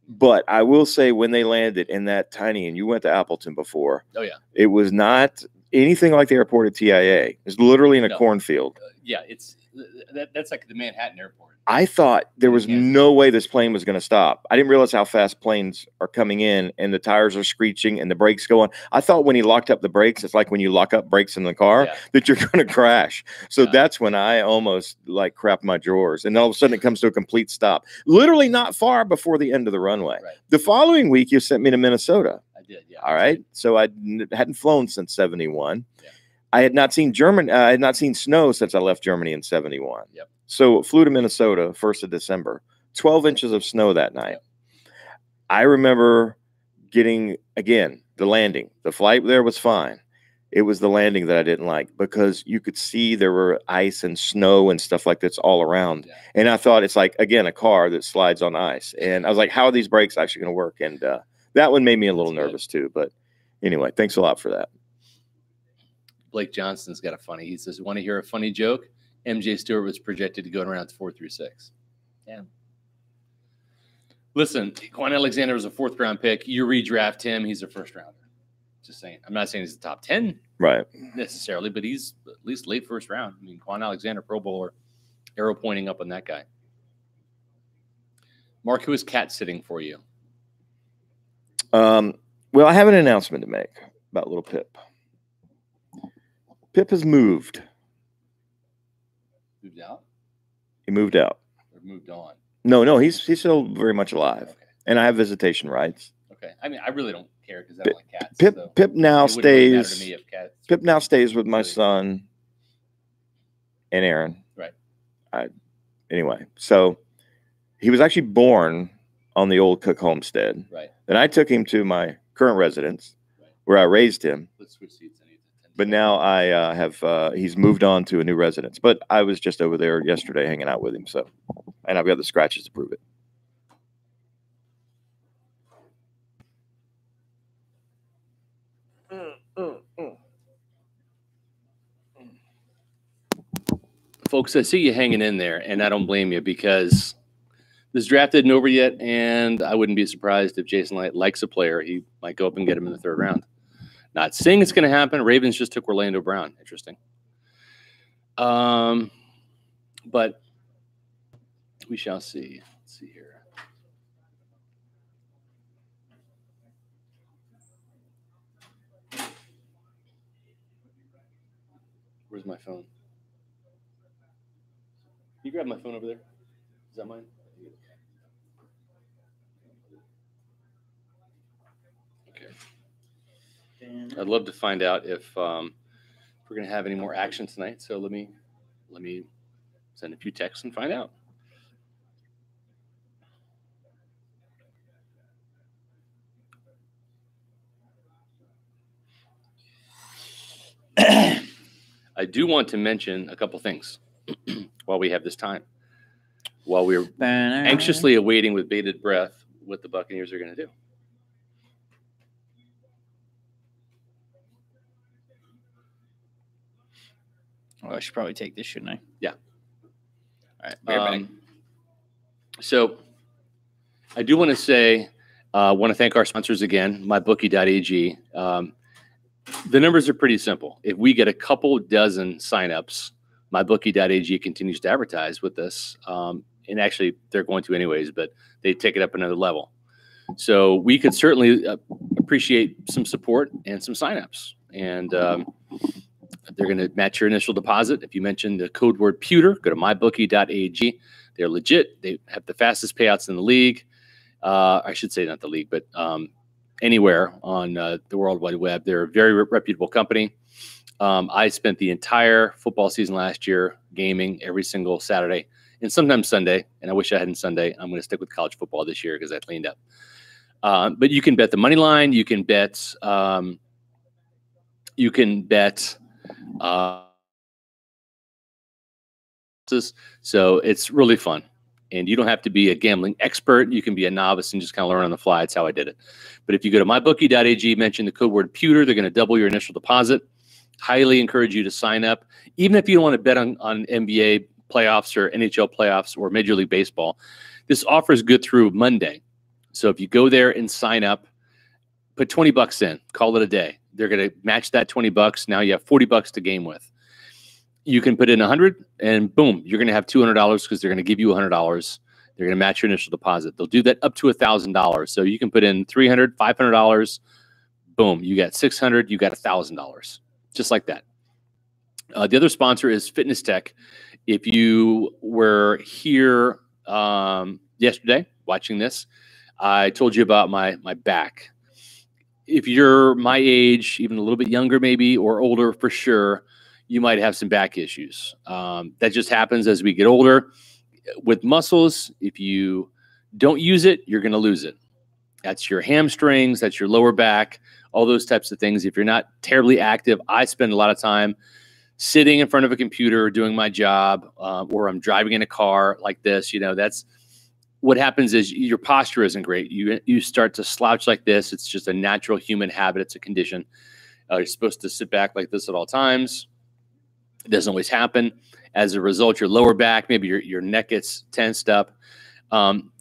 But I will say when they landed in that tiny, and you went to Appleton before. Oh, yeah. It was not anything like the airport at TIA. It's literally in a cornfield. That's like the Manhattan airport. I thought there was no way this plane was going to stop. I didn't realize how fast planes are coming in and the tires are screeching and the brakes going. I thought when he locked up the brakes, it's like when you lock up brakes in the car, that you're going to crash. So that's when I almost like crapped my drawers. And all of a sudden it comes to a complete stop, literally not far before the end of the runway. Right. The following week, you sent me to Minnesota. I did, yeah. All right. So I hadn't flown since 71. Yeah. I had not seen I had not seen snow since I left Germany in 71. Yep. So flew to Minnesota 1st of December, 12 inches of snow that night. Yep. I remember getting, again, the landing. The flight there was fine. It was the landing that I didn't like because you could see there were ice and snow and stuff like that's all around. Yeah. And I thought it's like, again, a car that slides on ice. And I was like, how are these brakes actually going to work? And that one made me a little nervous too. But anyway, thanks a lot for that. Blake Johnston's got a funny. He says, "Want to hear a funny joke? MJ Stewart was projected to go in rounds 4 through 6. Yeah. Listen, Quan Alexander was a 4th-round pick. You redraft him, he's a 1st-rounder. Just saying. I'm not saying he's the top 10 necessarily, but he's at least late 1st round. I mean, Quan Alexander, Pro Bowler, arrow pointing up on that guy. Mark, who is cat sitting for you? Well, I have an announcement to make about little Pip. Pip has moved. Moved out? He moved out. Or moved on? No, he's still very much alive. Okay. And I have visitation rights. Okay. I mean, I really don't care because I don't like cats. Pip now stays. Really Pip now stays with my son and Aaron. Right. Anyway, so he was actually born on the old Cook homestead. Right. Then I took him to my current residence where I raised him. Let's switch seats. But now I he's moved on to a new residence. But I was just over there yesterday hanging out with him. So, and I've got the scratches to prove it. Folks, I see you hanging in there, and I don't blame you because this draft isn't over yet, and I wouldn't be surprised if Jason Light likes a player. He might go up and get him in the 3rd round. Not saying it's going to happen. Ravens just took Orlando Brown. Interesting. But we shall see. Let's see here. Where's my phone? Can you grab my phone over there? Is that mine? Okay. I'd love to find out if we're going to have any more action tonight. So let me send a few texts and find out. I do want to mention a couple things while we have this time. While we're anxiously awaiting with bated breath what the Buccaneers are going to do. Oh, I should probably take this, shouldn't I? Yeah. All right. Be right back. So I do want to say, want to thank our sponsors again, mybookie.ag. The numbers are pretty simple. If we get a couple dozen signups, mybookie.ag continues to advertise with us. And actually, they're going to anyways, but they take it up another level. So we could certainly appreciate some support and some signups. And they're going to match your initial deposit. If you mention the code word pewter, go to mybookie.ag. They're legit. They have the fastest payouts in the league. I should say not the league, but anywhere on the World Wide Web. They're a very reputable company. I spent the entire football season last year gaming every single Saturday and sometimes Sunday. And I wish I hadn't Sunday. I'm going to stick with college football this year because I cleaned up. But you can bet the money line. You can bet. So it's really fun. And you don't have to be a gambling expert. You can be a novice and just kind of learn on the fly. It's how I did it. But if you go to mybookie.ag, mention the code word pewter, they're going to double your initial deposit. Highly encourage you to sign up. Even if you don't want to bet on NBA playoffs or NHL playoffs or Major League Baseball, this offer is good through Monday. So if you go there and sign up, put $20 in, call it a day. They're going to match that $20. Now you have $40 to game with. You can put in $100 and boom, you're going to have $200 because they're going to give you $100. They're going to match your initial deposit. They'll do that up to $1,000. So you can put in $300, $500. Boom, you got $600. You got $1,000, just like that. The other sponsor is Fitness Tech. If you were here yesterday watching this, I told you about my back. If you're my age, even a little bit younger maybe, or older for sure, you might have some back issues. That just happens as we get older. With muscles, if you don't use it, you're going to lose it. That's your hamstrings, that's your lower back, all those types of things. If you're not terribly active, I spend a lot of time sitting in front of a computer doing my job, or I'm driving in a car like this. You know, that's what happens is your posture isn't great. You start to slouch like this. It's just a natural human habit. It's a condition. You're supposed to sit back like this at all times. It doesn't always happen. As a result, your lower back, maybe your neck gets tensed up.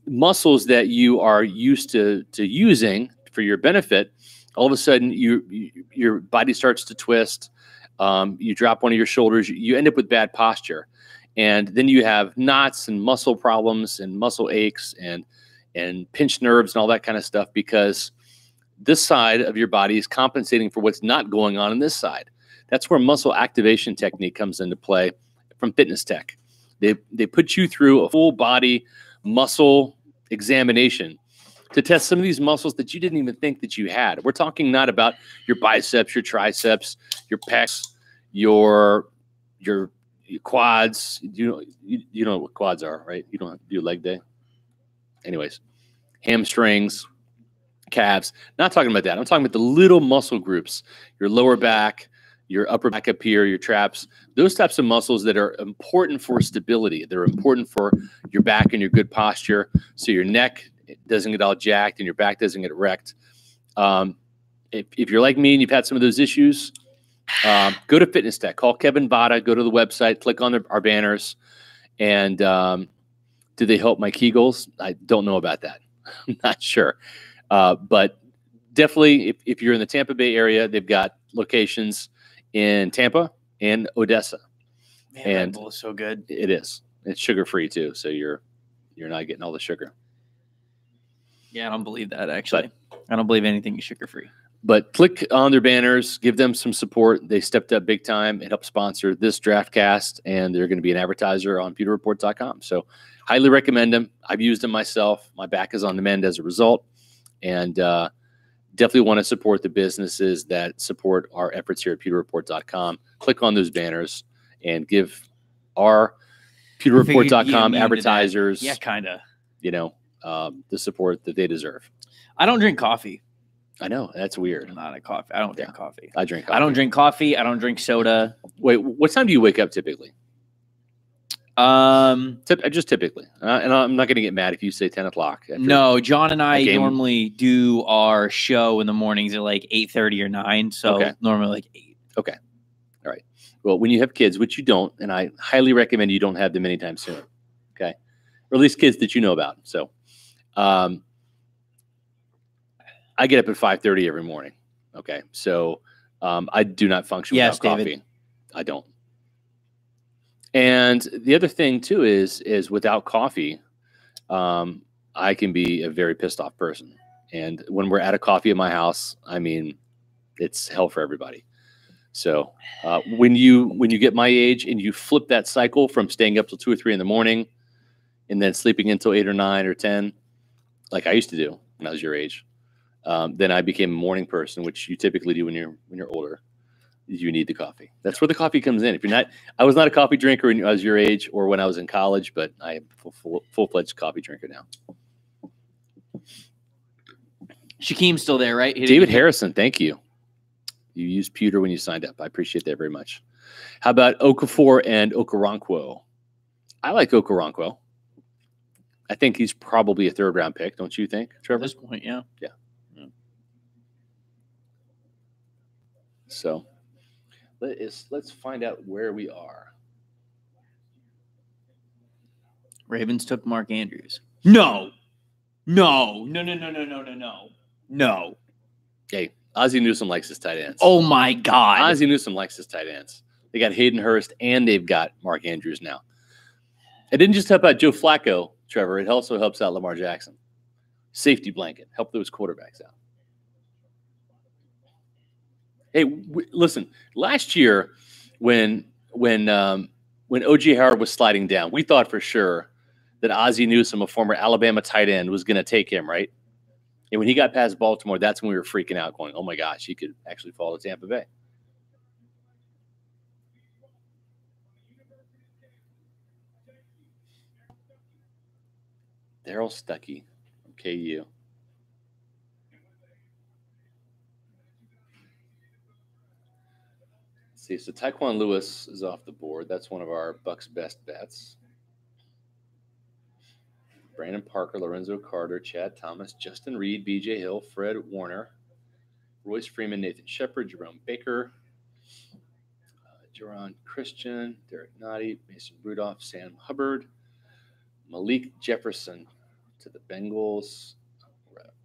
Muscles that you are used to using for your benefit, all of a sudden your body starts to twist. You drop one of your shoulders. You end up with bad posture. And then you have knots and muscle problems and muscle aches and pinched nerves and all that kind of stuff because this side of your body is compensating for what's not going on in this side. That's where muscle activation technique comes into play from Fitness Tech. They put you through a full body muscle examination to test some of these muscles that you didn't even think that you had. We're talking not about your biceps, your triceps, your pecs, your quads. You know what quads are, right? You don't do leg day. Anyways, hamstrings, calves. Not talking about that. I'm talking about the little muscle groups, your lower back, your upper back up here, your traps, those types of muscles that are important for stability. They're important for your back and your good posture. So your neck doesn't get all jacked and your back doesn't get wrecked. If you're like me and you've had some of those issues, go to Fitness Tech, call Kevin Vada, go to the website, click on our banners. And do they help my Kegels? I don't know about that. I'm not sure. But definitely if you're in the Tampa Bay area, they've got locations in Tampa and Odessa. Man, and Red Bull is so good. It is. It's sugar-free too, so you're not getting all the sugar. Yeah, I don't believe that, actually. I don't believe anything is sugar-free. But click on their banners, give them some support. They stepped up big time and helped sponsor this Draftcast, and they're going to be an advertiser on pewterreport.com. So highly recommend them. I've used them myself. My back is on the mend as a result. And definitely want to support the businesses that support our efforts here at pewterreport.com. Click on those banners and give our pewterreport.com advertisers, the support that they deserve. I don't drink coffee. I know, that's weird. I'm not a coffee. I don't drink coffee. I drink coffee. I don't drink coffee. I don't drink soda. Wait, what time do you wake up typically? Just typically. And I'm not going to get mad if you say 10 o'clock. No, John and I normally do our show in the mornings at like 8:30 or 9. So normally like 8. Okay. All right. Well, when you have kids, which you don't, and I highly recommend you don't have them anytime soon, okay? Or at least kids that you know about. So I get up at 5:30 every morning, okay? So I do not function without coffee. David. I don't. And the other thing, too, is without coffee, I can be a very pissed off person. And when we're out of coffee at my house, I mean, it's hell for everybody. So when you get my age and you flip that cycle from staying up till 2 or 3 in the morning and then sleeping until 8 or 9 or 10, like I used to do when I was your age, then I became a morning person, which you typically do when you're older. You need the coffee. That's where the coffee comes in. If you're not, I was not a coffee drinker when I was your age or when I was in college, but I am a full-fledged coffee drinker now. Shaquem's still there, right? David Harrison, thank you. You used pewter when you signed up. I appreciate that very much. How about Okafor and Okoronkwo? I like Okoronkwo. I think he's probably a 3rd-round pick, don't you think, Trevor? At this point, yeah. Yeah. So let's find out where we are. Ravens took Mark Andrews. No. Hey, Ozzie Newsome likes his tight ends. Oh, my God. Ozzie Newsome likes his tight ends. They got Hayden Hurst, and they've got Mark Andrews now. It didn't just help out Joe Flacco, Trevor. It also helps out Lamar Jackson. Safety blanket. Help those quarterbacks out. Hey, listen. Last year, when O.J. Howard was sliding down, we thought for sure that Ozzie Newsome, a former Alabama tight end, was going to take him, right? And when he got past Baltimore, that's when we were freaking out, going, "Oh my gosh, he could actually fall to Tampa Bay." Daryl Stuckey from KU. See, so Tyquan Lewis is off the board. That's one of our Bucks' best bets. Brandon Parker, Lorenzo Carter, Chad Thomas, Justin Reed, B.J. Hill, Fred Warner, Royce Freeman, Nathan Shepard, Jerome Baker, Jerron Christian, Derek Nottie, Mason Rudolph, Sam Hubbard, Malik Jefferson to the Bengals,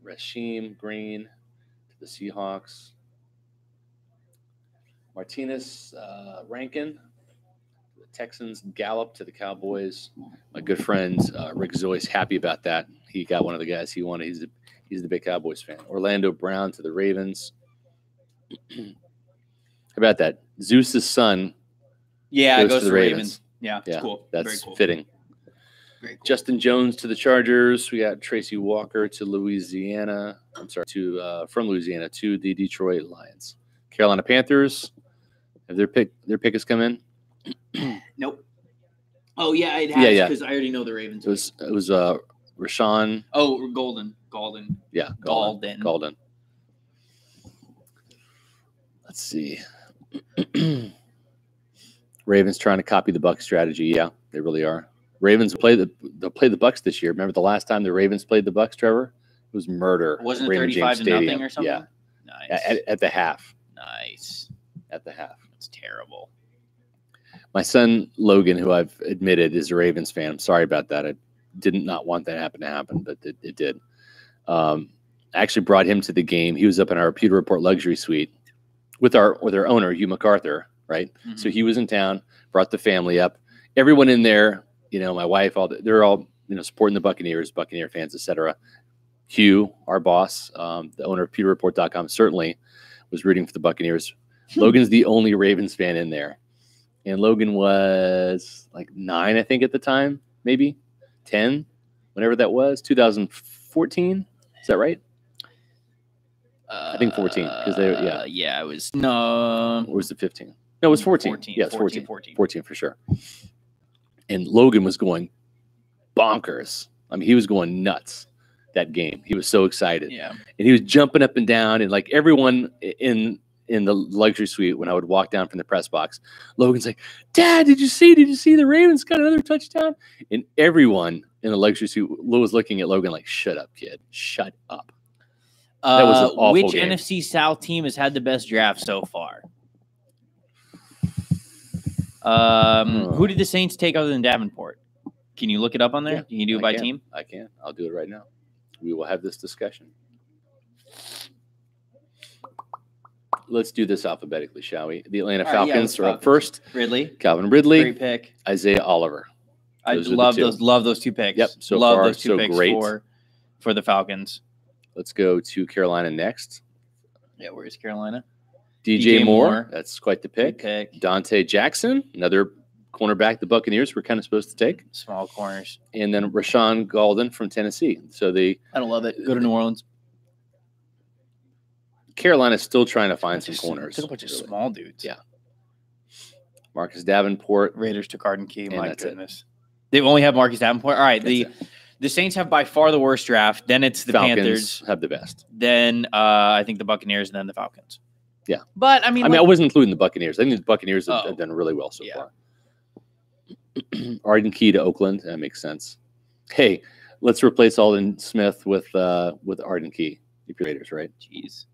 Rasheem Green to the Seahawks, Martinez Rankin, the Texans, Gallup to the Cowboys. My good friend Rick Zoy's happy about that. He got one of the guys he wanted. He's the big Cowboys fan. Orlando Brown to the Ravens. How about that? Zeus's son. Yeah, it goes to the Ravens. Yeah, it's cool. That's very cool. fitting. Very cool. Justin Jones to the Chargers. We got Tracy Walker to Louisiana. From Louisiana to the Detroit Lions. Carolina Panthers. Have their pick has come in? Nope. Oh yeah, it has because I already know the Ravens. It was Rashawn. Oh, Golden. Yeah, Golden. Let's see. Ravens trying to copy the Bucs strategy. Yeah, they really are. Ravens they'll play the Bucs this year. Remember the last time the Ravens played the Bucs, Trevor? It was murder. Wasn't it 35-0 or something? Yeah. Nice. At the half. Nice. At the half. That's terrible. My son Logan, who I've admitted is a Ravens fan. I'm sorry about that. I did not want that to happen, but it did. I actually brought him to the game. He was up in our Pewter Report luxury suite with our owner, Hugh MacArthur, right? Mm-hmm. So he was in town, brought the family up. Everyone in there, my wife, they're all supporting the Buccaneers, Buccaneer fans, etc. Hugh, our boss, the owner of PewterReport.com, certainly was rooting for the Buccaneers. Logan's the only Ravens fan in there. And Logan was like 9, I think, at the time, maybe 10, whenever that was, 2014. Is that right? I think 14. Yeah, it was. No. Or was it 15? No, it was 14. Yeah, it's 14. 14 for sure. And Logan was going bonkers. I mean, he was going nuts that game. He was so excited. Yeah. And he was jumping up and down. And like everyone in the luxury suite, when I would walk down from the press box, Logan's like, "Dad, did you see the Ravens got another touchdown?" And everyone in the luxury suite was looking at Logan like, "Shut up, kid. Shut up." That was an awful Which game. NFC South team has had the best draft so far? Who did the Saints take other than Davenport? Can you look it up on there? Yeah, Can you do it by team? I can. I'll do it right now. We will have this discussion. Let's do this alphabetically, shall we? The Atlanta Falcons are up first. Calvin Ridley. Great pick. Isaiah Oliver. I love those two picks. Yep. So love far, those two picks great. For the Falcons. Let's go to Carolina next. Yeah, where's Carolina? DJ Moore. That's quite the pick. Good pick. Dante Jackson, another cornerback the Buccaneers were kind of supposed to take. Small corners. And then Rashawn Golden from Tennessee. So I don't love it. Go to New Orleans. Carolina's still trying to find some corners. Took a bunch of small dudes. Yeah. Marcus Davenport. Raiders took Arden Key. My goodness. They only have Marcus Davenport. All right. The Saints have by far the worst draft. Then it's the Falcons Panthers. Have the best. Then I think the Buccaneers and then the Falcons. Yeah. But I mean, I wasn't including the Buccaneers. I think the Buccaneers have done really well so far. Arden Key to Oakland. That makes sense. Hey, let's replace Aldon Smith with Arden Key. The Raiders, right? Jeez.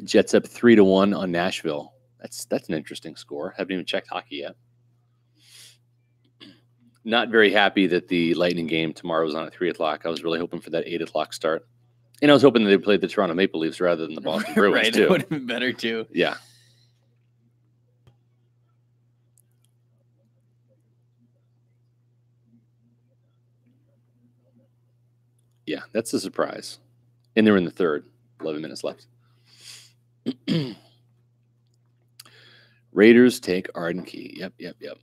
Jets up 3-1 on Nashville. That's an interesting score. Haven't even checked hockey yet. Not very happy that the Lightning game tomorrow was on at 3 o'clock. I was really hoping for that 8 o'clock start. And I was hoping that they played the Toronto Maple Leafs rather than the Boston Bruins, right, too. It would have been better, too. Yeah. Yeah, that's a surprise. And they're in the third. 11 minutes left. Raiders take Arden Key. Yep.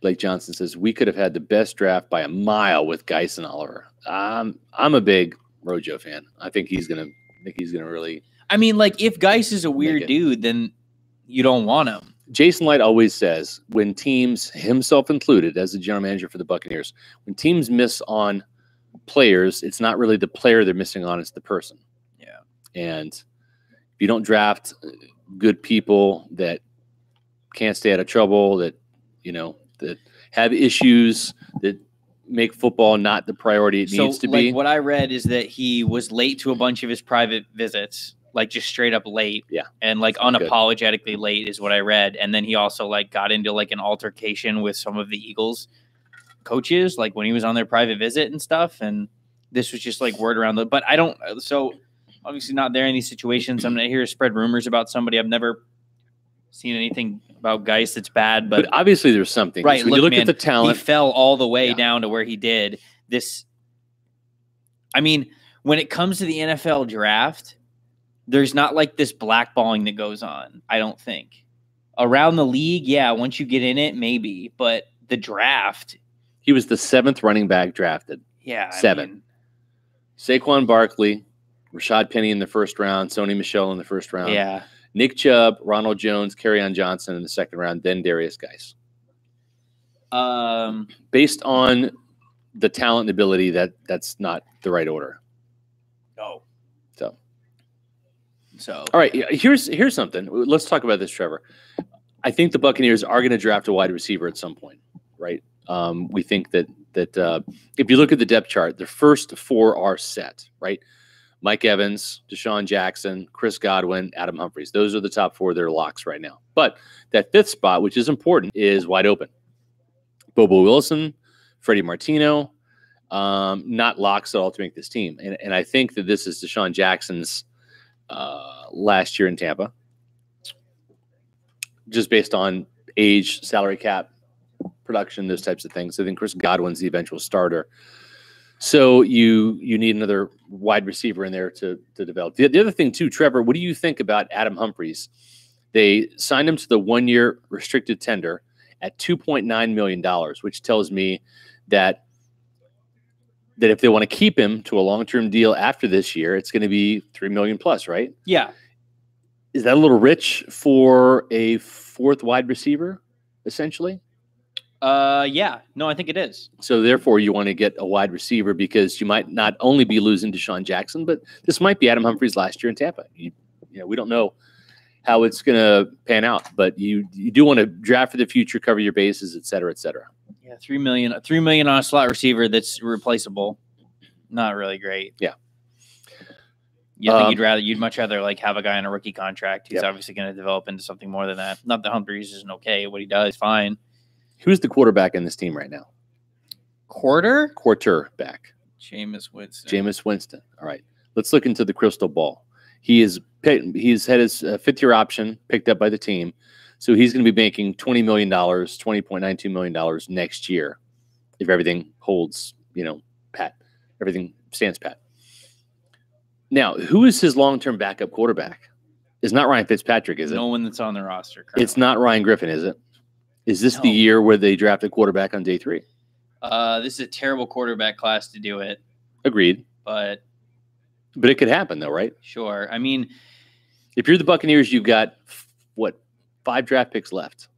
Blake Johnson says, we could have had the best draft by a mile with Geis and Oliver. I'm a big Rojo fan. I think he's gonna really. I mean, like, if Geis is a weird dude, then you don't want him. Jason Light always says, when teams, himself included, as the general manager for the Buccaneers, when teams miss on players, it's not really the player they're missing on, it's the person. Yeah. And if you don't draft good people that can't stay out of trouble, that have issues, that make football not the priority it needs to be. What I read is that he was late to a bunch of his private visits, like just straight up late. Yeah. And like unapologetically late is what I read. And then he also like got into like an altercation with some of the Eagles coaches, like when he was on their private visit and stuff. And this was just like word around but I don't, so obviously not there in these situations. I'm not here to spread rumors about somebody. I've never seen anything about Geis that's bad, but obviously there's something. Right. When you look at the talent, he fell all the way down to where he did. I mean, when it comes to the NFL draft, there's not like this blackballing that goes on, I don't think. Around the league, yeah, once you get in it, maybe. But the draft. He was the 7th running back drafted. Yeah. 7. Saquon Barkley, Rashad Penny in the first round, Sony Michel in the first round. Yeah. Nick Chubb, Ronald Jones, Kerryon Johnson in the second round, then Darius Geis. Based on the talent and ability, that's not the right order. No. So all right, here's something. Let's talk about this, Trevor. I think the Buccaneers are going to draft a wide receiver at some point, right? We think that if you look at the depth chart, the first 4 are set, right? Mike Evans, Deshaun Jackson, Chris Godwin, Adam Humphries. Those are the top 4 that are locks right now. But that 5th spot, which is important, is wide open. Bobo Wilson, Freddie Martino, not locks at all to make this team. And I think that this is Deshaun Jackson's last year in Tampa, just based on age, salary cap, production, those types of things. I think Chris Godwin's the eventual starter. So you need another wide receiver in there to develop. The other thing too, Trevor, what do you think about Adam Humphries? They signed him to the 1-year restricted tender at $2.9 million, which tells me that if they want to keep him to a long-term deal after this year, it's going to be $3 million plus, right? Yeah. Is that a little rich for a 4th wide receiver, essentially? Yeah. No, I think it is. So therefore, you want to get a wide receiver because you might not only be losing Deshaun Jackson, but this might be Adam Humphries last year in Tampa. We don't know how it's going to pan out, but you do want to draft for the future, cover your bases, et cetera, et cetera. Yeah, $3 million on a slot receiver that's replaceable. Not really great. Yeah. You think you'd much rather like have a guy on a rookie contract who's Yep. obviously going to develop into something more than that. Not that Humphries isn't okay. What he does, fine. Who's the quarterback in this team right now? Quarterback. Jameis Winston. Jameis Winston. All right. Let's look into the crystal ball. He's had his fifth-year option picked up by the team. So he's going to be making $20 million, $20.92 million next year if everything holds, pat. Everything stands pat. Now, who is his long-term backup quarterback? It's not Ryan Fitzpatrick, is it? No one that's on the roster currently. It's not Ryan Griffin, is it? Is this the year where they draft a quarterback on day 3? This is a terrible quarterback class to do it. Agreed. But it could happen, though, right? Sure. I mean, if you're the Buccaneers, you've got, 5 draft picks left.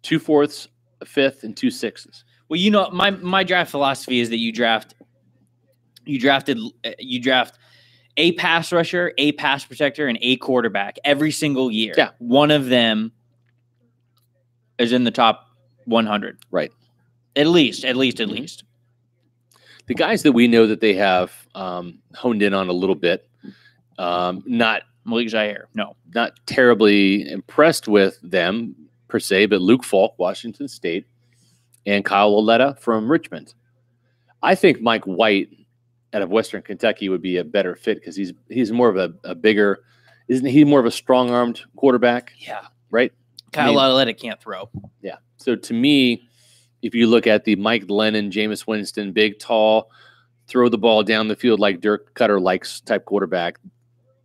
2 4ths, a 5th, and 2 6s. Well, my draft philosophy is that you draft a pass rusher, a pass protector, and a quarterback every single year. Yeah. One of them is in the top 100. Right. At least. The guys that we know that they have honed in on a little bit, not Malik Zaire, no. Not terribly impressed with them per se, but Luke Falk, Washington State, and Kyle Oletta from Richmond. I think Mike White out of Western Kentucky would be a better fit because he's more of a bigger, isn't he more of a strong-armed quarterback? Yeah. Right? Kyle Oletta can't throw. Yeah. So to me, if you look at the Mike Lennon, Jameis Winston, big, tall, throw the ball down the field like Dirk Cutter likes type quarterback,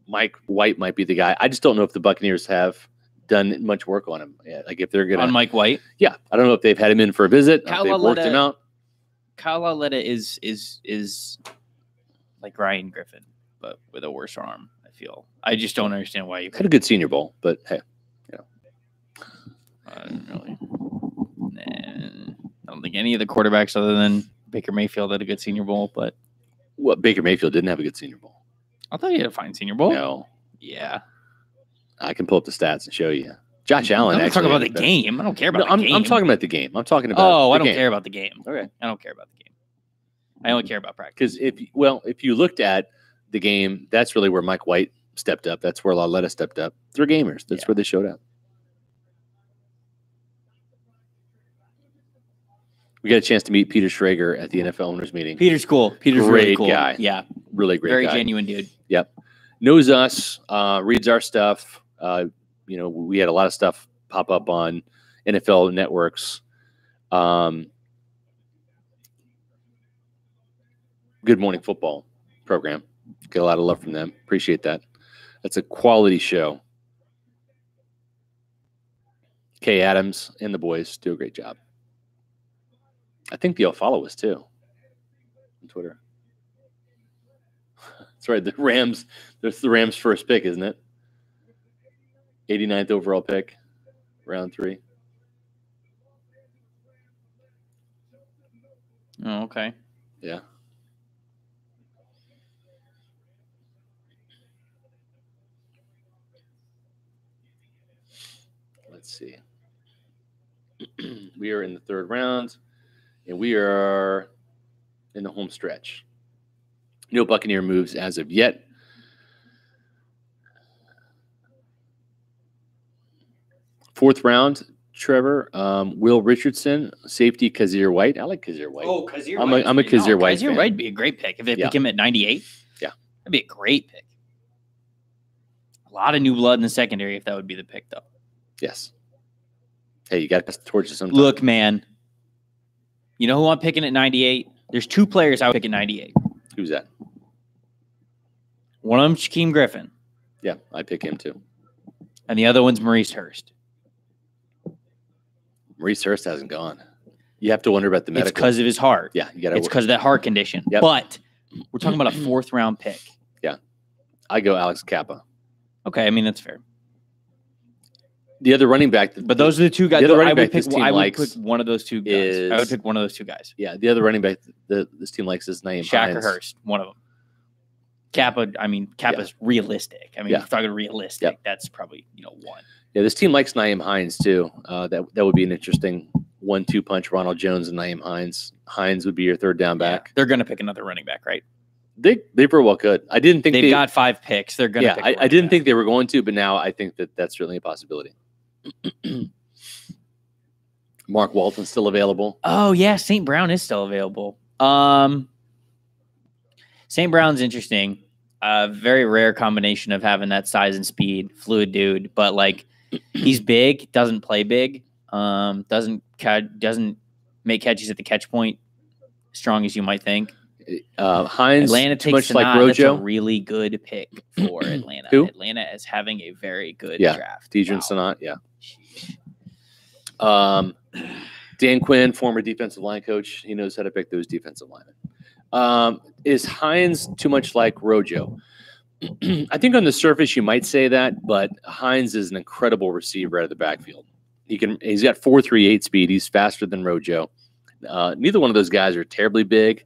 Mike White might be the guy. I just don't know if the Buccaneers have done much work on him. Yeah, like if they're going to. On Mike White? Yeah. I don't know if they've had him in for a visit. If they've worked him out. Kyle Oletta is like Ryan Griffin, but with a worse arm, I feel. I just don't understand why you had a good Senior Bowl, but hey, I don't really. Nah, I don't think any of the quarterbacks other than Baker Mayfield had a good Senior Bowl, but. Well, Baker Mayfield didn't have a good Senior Bowl. I thought he had a fine Senior Bowl. No. Yeah. I can pull up the stats and show you. Josh Allen. I'm talking about the game. I don't care about the game. I'm talking about the game. I'm talking about. Oh, I don't care about the game. Okay. I don't care about the game. I only care about practice. Because if you looked at the game, that's really where Mike White stepped up. That's where Lauletta stepped up. They're gamers. That's where they showed up. We got a chance to meet Peter Schrager at the NFL owners meeting. Peter's cool. Peter's great really cool. Guy. Yeah. Really great Very guy. genuine dude. Yep. Knows us, reads our stuff. We had a lot of stuff pop up on NFL networks. Good Morning Football program. Get a lot of love from them. Appreciate that. That's a quality show. Kay Adams and the boys do a great job. I think they'll follow us too on Twitter. That's right. The Rams. That's the Rams' first pick, isn't it? 89th overall pick, round 3. Oh, okay. Yeah. Let's see. We are in the 3rd round, and we are in the home stretch. No Buccaneer moves as of yet. Fourth round, Trevor. Will Richardson, safety, Kazir White. I like Kazir White. Oh, Kazir White. I'm a Kazir White Kazir fan. White would be a great pick if they pick him at 98. Yeah. That'd be a great pick. A lot of new blood in the secondary if that would be the pick, though. Yes. Hey, you got to pass the torch to sometime. Look, man. You know who I'm picking at 98? There's 2 players I would pick at 98. Who's that? One of them's Shaquem Griffin. Yeah, I pick him too. And the other one's Maurice Hurst. Maurice Hurst hasn't gone. You have to wonder about the medical. It's because of his heart. Yeah, you got to. It's because of that heart condition. Yep. But we're talking about a 4th round pick. Yeah, I go Alex Kappa. Okay, I mean that's fair. The other running back, but those are the 2 guys. The other running I would back pick. I would pick one of those 2 guys. I would pick one of those 2 guys. Yeah, the other running back this team likes is Naeem Shaq Hines. or Hurst, one of them. Kappa. I mean, Kappa's realistic. I mean, if you're talking realistic, that's probably one. Yeah, this team likes Naeem Hines too. That would be an interesting 1-2 punch Ronald Jones and Nyheim Hines. Hines would be your third down back. Yeah, they're going to pick another running back, right? They very well could. I didn't think they've got 5 picks. They're going to pick I didn't think they were going to, but now I think that that's certainly a possibility. Mark Walton's still available. Oh, yeah. St. Brown is still available. St. Brown's interesting. Very rare combination of having that size and speed, fluid dude, but like he's big, doesn't play big, doesn't make catches at the catch point, strong as you might think. Hines, Atlanta takes much like Sanat. That's a Rojo. really good pick for Atlanta. Who? Atlanta is having a very good Yeah, draft. Dejan Sanat, yeah. Dan Quinn, former defensive line coach, he knows how to pick those defensive linemen. Is Hines too much like Rojo? I think on the surface you might say that, but Hines is an incredible receiver out of the backfield. He's got 4.38 speed. He's faster than Rojo. Neither one of those guys are terribly big.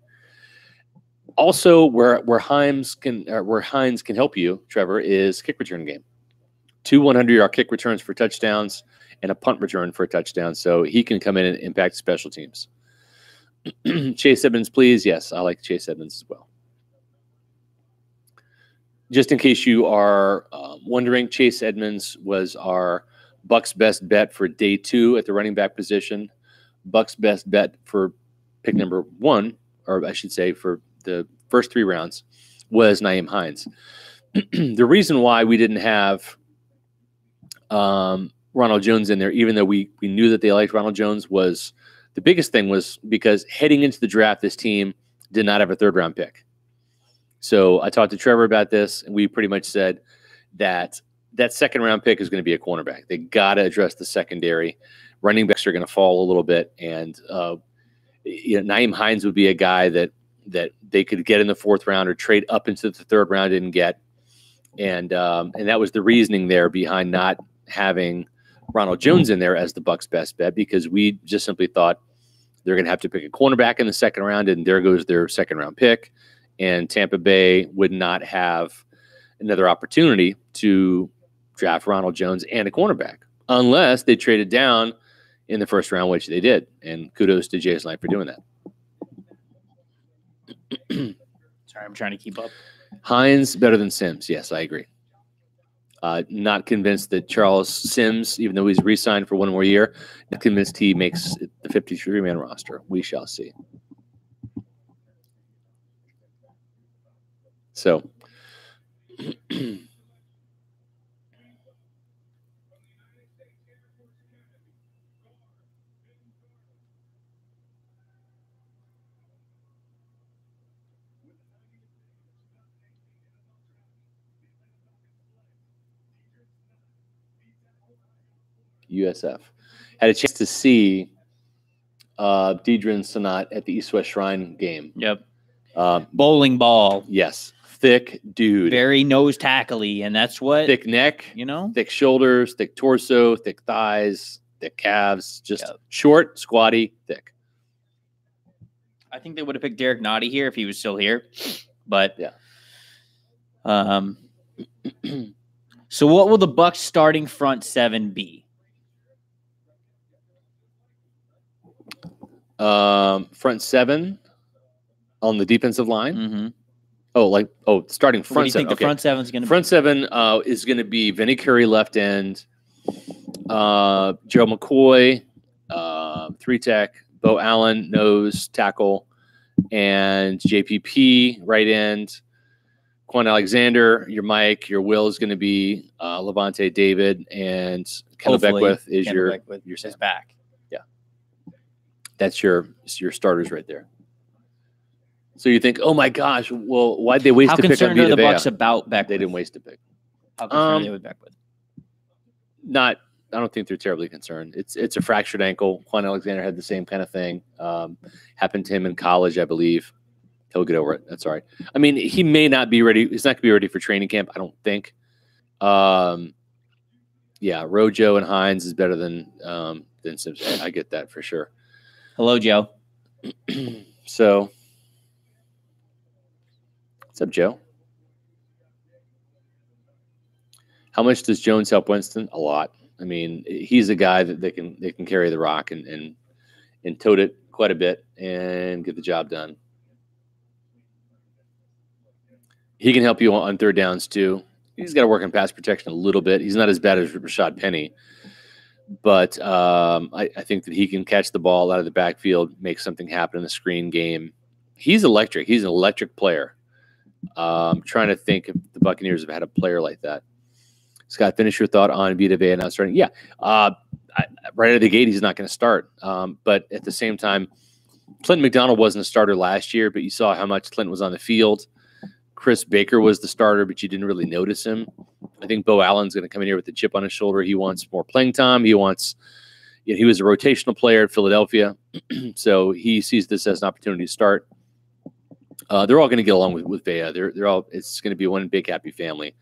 Also, where Hines can help you, Trevor, is kick return game. 2 100-yard kick returns for touchdowns and a punt return for a touchdown. So he can come in and impact special teams. Chase Edmonds, please. Yes, I like Chase Edmonds as well. Just in case you are wondering, Chase Edmonds was our Bucks best bet for day 2 at the running back position. Bucks best bet for pick number 1, or I should say for the first 3 rounds, was Nyheim Hines. The reason why we didn't have Ronald Jones in there, even though we knew that they liked Ronald Jones, was the biggest thing was because heading into the draft, this team did not have a 3rd-round pick. So I talked to Trevor about this, and we pretty much said that 2nd-round pick is going to be a cornerback. They got to address the secondary. Running backs are going to fall a little bit, and Nyheim Hines would be a guy that they could get in the 4th round or trade up into the 3rd round and get. And that was the reasoning there behind not having Ronald Jones in there as the Bucks' best bet, because we just simply thought they're going to have to pick a cornerback in the 2nd round, and there goes their 2nd-round pick. And Tampa Bay would not have another opportunity to draft Ronald Jones and a cornerback unless they traded down in the 1st round, which they did. And kudos to Jason Light for doing that. Sorry, I'm trying to keep up. Hines better than Sims. Yes, I agree. Not convinced that Charles Sims, even though he's re-signed for 1 more year, not convinced he makes the 53-man roster. We shall see. So, USF. Had a chance to see Deidre Sanat at the East-West Shrine game. Yep. Bowling ball. Yes. Thick dude. Very nose tackly, and that's what... Thick neck. Thick shoulders, thick torso, thick thighs, thick calves. Just short, squatty, thick. I think they would have picked Derek Nottie here if he was still here. But, yeah. So what will the Bucks starting front 7 be? Front 7 on the defensive line. Mm-hmm. Starting front. What do you think the front 7 is going to be? Front 7 is going to be Vinny Curry left end, Joe McCoy 3-tech, Bo Allen nose tackle, and JPP right end. Quan Alexander, your Mike, your Will is going to be Levante David, and Kendall Beckwith is your back. Yeah, that's your starters right there. So you think, oh my gosh, well, why'd they waste a pick on Vita Vea? How concerned are the Bucks about Beckwith? They didn't waste a pick. How concerned are they with Beckwith? I don't think they're terribly concerned. It's a fractured ankle. Quan Alexander had the same kind of thing. Happened to him in college, I believe. He'll get over it. That's all right. I mean, he may not be ready. He's not going to be ready for training camp, I don't think. Yeah, Rojo and Hines is better than Simpson. I get that for sure. Hello, Joe. So, what's up, Joe? How much does Jones help Winston? A lot. I mean, he's a guy that they can carry the rock and and tote it quite a bit and get the job done. He can help you on third downs too. He's got to work on pass protection a little bit. He's not as bad as Rashad Penny, but I think that he can catch the ball out of the backfield, make something happen in the screen game. He's electric. He's an electric player. Trying to think if the Buccaneers have had a player like that. Scott, finish your thought on Vita Vea not starting. Yeah, right out of the gate, he's not going to start. But at the same time, Clinton McDonald wasn't a starter last year, but you saw how much Clinton was on the field. Chris Baker was the starter, but you didn't really notice him. I think Bo Allen's going to come in here with a chip on his shoulder. He wants more playing time. He wants, he was a rotational player at Philadelphia, so he sees this as an opportunity to start. They're all going to get along with Vea. They're all. It's going to be one big happy family.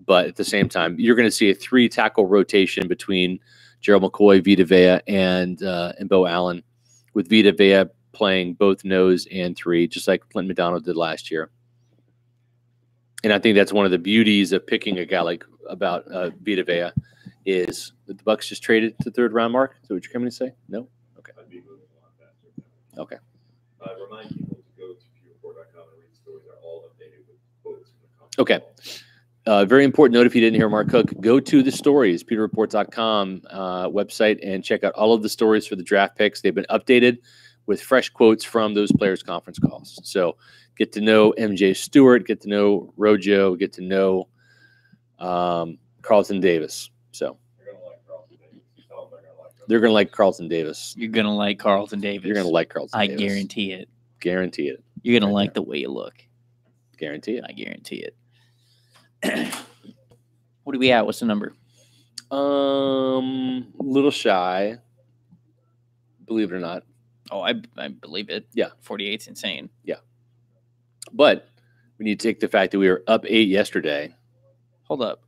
But at the same time, you're going to see a 3-tackle rotation between Gerald McCoy, Vita Vea, and Bo Allen, with Vita Vea playing both nose and 3, just like Clinton McDonald did last year. And I think that's one of the beauties of picking a guy like Vita Vea, is that the Bucs just traded to the 3rd round mark. Is that what you're coming to say? No? Okay. Okay. Remind people to go to pewreport.com and read stories. Are all updated with quotes from the comments. Okay. Very important note, if you didn't hear Mark Cook, go to the stories, pewreport.com website, and check out all of the stories for the draft picks. They've been updated with fresh quotes from those players' conference calls. So get to know MJ Stewart, get to know Rojo, get to know Carlton Davis. So they're going to like Carlton Davis. You're going to like Carlton Davis. You're going to like Carlton Davis. I guarantee it. Guarantee it. You're going to like the way you look. Guarantee it. I guarantee it. What are we at? What's the number? Little shy. Believe it or not. Oh, I believe it. Yeah. 48's insane. Yeah. But we need to take the fact that we were up 8 yesterday. Hold up.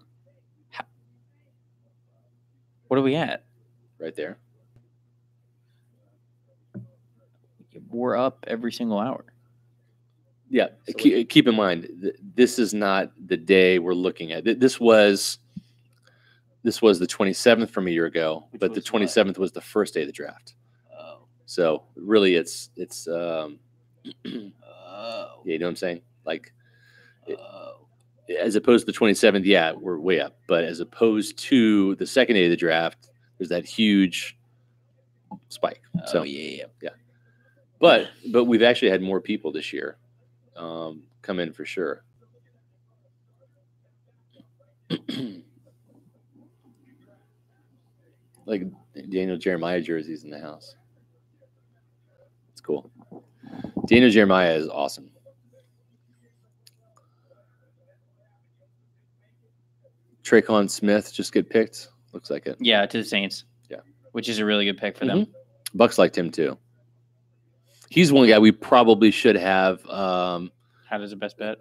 What are we at? Right there. We're up every single hour. Yeah. So keep in mind, this is not the day we're looking at. This was the 27th from a year ago, but the 27th was the first day of the draft. Oh. So really it's yeah, you know what I'm saying? Like, as opposed to the 27th, yeah, we're way up. But as opposed to the second day of the draft, there's that huge spike. So yeah. But we've actually had more people this year come in for sure. Like Daniel Jeremiah jerseys in the house. It's cool. Daniel Jeremiah is awesome. Traquan Smith just get picked. Looks like it. Yeah, to the Saints. Yeah. Which is a really good pick for them. Bucks liked him too. He's one guy we probably should have. Had as a best bet.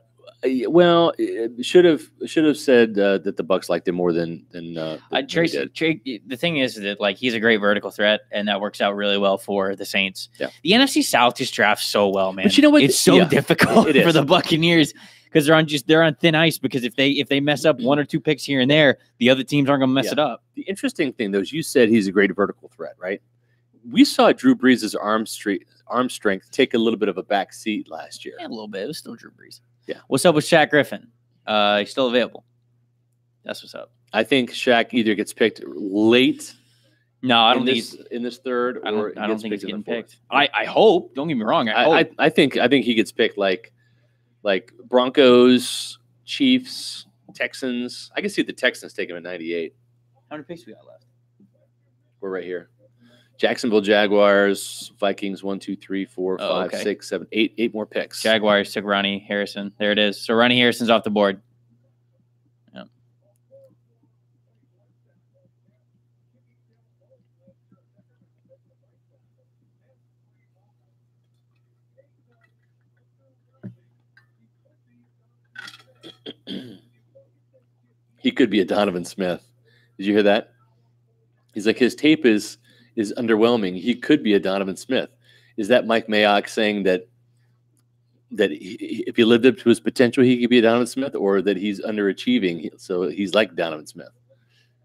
Well, should have said that the Bucks liked him more than Trace. The thing is that like he's a great vertical threat, and that works out really well for the Saints. Yeah. The NFC South just drafts so well, man. But you know what? It's so difficult for the Buccaneers because they're on thin ice. Because if they mess up 1 or 2 picks here and there, the other teams aren't going to mess it up. The interesting thing, though, is you said he's a great vertical threat, right? We saw Drew Brees' arm strength take a little bit of a back seat last year. Yeah, a little bit. It was still Drew Brees. Yeah. What's up with Shaq Griffin? He's still available. That's what's up. I think Shaq either gets picked late. No, I don't think he's in this third. I don't think he's getting picked. I hope. Don't get me wrong. I think he gets picked like Broncos, Chiefs, Texans. I can see the Texans take him at 98. How many picks we got left? We're right here. Jacksonville Jaguars, Vikings, 1, 2, 3, 4, 5, 6, 7, 8. 8 more picks. Jaguars took Ronnie Harrison. There it is. So Ronnie Harrison's off the board. Yep. He could be a Donovan Smith. Did you hear that? He's like, his tape is underwhelming. He could be a Donovan Smith. Is that Mike Mayock saying that if he lived up to his potential, he could be a Donovan Smith, or that he's underachieving, so he's like Donovan Smith?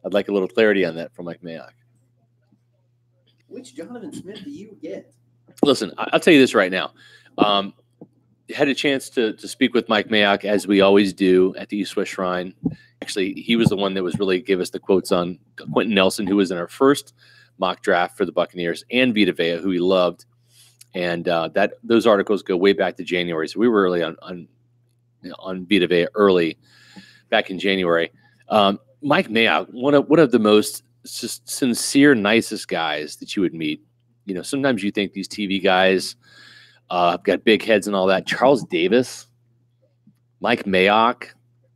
I'd like a little clarity on that from Mike Mayock. Which Jonathan Smith do you get? Listen, I'll tell you this right now. Had a chance to speak with Mike Mayock, as we always do at the East West Shrine. Actually, he was the one that was really gave us the quotes on Quentin Nelson, who was in our first mock draft for the Buccaneers, and Vita Vea, who he loved. And those articles go way back to January. So we were early on Vita Vea early back in January. Mike Mayock, one of the most just sincere, nicest guys that you would meet. You know, sometimes you think these TV guys have got big heads and all that. Charles Davis, Mike Mayock,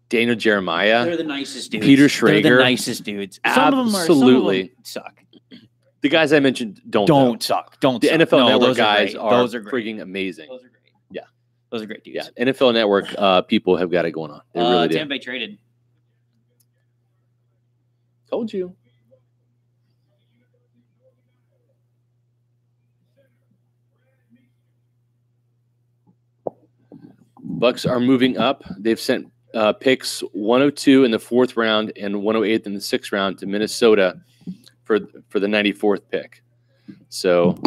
Daniel Jeremiah. They're the nicest dudes. Peter Schrager. They're the nicest dudes. Absolutely. Some of them suck. The guys I mentioned don't suck. The suck. NFL Network those guys are are those are great. freaking amazing. Those are great. Yeah. Those are great dudes. Yeah. NFL Network people have got it going on. They really do. Tampa Bay traded. Told you. Bucks are moving up. They've sent picks 102 in the 4th round and 108 in the 6th round to Minnesota for the 94th pick. So